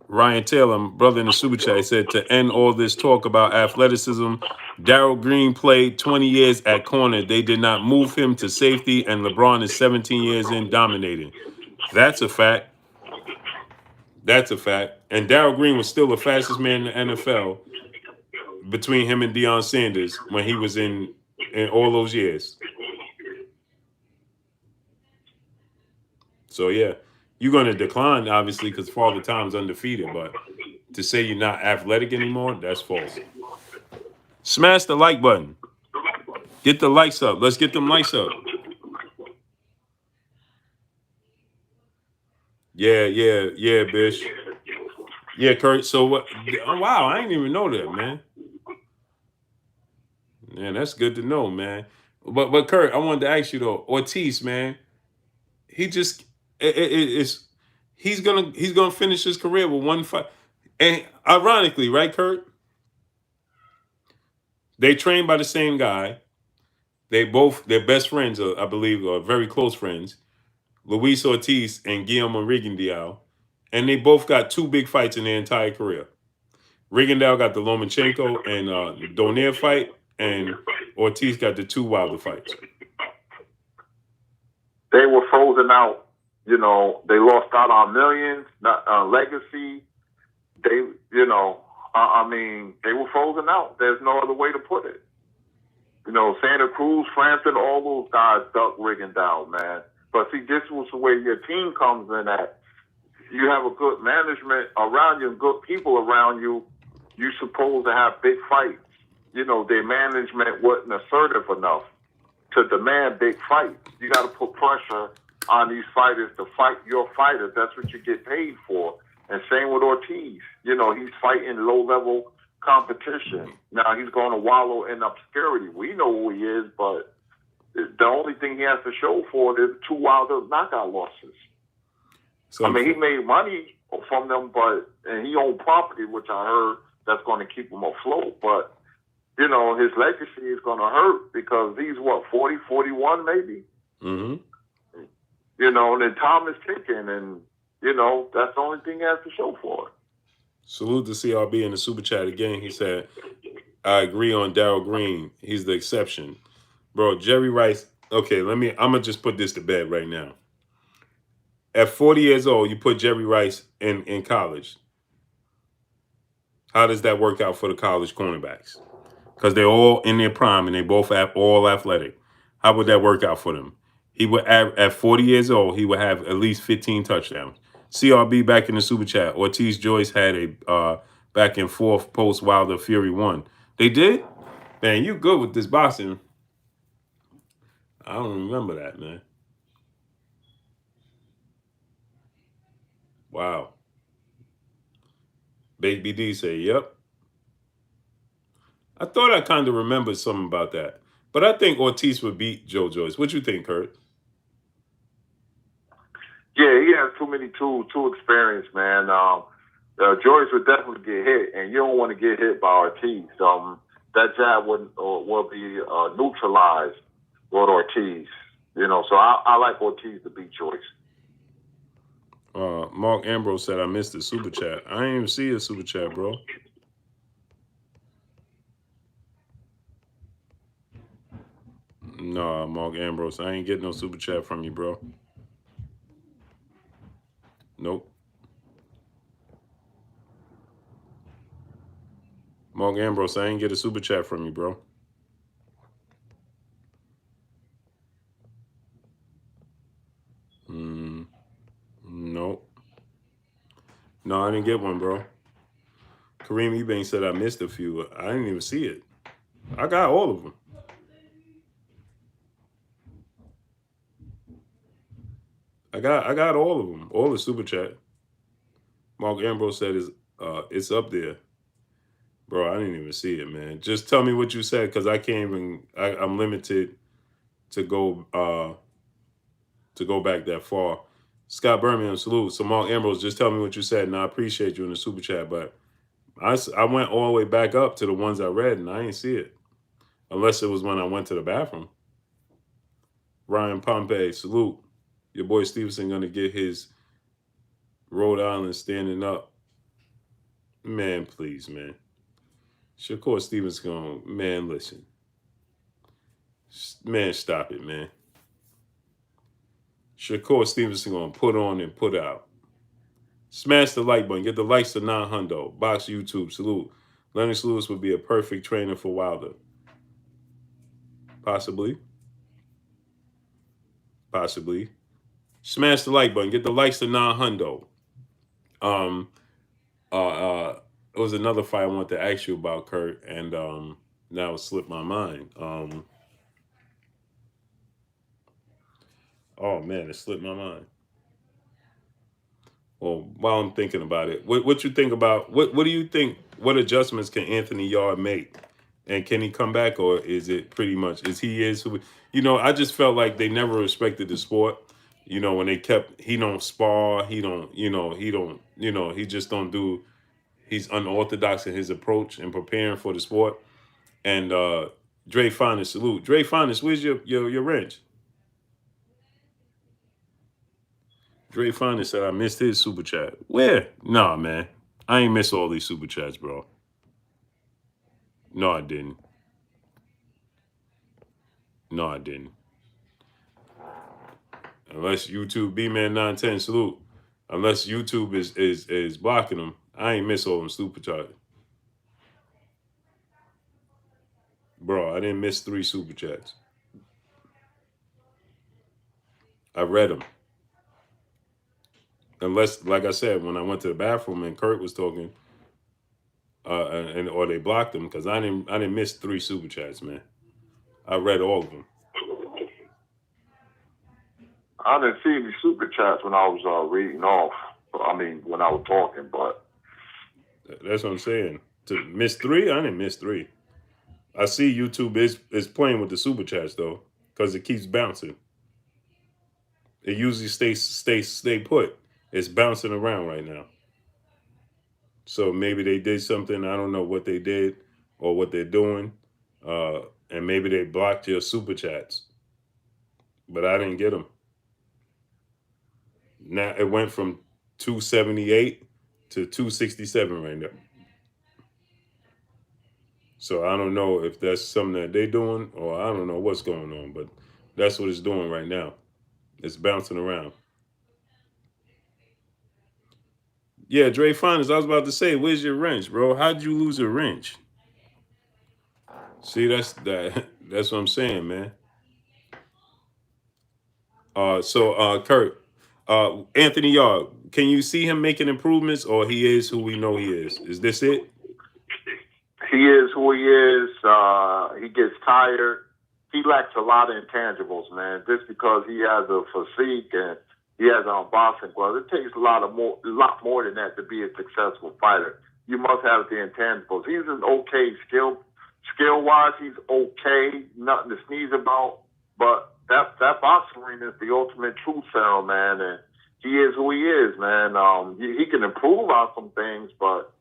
Ryan Taylor, brother in the Super Chat, said, to end all this talk about athleticism, Darryl Green played 20 years at corner. They did not move him to safety, and LeBron is 17 years in dominating. That's a fact. That's a fact. And Darryl Green was still the fastest man in the NFL between him and Deion Sanders when he was in all those years. So, yeah, you're going to decline, obviously, because Father Time's undefeated. But to say you're not athletic anymore, that's false. Smash the like button. Get the likes up. Let's get them likes up. Yeah, Bish. Yeah, Kurt. So what? Oh, wow, I didn't even know that, man. Man, that's good to know, man. But Kurt, I wanted to ask you though, Ortiz, man, he just he's gonna finish his career with 1 fight. And ironically, right, Kurt? They trained by the same guy. They're best friends, I believe, or very close friends. Luis Ortiz and Guillermo Rigondeaux. And they both got 2 big fights in their entire career. Rigondeaux got the Lomachenko and Donaire fight, and Ortiz got the 2 Wilder fights. They were frozen out. You know, they lost out on millions, legacy. They, they were frozen out. There's no other way to put it. You know, Santa Cruz, Frampton, all those guys ducked Rigondeaux, man. But see, this was the way your team comes in at. You have a good management around you and good people around you. You're supposed to have big fights. You know, their management wasn't assertive enough to demand big fights. You got to put pressure on these fighters to fight your fighters. That's what you get paid for. And same with Ortiz. You know, he's fighting low-level competition. Now he's going to wallow in obscurity. We know who he is, but the only thing he has to show for it is 2 Wilder knockout losses. So, I mean, he made money from them, and he owned property, which I heard that's going to keep him afloat. But, you know, his legacy is going to hurt because he's, 40, 41 maybe? Mm-hmm. You know, and then time is ticking, and, you know, that's the only thing he has to show for it. Salute to CRB in the Super Chat again. He said, I agree on Darryl Green. He's the exception. Bro, Jerry Rice, okay, I'm going to just put this to bed right now. At 40 years old, you put Jerry Rice in college. How does that work out for the college cornerbacks? Because they're all in their prime and they both all athletic. How would that work out for them? He would at 40 years old, he would have at least 15 touchdowns. CRB back in the super chat. Ortiz Joyce had a back and forth post Wilder Fury won. They did? Man, you good with this boxing. I don't remember that, man. Wow. Baby D say, yep. I thought I kind of remembered something about that. But I think Ortiz would beat Joe Joyce. What you think, Kurt? Yeah, he has too experienced, man. Joyce would definitely get hit, and you don't want to get hit by Ortiz. That jab will be neutralized with Ortiz. You know, so I like Ortiz to beat Joyce. Mark Ambrose said I missed the super chat. I didn't even see a super chat, bro. Nah, Mark Ambrose, I ain't getting no super chat from you, bro. Nope. Mark Ambrose, I ain't get a super chat from you, bro. Nope. No, I didn't get one, bro. Kareem Ebane said I missed a few. I didn't even see it. I got all of them. I got all of them. All the super chat. Mark Ambrose said it's up there. Bro, I didn't even see it, man. Just tell me what you said, because I can't even I'm limited to go back that far. Scott Birmingham, salute. So Mark Ambrose, just tell me what you said, and I appreciate you in the super chat. But I went all the way back up to the ones I read, and I didn't see it. Unless it was when I went to the bathroom. Ryan Pompey, salute. Your boy Stevenson going to get his Rhode Island standing up. Man, please, man. Shakur Stevens going, man, listen. Man, stop it, man. Shakur Stevenson going to put on and put out. Smash the like button. Get the likes to 900. Box YouTube. Salute. Lennox Lewis would be a perfect trainer for Wilder. Possibly. Possibly. Smash the like button. Get the likes to 900. It was another fight I wanted to ask you about, Kurt, and now it slipped my mind. Oh man, it slipped my mind. Well, while I'm thinking about it, what you think about what do you think? What adjustments can Anthony Yard make, and can he come back, or is it pretty much is who? I just felt like they never respected the sport. When they kept he don't spar, he don't, he just don't do. He's unorthodox in his approach and preparing for the sport. And Dre Finest, salute. Dre Finest, where's your wrench? Dre Finest said I missed his super chat. Where? Nah, man. I ain't miss all these super chats, bro. No, I didn't. No, I didn't. Unless YouTube B-Man 910, salute. Unless YouTube is blocking them, I ain't miss all them super chats. Bro, I didn't miss 3 super chats. I read them. Unless, like I said, when I went to the bathroom and Kurt was talking, or they blocked them, because I didn't miss 3 super chats, man. I read all of them. I didn't see any super chats when I was reading off. I mean, when I was talking, but that's what I'm saying. To miss 3, I didn't miss 3. I see YouTube is playing with the super chats though, because it keeps bouncing. It usually stay put. It's bouncing around right now. So maybe they did something. I don't know what they did or what they're doing, and maybe they blocked your super chats. But I didn't get them. Now it went from 278 to 267 right now. So I don't know if that's something that they're doing, or I don't know what's going on, but that's what it's doing right now. It's bouncing around. Yeah, Dre Finest, I was about to say, where's your wrench, bro? How'd you lose a wrench? See, that's what I'm saying, man. Kurt, Anthony Yard, can you see him making improvements, or he is who we know he is? Is this it? He is who he is. He gets tired. He lacks a lot of intangibles, man. Just because he has a physique and he has boxing gloves, it takes a lot more than that to be a successful fighter. You must have the intangibles. He's an okay skill wise. He's okay, nothing to sneeze about. But that boxing ring is the ultimate truth serum, man. And he is who he is, man. He can improve on some things, but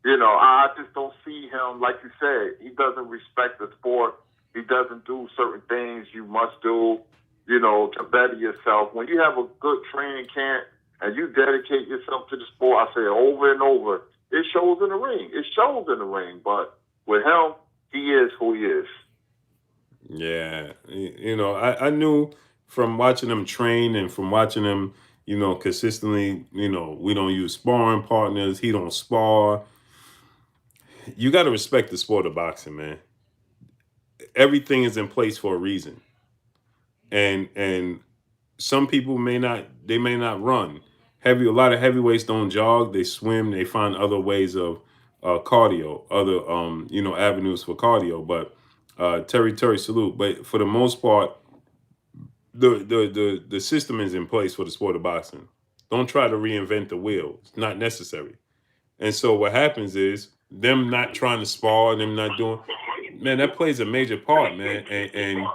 I just don't see him, like you said, he doesn't respect the sport. He doesn't do certain things you must do, to better yourself. When you have a good training camp and you dedicate yourself to the sport, I say over and over, it shows in the ring. It shows in the ring. But with him, he is who he is. Yeah, I knew from watching him train and from watching him, consistently. We don't use sparring partners. He don't spar. You got to respect the sport of boxing, man. Everything is in place for a reason, and some people may not run. A lot of heavyweights don't jog. They swim. They find other ways of cardio, other avenues for cardio. But Terry salute. But for the most part, the system is in place for the sport of boxing. Don't try to reinvent the wheel. It's not necessary. And so what happens is them not trying to spar, them not doing, man, that plays a major part, man. And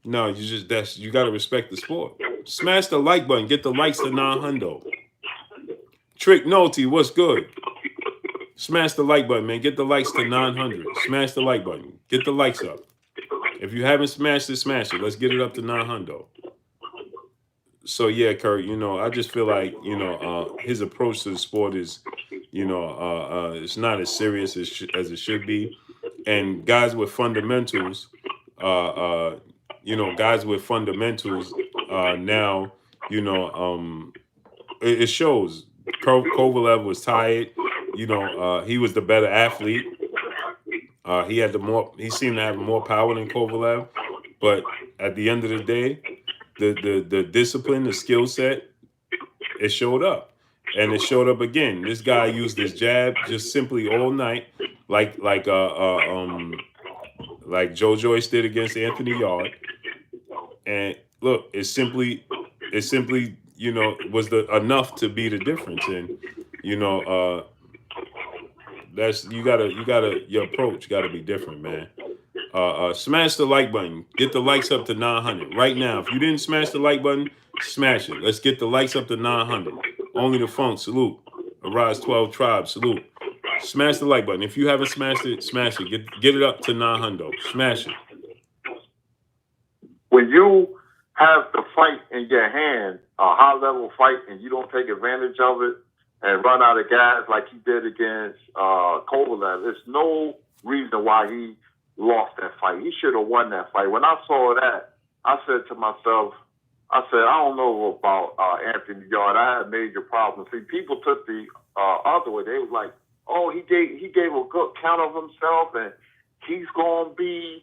no, you got to respect the sport. Smash the like button. Get the likes to non-hundo. Trick Noty, what's good? Smash the like button, man. Get the likes to 900. Smash the like button. Get the likes up. If you haven't smashed it, smash it. Let's get it up to 900. So yeah, Kurt, I just feel like, his approach to the sport is, it's not as serious as it should be. And guys with fundamentals, guys with fundamentals now, it shows. Kovalev was tired. He was the better athlete. He seemed to have more power than Kovalev, but at the end of the day, the discipline, the skill set, it showed up, and it showed up again. This guy used his jab just simply all night, like Joe Joyce did against Anthony Yard. And look, it simply, was enough to be the difference. And that's your approach got to be different, man. Smash the like button. Get the likes up to 900 right now. If you didn't smash the like button, smash it. Let's get the likes up to 900. Only the Funk, salute. Arise 12 Tribe, salute. Smash the like button. If you haven't smashed it, smash it. Get it up to 900. Smash it. When you have the fight in your hand, a high level fight, and you don't take advantage of it and run out of gas like he did against Kovalev, there's no reason why he lost that fight. He should have won that fight. When I saw that, I said to myself, I don't know about Anthony Yard. I had major problems. See, people took the other way. They was like, oh, he gave a good count of himself, and he's going to be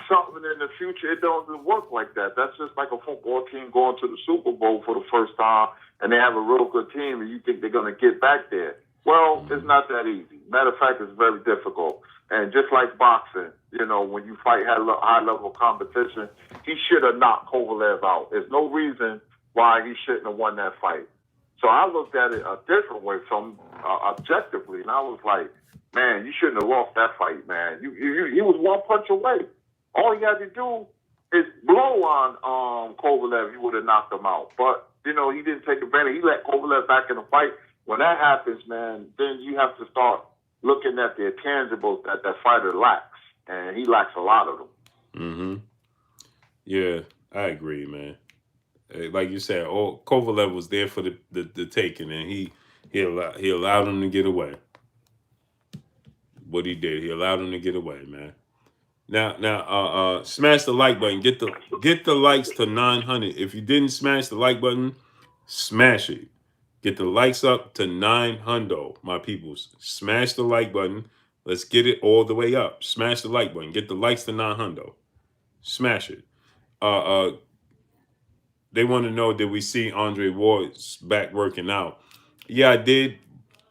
something in the future. It doesn't work like that. That's just like a football team going to the Super Bowl for the first time, and they have a real good team, and you think they're going to get back there. Well, it's not that easy. Matter of fact, it's very difficult. And just like boxing, when you fight high-level competition, he should have knocked Kovalev out. There's no reason why he shouldn't have won that fight. So I looked at it a different way from objectively, and I was like, man, you shouldn't have lost that fight, man. He was one punch away. All he had to do is blow on Kovalev. He would have knocked him out. But, he didn't take advantage. He let Kovalev back in the fight. When that happens, man, then you have to start looking at the intangibles that fighter lacks. And he lacks a lot of them. Mm-hmm. Yeah, I agree, man. Like you said, Kovalev was there for the taking, and he allowed him to get away. What he did, he allowed him to get away, man. Now, smash the like button. Get the likes to 900. If you didn't smash the like button, smash it. Get the likes up to 900, my peoples. Smash the like button. Let's get it all the way up. Smash the like button. Get the likes to 900. Smash it. they want to know, did we see Andre Ward's back working out? Yeah, I did.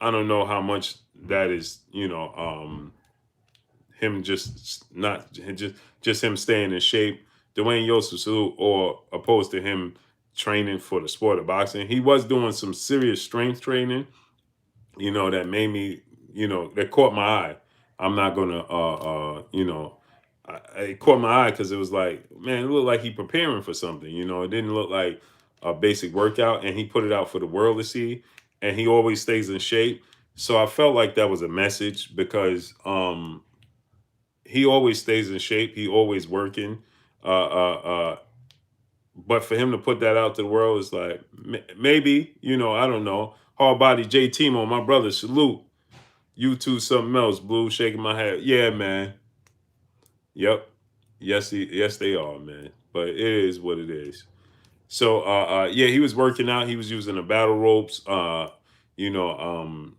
I don't know how much that is, him just not just him staying in shape. Dwayne Yosusu, or opposed to him training for the sport of boxing. He was doing some serious strength training, that made me, that caught my eye. I'm not gonna, it caught my eye because it was like, man, it looked like he preparing for something. It didn't look like a basic workout, and he put it out for the world to see. And he always stays in shape, so I felt like that was a message because he always stays in shape. He always working. Uh, uh, uh, but for him to put that out to the world is like, maybe, I don't know. Hard body J Timo, my brother, salute. You two something else, Blue, shaking my head. Yeah, man. Yep. Yes, yes, they are, man. But it is what it is. So, yeah, he was working out. He was using the battle ropes,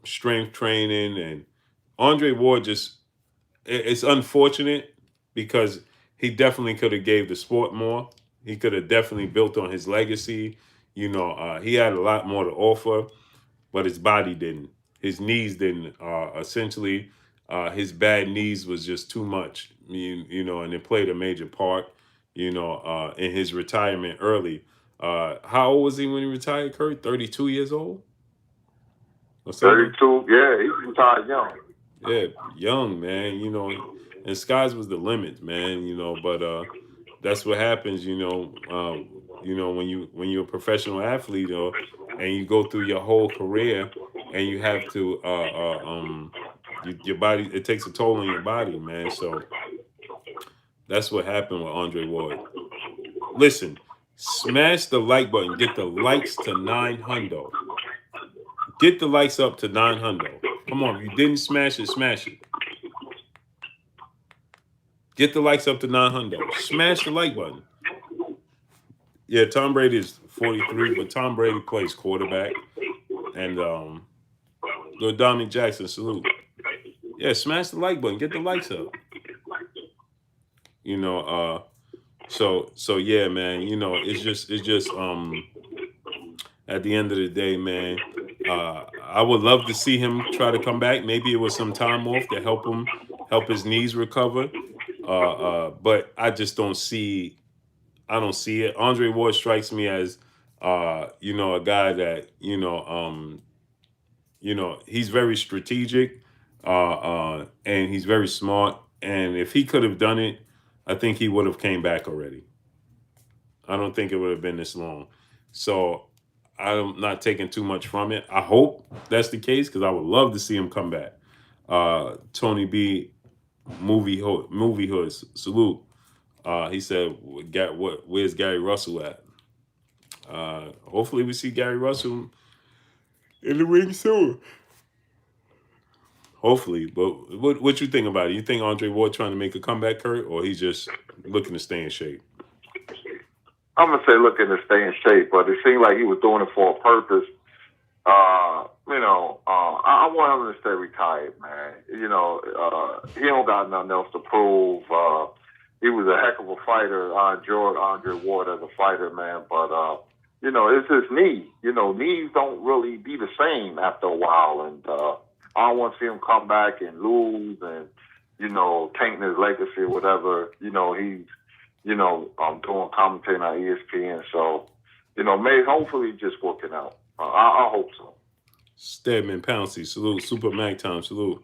strength training, and Andre Ward just, it's unfortunate because he definitely could have gave the sport more. He could have definitely built on his legacy. He had a lot more to offer, but his body didn't. His knees didn't. Essentially, his bad knees was just too much. And it played a major part. In his retirement early. How old was he when he retired, Kurt? 32 years old or something? 32. Yeah, he retired young. Yeah, young, man. And skies was the limit, man. But that's what happens. When you're a professional athlete, and you go through your whole career, and you have to, your body, it takes a toll on your body, man. So that's what happened with Andre Ward. Listen, smash the like button. Get the likes to 900. Get the likes up to 900. Come on, if you didn't smash it, smash it. Get the likes up to 900. Smash the like button. Yeah, Tom Brady is 43, but Tom Brady plays quarterback. And Dominic Jackson, salute. Yeah, smash the like button. Get the likes up. So yeah, man. It's just at the end of the day, man. I would love to see him try to come back. Maybe it was some time off to help his knees recover. But I just don't see. I don't see it. Andre Ward strikes me as, a guy that he's very strategic, and he's very smart. And if he could have done it, I think he would have came back already. I don't think it would have been this long. So I'm not taking too much from it. I hope that's the case because I would love to see him come back. Tony B, movie hood, salute. He said, Where's Gary Russell at?" Hopefully, we see Gary Russell in the ring soon. Hopefully, but what you think about it? You think Andre Ward trying to make a comeback, Kurt, or he's just looking to stay in shape? I'm gonna say looking to stay in shape, but it seemed like he was doing it for a purpose. I want him to stay retired, man. He don't got nothing else to prove. He was a heck of a fighter. I enjoyed Andre Ward as a fighter, man. But it's his knee. Knees don't really be the same after a while, and I don't want to see him come back and lose and tainting his legacy or whatever. He's doing commentating on ESPN, so maybe hopefully just working out. I hope so. Stedman Pouncey, salute. Super Mac Time, salute.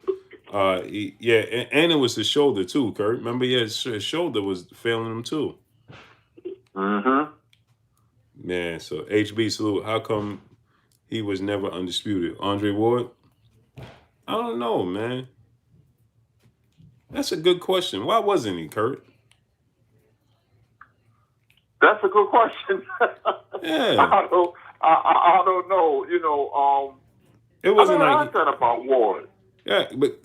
Yeah, and it was his shoulder too, Kurt. Remember, his shoulder was failing him too. Mm-hmm. Man, so HB, salute. How come he was never undisputed? Andre Ward? I don't know, man. That's a good question. Why wasn't he, Kurt? That's a good question. Yeah. I don't know. It wasn't I like said about Ward. yeah, but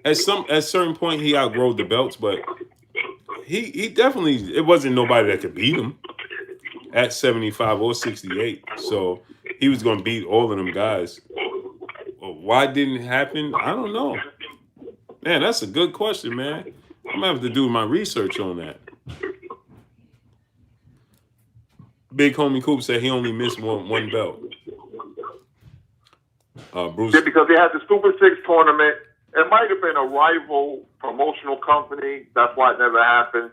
at certain point he outgrowed the belts, but he definitely, it wasn't nobody that could beat him at 75 or 68. So he was going to beat all of them guys. Why didn't it happen? I don't know. Man, that's a good question, man. I'm gonna have to do my research on that. Big homie Coop said he only missed one belt. Bruce. Yeah, because they had the Super Six tournament. It might have been a rival promotional company. That's why it never happened.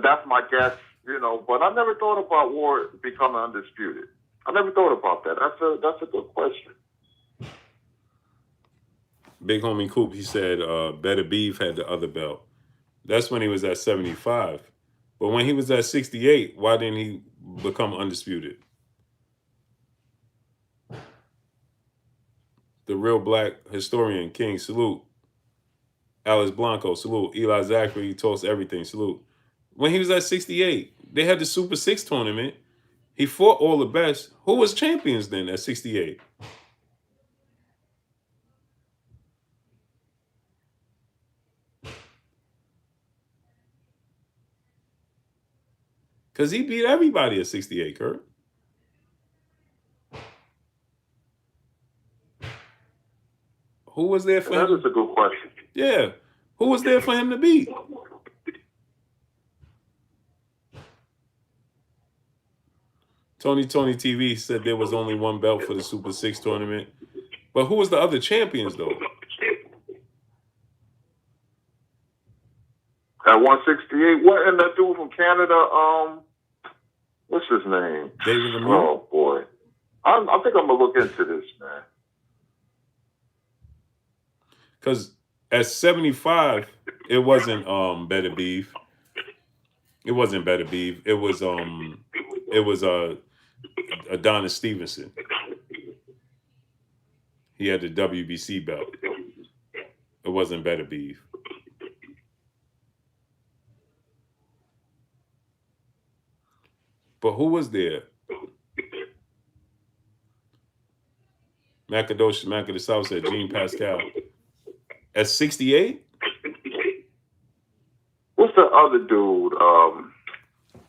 That's my guess, you know. But I never thought about Ward becoming undisputed. I never thought about that. That's a good question. Big homie Coop, he said Better Beef had the other belt. That's when he was at 75. But when he was at 68, why didn't he become undisputed? The Real Black Historian, King, salute. Alice Blanco, salute. Eli Zachary, toast everything, salute. When he was at 68, they had the Super 6 tournament. He fought all the best. Who was champions then at 68? Because he beat everybody at 68, Kurt. Who was there for him? That is a good question. Yeah. Who was there for him to beat? Tony TV said there was only one belt for the Super 6 tournament. But who was the other champions, though? At 168, what? And that dude from Canada, what's his name? David Lemieux? Oh, boy. I think I'm going to look into this, man. Because at 75, it wasn't Better Beef. It wasn't Better Beef. It was Adonis Stevenson. He had the WBC belt. It wasn't Better Beef. But who was there? Mac of the South said Gene Pascal. At 68? What's the other dude?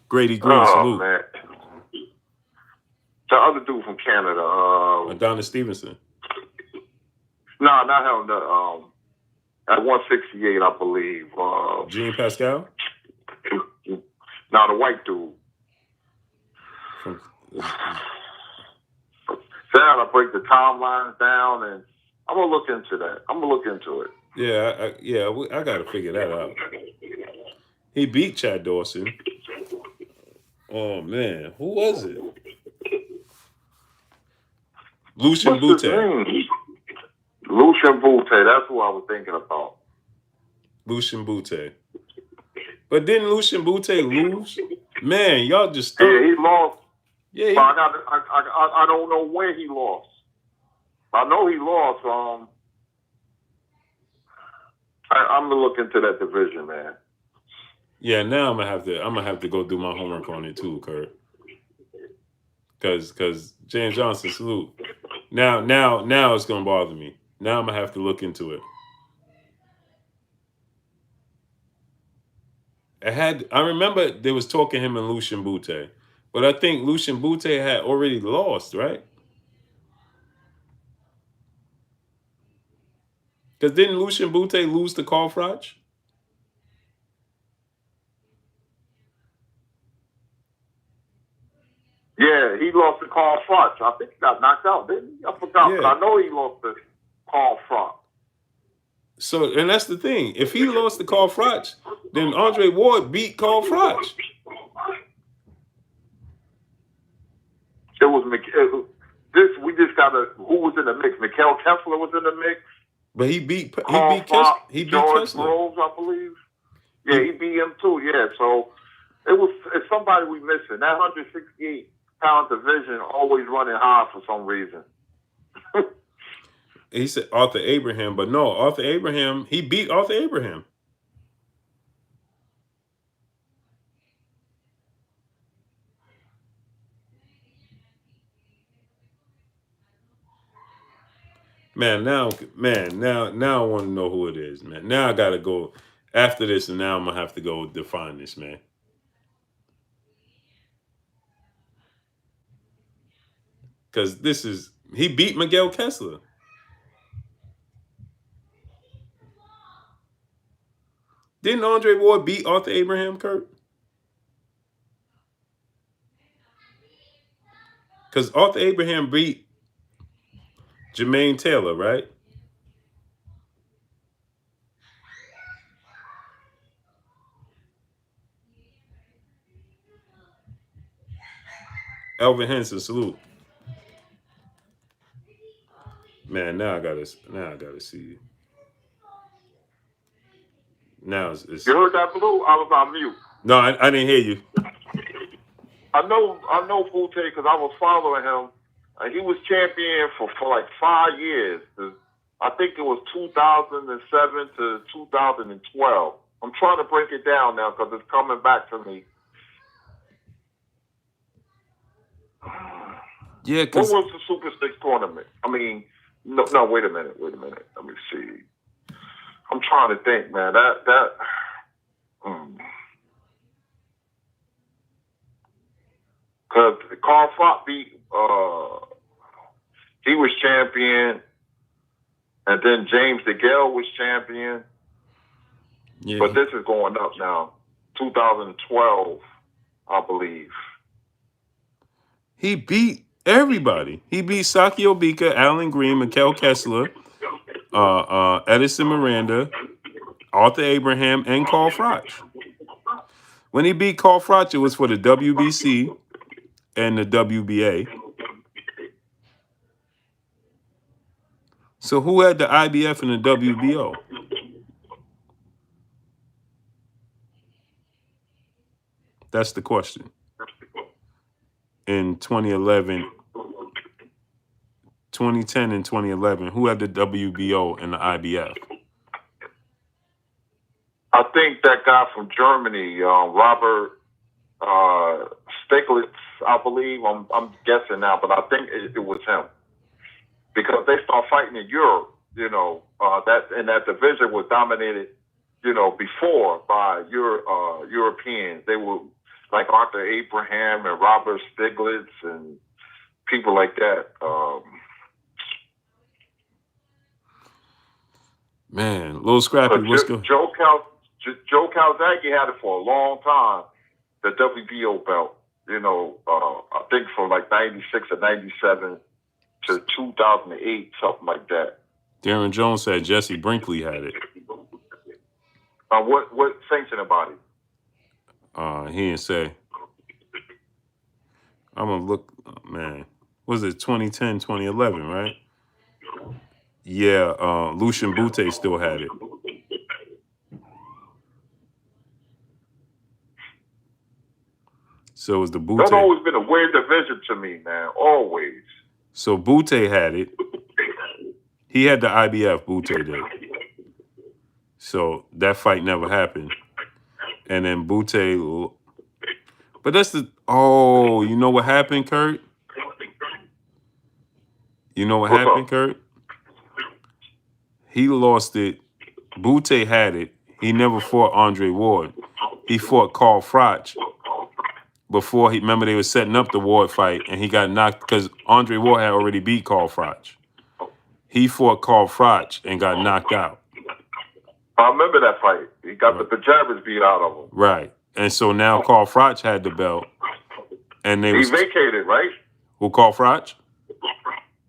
Grady Green, salute. Man. The other dude from Canada. Adonis Stevenson. No, not him. At 168, I believe. Gene Pascal? No, the white dude. So I break the timelines down, and I'm gonna look into that. I'm gonna look into it. Yeah, I gotta figure that out. He beat Chad Dawson. Oh man, who was it? Lucian Bute. Lucian Bute, that's who I was thinking about. Lucian Bute. But didn't Lucian Bute lose? Man, y'all just Yeah, he lost. Yeah, but I don't know when he lost. I know he lost. I'm gonna look into that division, man. Yeah, now I'm gonna have to go do my homework on it too, Kurt. Cause James Johnson, salute. Now it's gonna bother me. Now I'm gonna have to look into it. I remember they was talking him and Lucian Bute, but I think Lucian Bute had already lost, right? Because didn't Lucian Bute lose to Carl Froch? Yeah, he lost to Carl Froch. I think he got knocked out, didn't he? I forgot, Yeah. but I know he lost to Carl Froch. So, and that's the thing. If he lost to Carl Froch, then Andre Ward beat Carl Froch. It was we just got who was in the mix? Mikhail Kessler was in the mix. But he beat George Kessler. Rose, I believe. Yeah, he beat him too. Yeah, so it's somebody we missing. That 168-pound division always running high for some reason. He said Arthur Abraham, but no, Arthur Abraham, he beat Arthur Abraham. Now I want to know who it is, man. Now I gotta go after this, and now I'm gonna have to go define this, man. Because he beat Miguel Kessler. Didn't Andre Ward beat Arthur Abraham, Kurt? Because Arthur Abraham beat Jermaine Taylor, right? Elvin Henson, salute. Man, now I gotta see. Now it's You heard that, Blue? I was on mute. no, I didn't hear you. I know Butte because I was following him. He was champion for like 5 years. I think it was 2007 to 2012. I'm trying to break it down now because it's coming back to me. Yeah, What because was the Super Six tournament? I mean, no, wait a minute. Let me see. I'm trying to think, man. Because Carl Fox beat, he was champion, and then James DeGale was champion. yeah, But this is going up now. 2012, I believe. he beat everybody. He beat Saki Obika, Alan Green, Mikkel Kessler, Edison Miranda, Arthur Abraham, and Carl Froch. When he beat Carl Froch, it was for the WBC and the WBA. So who had the IBF and the WBO? That's the question. In 2011, 2010 and 2011, who had the WBO and the IBF? I think that guy from Germany, Robert Stiglitz, I believe. I'm guessing now, but I think it was him because they start fighting in Europe. That division was dominated, before by Europeans. They were like Arthur Abraham and Robert Stiglitz and people like that. Man, Lil Scrappy, what's good? Joe Calzaghe had it for a long time, the WBO belt. I think from like 96 or 97 to 2008, something like that. Darren Jones said Jesse Brinkley had it. What sanction about it? He didn't say. I'm gonna look, man. Was it 2010, 2011, right? Yeah, Lucian Bute still had it. So it was the Bute. That's always been a weird division to me, man. Always. So Bute had it. He had the IBF, Bute did. So that fight never happened. And then Bute, but that's you know what happened, Kurt? You know what What's happened, up? Kurt? He lost it. Bute had it. He never fought Andre Ward. He fought Carl Froch before remember they were setting up the Ward fight, and he got knocked because Andre Ward had already beat Carl Froch. He fought Carl Froch and got knocked out. I remember that fight. He got the pajamas beat out of him. Right. And so now Carl Froch had the belt. And he vacated, right? Who, Carl Froch?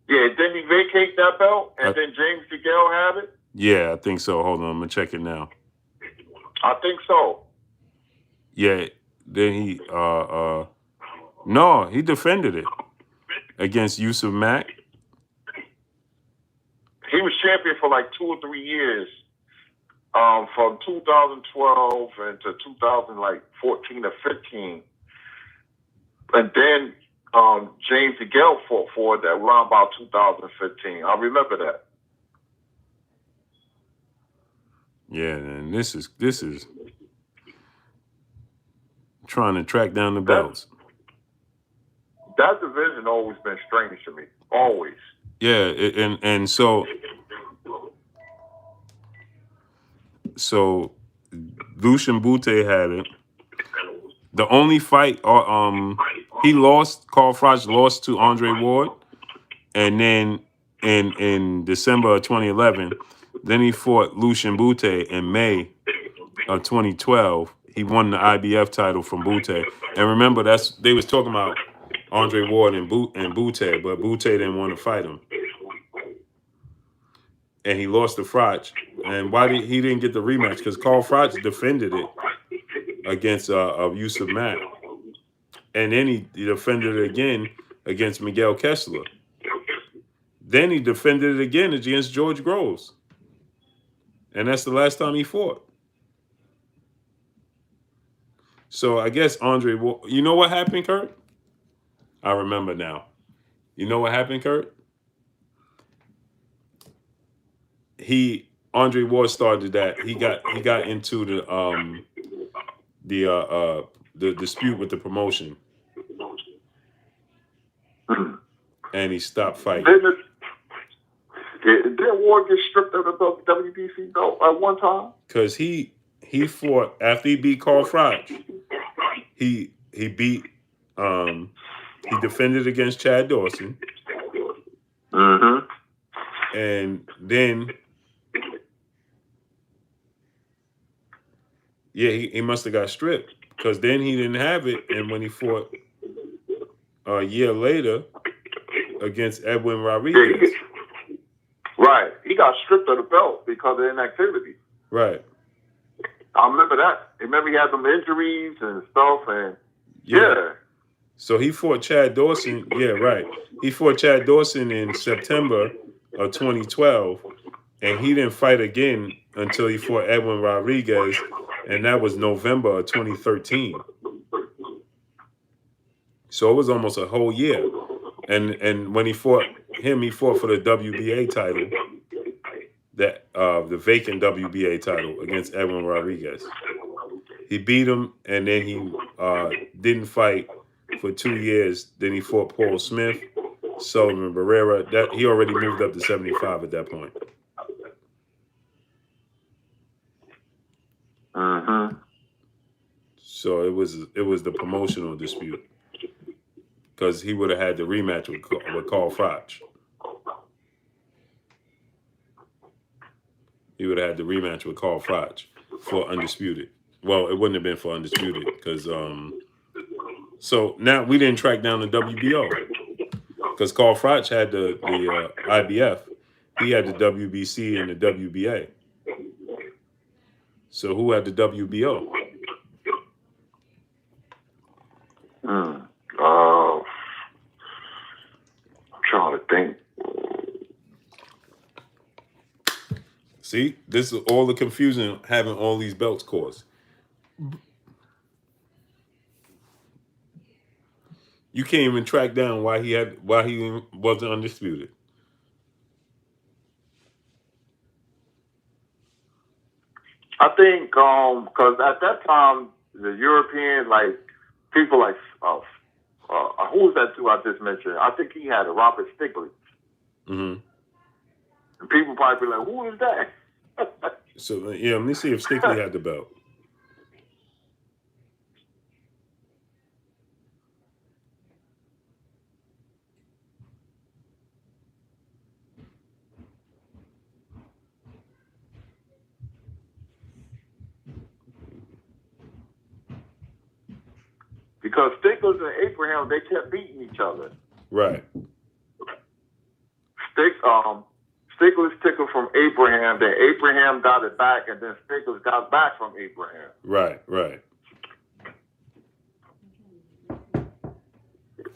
Yeah, didn't he vacate that belt? And then James DeGale had it? Yeah, I think so. Hold on, I'm going to check it now. I think so. Yeah, then he, no, he defended it against Yusuf Mack. He was champion for like 2 or 3 years. From 2012 into 2014 or 15. And then James DeGale fought for that around about 2015. I remember that. Yeah, and this is trying to track down the belts. That division always been strange to me. Always. Yeah, and so Lucian Bute had it. The only fight, he lost. Carl Froch lost to Andre Ward, and then in December of 2011, then he fought Lucian Bute in May of 2012. He won the IBF title from Bute, and remember they was talking about Andre Ward and Butte, but Butte didn't want to fight him, and he lost to Froch. And why he didn't get the rematch? Because Carl Froch defended it against Yusuf Mack, and then he defended it again against Miguel Kessler. Then he defended it again against George Groves, and that's the last time he fought. So I guess Andre, you know what happened, Kurt? I remember now. You know what happened, Kurt? Andre Ward started that. He got into the dispute with the promotion, and he stopped fighting. Did Ward get stripped of the WBC belt at one time? Because he fought after he beat Carl Froch. He beat he defended against Chad Dawson. Mm-hmm. And then he must have got stripped, because then he didn't have it, and when he fought a year later against Edwin Rodriguez. Right. He got stripped of the belt because of inactivity. Right. I remember that. Remember he had some injuries and stuff, and yeah. So he fought Chad Dawson. Yeah, right. He fought Chad Dawson in September of 2012, and he didn't fight again until he fought Edwin Rodriguez, and that was November of 2013. So it was almost a whole year. And when he fought him, he fought for the WBA title, the vacant WBA title against Edwin Rodriguez. He beat him, and then he didn't fight for 2 years. Then he fought Paul Smith, Sullivan Barrera. That he already moved up to 75 at that point. Mm-hmm. So it was the promotional dispute, because he would have had the rematch with Carl Froch. He would have had the rematch with Carl Froch for Undisputed. Well, it wouldn't have been for Undisputed, because so now we didn't track down the WBO, because Carl Froch had the IBF. He had the WBC and the WBA. So who had the WBO? I'm trying to think. See, this is all the confusion having all these belts caused. You can't even track down why he wasn't undisputed. I think because at that time the Europeans, like people like who was that dude I just mentioned? I think he had a Robert Stiglitz. Mm-hmm. And people probably be like, "Who is that?" So let me see if Stiglitz had the belt. Because Stiglitz and Abraham, they kept beating each other. Right. Stiglitz took it from Abraham, then Abraham got it back, and then Stiglitz got back from Abraham. Right.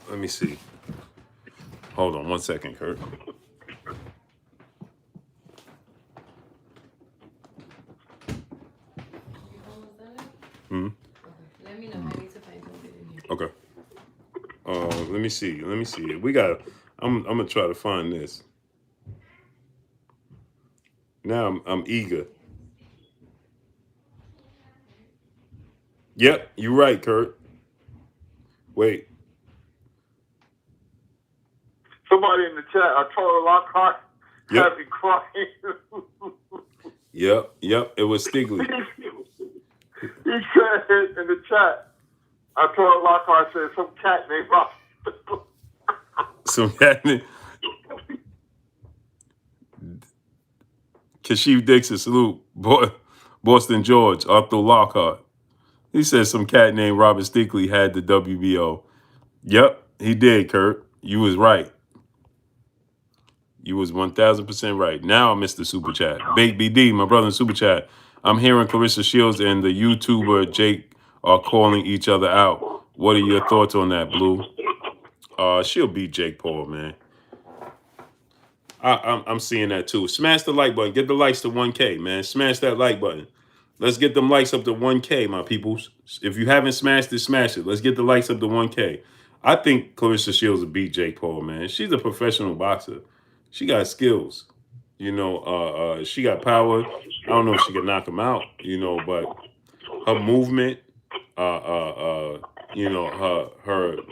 Let me see. Hold on 1 second, Kurt. Hmm. Let me know. I need to find something in here. Okay. Let me see. We got. I'm gonna try to find this. Now I'm eager. Yep, you're right, Kurt. Wait. Somebody in the chat, I told Lockhart, Yep. had me crying. Yep. It was Stiglitz. He said in the chat, I told Lockhart, said some cat named Rob. Some cat named Kashif Dixon, salute. Boston George, Arthur Lockhart. He said some cat named Robert Stigley had the WBO. Yep. He did, Kurt. You was right. You was 1,000% right. Now, Mr. Super Chat. Bake BD, my brother in Super Chat. I'm hearing Clarissa Shields and the YouTuber Jake are calling each other out. What are your thoughts on that, Blue? She'll beat Jake Paul, man. I'm seeing that too. Smash the like button. Get the likes to 1K, man. Smash that like button. Let's get them likes up to 1K, my peoples. If you haven't smashed it, smash it. Let's get the likes up to 1K. I think Clarissa Shields will beat Jake Paul, man. She's a professional boxer. She got skills. She got power. I don't know if she can knock him out, but her movement, her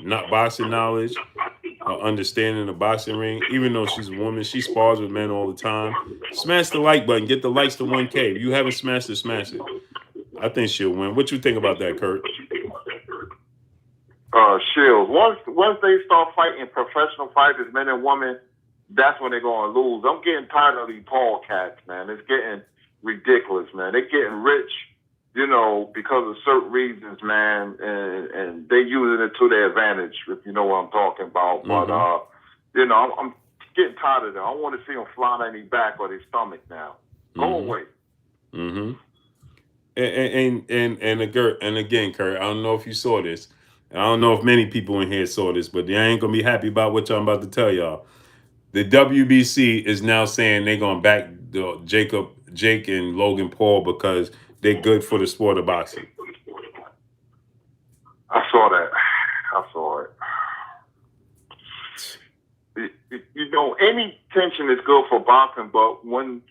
not boxing knowledge, her understanding the boxing ring. Even though she's a woman, she spars with men all the time. Smash the like button. Get the likes to 1K. If you haven't smashed it, smash it. I think she'll win. What you think about that, Kurt? Shields. Once they start fighting professional fighters, men and women, that's when they're going to lose. I'm getting tired of these Paul cats, man. It's getting ridiculous, man. They're getting rich, because of certain reasons, man, and they using it to their advantage, if you know what I'm talking about. Mm-hmm. But, I'm getting tired of them. I want to see them flying on their back or their stomach now. Go away. Mm-hmm. And again, Kurt, I don't know if you saw this. I don't know if many people in here saw this, but they ain't going to be happy about what I'm about to tell y'all. The WBC is now saying they're going to back Jake and Logan Paul because they're good for the sport of boxing. I saw that. Any tension is good for boxing, but when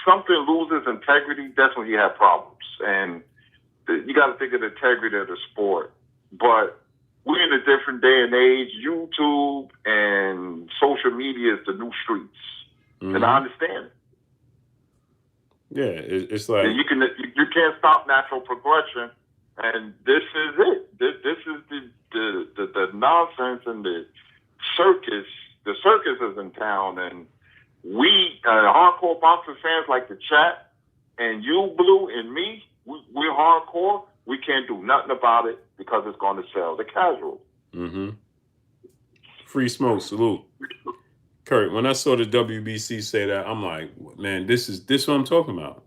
something loses integrity, that's when you have problems. And you got to think of the integrity of the sport. But we're in a different day and age. YouTube and social media is the new streets. Mm-hmm. And I understand it. Yeah, it's like... And you can't stop natural progression. And this is it. This is the nonsense and the circus. The circus is in town, and we hardcore boxing fans like to chat. And you, Blue, and me, we're hardcore. We can't do nothing about it because it's going to sell the casual. Mm-hmm. Free smoke, salute. Kurt, when I saw the WBC say that, I'm like, man, this is what I'm talking about.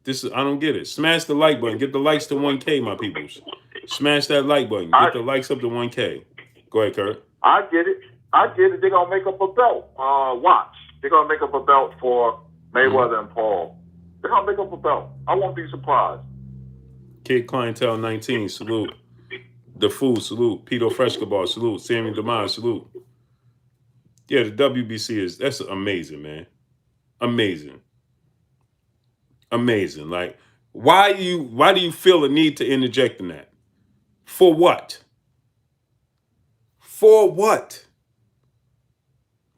I don't get it. Smash the like button. Get the likes to 1K, my peoples. Smash that like button. Get the likes up to 1K. Go ahead, Kurt. I get it. They're going to make up a belt. Watch. They're going to make up a belt for Mayweather and Paul. They're going to make up a belt. I won't be surprised. Kid Clientele 19, salute. The Fool, salute. Pito Frescobar, salute. Sammy DeMar, salute. Yeah, the WBC that's amazing, man. Amazing. Like, why do you feel a need to interject in that? For what?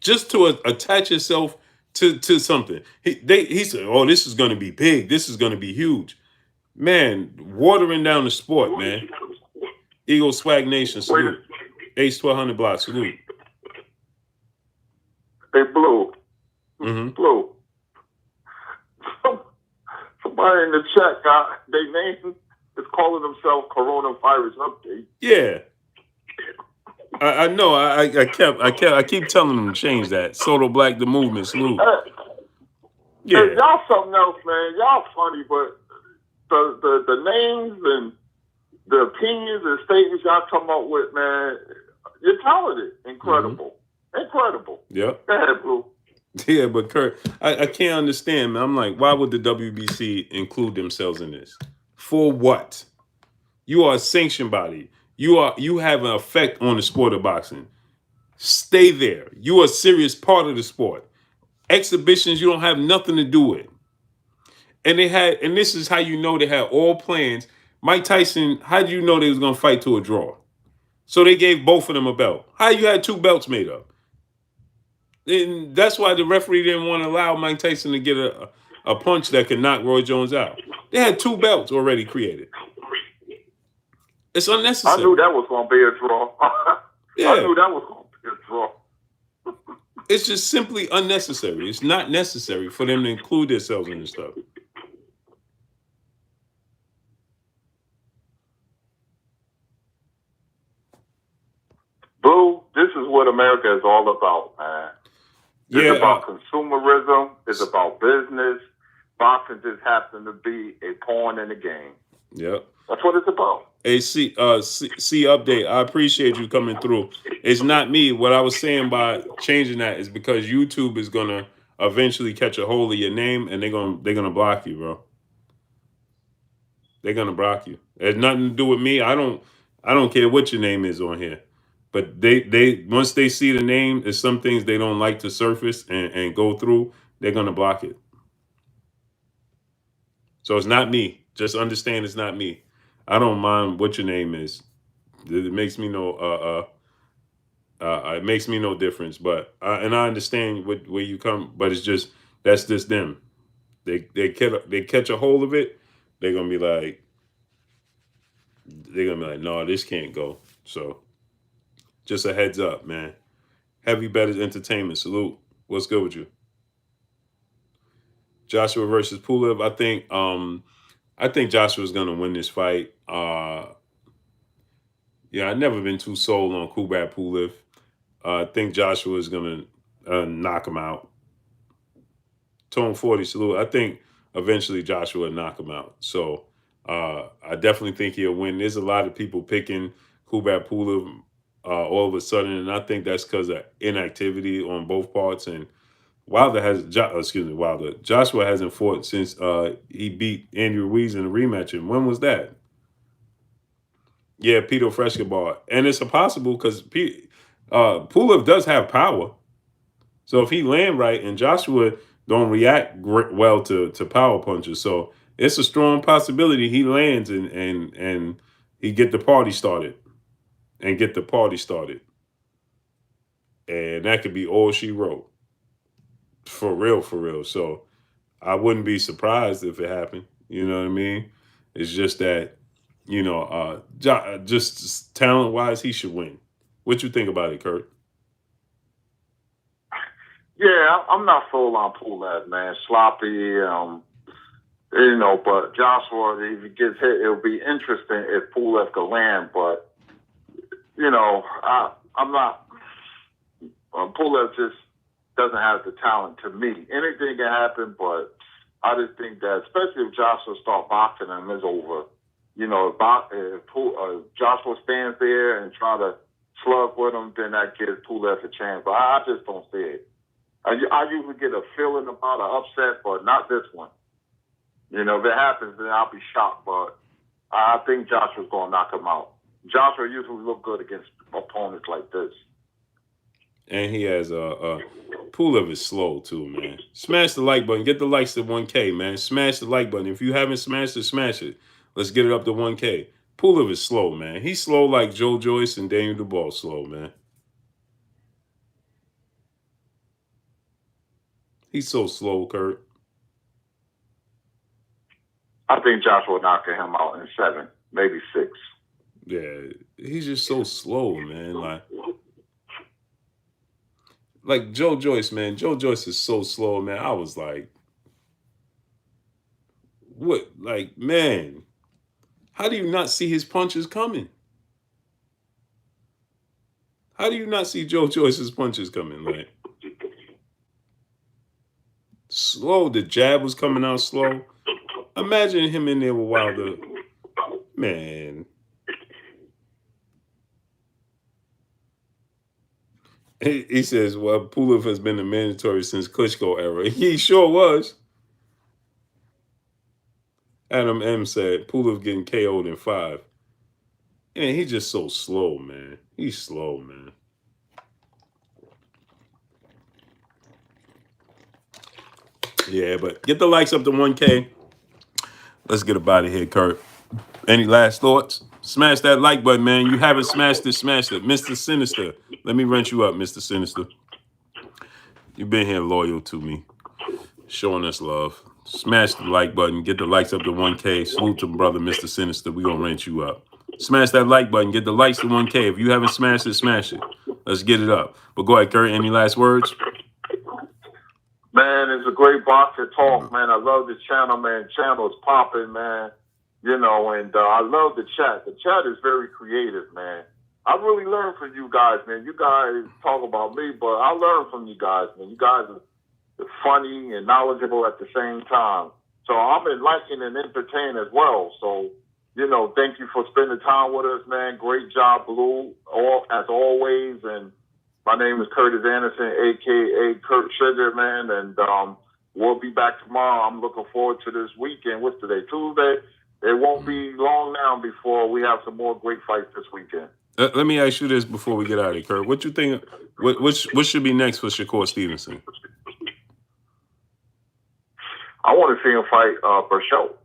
Just to attach yourself to something. He said, oh, this is going to be big. This is going to be huge. Man, watering down the sport, man. Eagle Swag Nation, salute. H1200 Block, salute. Hey, Blue. Mm-hmm. Blue. Somebody in the chat their name is calling themselves Coronavirus Update. Yeah. I know. I keep telling them to change that. Soto Black the Movement, salute. Yeah. Hey, y'all something else, man. Y'all funny, but the names and the opinions and statements y'all come up with, man, you're talented. Incredible. Mm-hmm. Incredible. Yep. Go ahead, Blue. Yeah, but Kurt, I can't understand, man. I'm like, why would the WBC include themselves in this? For what? You are a sanctioned body. You have an effect on the sport of boxing. Stay there. You are a serious part of the sport. Exhibitions you don't have nothing to do with. And this is how you know they had all plans. Mike Tyson, how did you know they was gonna fight to a draw? So they gave both of them a belt. How you had two belts made up? And that's why the referee didn't want to allow Mike Tyson to get a punch that could knock Roy Jones out. They had two belts already created. It's unnecessary. I knew that was going to be a draw. Yeah. I knew that was going to be a draw. It's just simply unnecessary. It's not necessary for them to include themselves in this stuff. Boo, is what America is all about, man. Yeah, it's about consumerism. It's about business. Boxing just happens to be a pawn in the game. Yep. That's what it's about. Hey, C update. I appreciate you coming through. It's not me. What I was saying by changing that is because YouTube is gonna eventually catch a hold of your name and they're gonna block you, bro. They're gonna block you. It has nothing to do with me. I don't care what your name is on here. But they once they see the name, there's some things they don't like to surface and go through, they're gonna block it. So it's not me. Just understand it's not me. I don't mind what your name is. It makes me it makes me no difference. But and I understand where you come. But it's just that's just them. They catch a hold of it. They're gonna be like no, this can't go. So just a heads up, man. Heavy Betters Entertainment. Salute. What's good with you? Joshua versus Pulev. I think Joshua's gonna win this fight. Yeah, I've never been too sold on Kubrat Pulev. I think Joshua is going to knock him out. Tone 40, salute. I think eventually Joshua will knock him out. So I definitely think he'll win. There's a lot of people picking Kubrat Pulev all of a sudden, and I think that's because of inactivity on both parts. And Joshua hasn't fought since he beat Andy Ruiz in a rematch. And when was that? Yeah, Peter Frescobar. And it's possible because Pulev does have power. So if he land right and Joshua don't react well to power punches, so it's a strong possibility he lands and he get the party started. And that could be all she wrote. For real. So I wouldn't be surprised if it happened. You know what I mean? It's just that, just talent-wise, he should win. What you think about it, Kurt? Yeah, I'm not sold on Pulev, man. Sloppy, but Joshua, if he gets hit, it'll be interesting if Pulev could land. But, I'm not. Pulev just doesn't have the talent to me. Anything can happen, but I just think that, especially if Joshua start boxing him, it's over. If Joshua stands there and try to slug with him, then that gives Pulev a chance. But I just don't see it. I usually get a feeling about an upset, but not this one. If it happens, then I'll be shocked. But I think Joshua's going to knock him out. Joshua usually look good against opponents like this. And he has Pulev is slow too, man. Smash the like button. Get the likes to 1K, man. Smash the like button. If you haven't smashed it, smash it. Let's get it up to 1K. Pulev is slow, man. He's slow like Joe Joyce and Daniel Dubois slow, man. He's so slow, Kurt. I think Joshua knocking him out in 7, maybe 6. Yeah, he's just so slow, man. Like Joe Joyce, man. Joe Joyce is so slow, man. I was like, what? Like, man, how do you not see his punches coming? How do you not see Joe Joyce's punches coming? Like, slow. The jab was coming out slow. Imagine him in there with Wilder. Man. He says, well, Pulev has been a mandatory since Klitschko era. He sure was. Adam M said, Pulev getting KO'd in 5. And he's just so slow, man. He's slow, man. Yeah, but get the likes up to 1K. Let's get up out of here, Kurt. Any last thoughts? Smash that like button, man. You haven't smashed it, smash it. Mr. Sinister. Let me rent you up, Mr. Sinister. You've been here loyal to me. Showing us love. Smash the like button. Get the likes up to 1K. Salute to brother, Mr. Sinister. We're going to rent you up. Smash that like button. Get the likes to 1K. If you haven't smashed it, smash it. Let's get it up. But go ahead, Kurt. Any last words? Man, it's a great boxing talk, man. I love the channel, man. Channel's popping, man. And I love the chat. The chat is very creative, man. I really learn from you guys, man. You guys talk about me, but I learn from you guys, man. You guys are funny and knowledgeable at the same time. So I'm enlightening and entertained as well. So, thank you for spending time with us, man. Great job, Blue, as always. And my name is Curtis Anderson, a.k.a. Kurt Sugar, man. And we'll be back tomorrow. I'm looking forward to this weekend. What's today? Tuesday? It won't be long now before we have some more great fights this weekend. Let me ask you this before we get out of here, Kurt. What you think? What should be next for Shakur Stevenson? I want to see him fight Berchelt.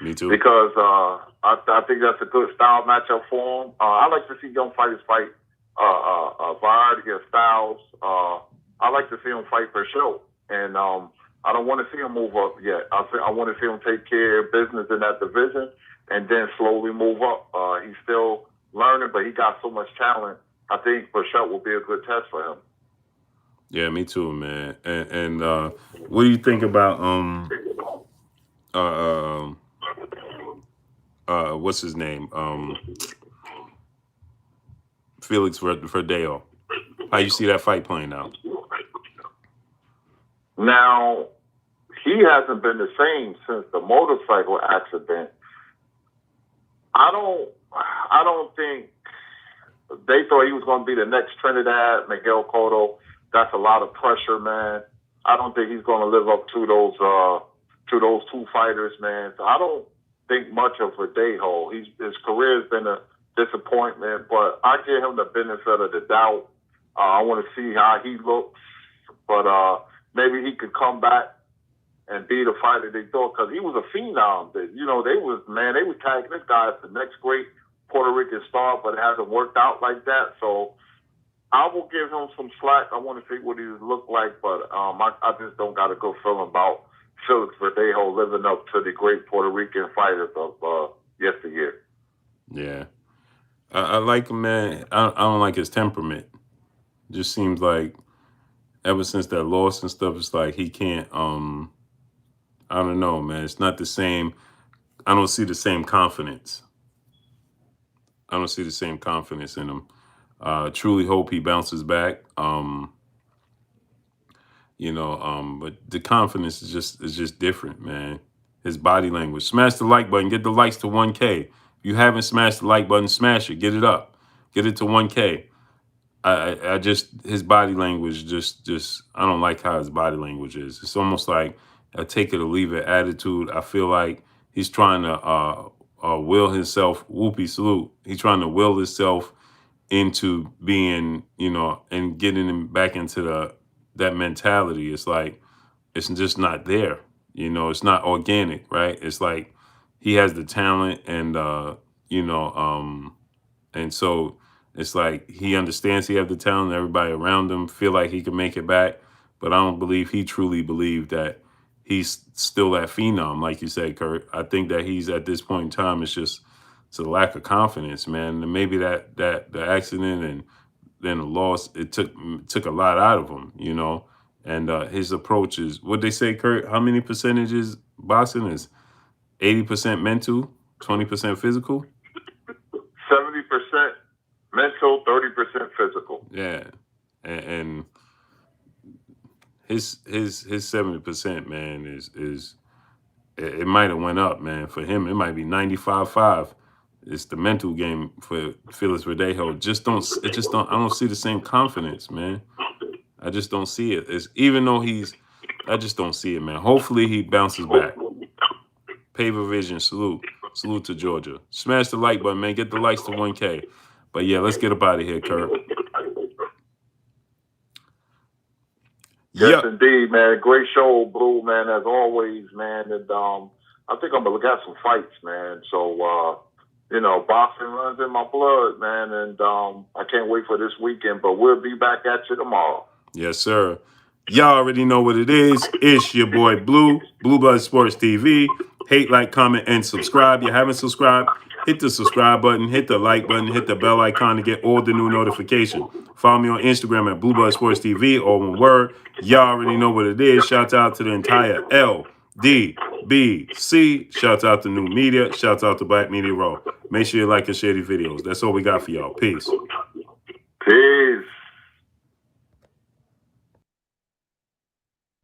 Me too. Because I think that's a good style matchup for him. I like to see young fighters fight Vard against Styles. I like to see him fight Berchelt. And I don't want to see him move up yet. I want to see him take care of business in that division and then slowly move up. He's still learning, but he got so much talent. I think Berchelt will be a good test for him. Yeah, me too, man. And what do you think about what's his name? Felix Verdejo. How you see that fight playing out? Now, he hasn't been the same since the motorcycle accident. I don't think they thought he was going to be the next Trinidad Miguel Cotto. That's a lot of pressure, man. I don't think he's going to live up to those two fighters, man. So I don't think much of Verdejo. His career has been a disappointment, but I give him the benefit of the doubt. I want to see how he looks, but maybe he could come back and be the fighter they thought, because he was a phenom. They were tagging this guy as the next great Puerto Rican star, but it hasn't worked out like that. So I will give him some slack. I want to see what he look like, but I just don't got a good feeling about Felix Verdejo living up to the great Puerto Rican fighters of yesteryear. Yeah. I like him, man. I don't like his temperament. Just seems like ever since that loss and stuff, it's like he can't, I don't know, man. It's not the same. I don't see the same confidence. I don't see the same confidence in him. Truly hope he bounces back. But the confidence is just different, man. His body language. Smash the like button. Get the likes to 1K. If you haven't smashed the like button, smash it. Get it up. Get it to 1K. I just, his body language just I don't like how his body language is. It's almost like a take it or leave it attitude. I feel like he's trying to will himself, whoopee salute. He's trying to will himself into being, and getting him back into that mentality. It's like, it's just not there. It's not organic, right? It's like he has the talent and, and so it's like he understands he has the talent. Everybody around him feel like he can make it back. But I don't believe he truly believed that he's still that phenom, like you said, Kurt. I think that he's at this point in time, it's a lack of confidence, man. And maybe that the accident and then the loss, it took a lot out of him, And his approach is, what they say, Kurt, how many percentages boxing is? 80% mental, 20% physical? 70% mental, 30% physical. Yeah. And his 70%, man, is it might have went up, man. For him, it might be 95-5. It's the mental game for Felix Verdejo. I don't see the same confidence, man. I just don't see it. I just don't see it, man. Hopefully he bounces back. Paver Vision, salute. Salute to Georgia. Smash the like button, man. Get the likes to 1K. But yeah, let's get up out of here, Kurt. Yes, indeed, man. Great show, Blue, man, as always, man. And I think I'm going to look at some fights, man. So, boxing runs in my blood, man. And I can't wait for this weekend. But we'll be back at you tomorrow. Yes, sir. Y'all already know what it is. It's your boy, Blue Blood Sports TV. Hate, like, comment, and subscribe. You haven't subscribed? Hit the subscribe button, hit the like button, hit the bell icon to get all the new notifications. Follow me on Instagram at Blue Blood Sports TV, all one word. Y'all already know what it is. Shout out to the entire DBC. Shouts out to New Media. Shouts out to Black Media Raw. Make sure you like and share these videos. That's all we got for y'all. Peace. Peace.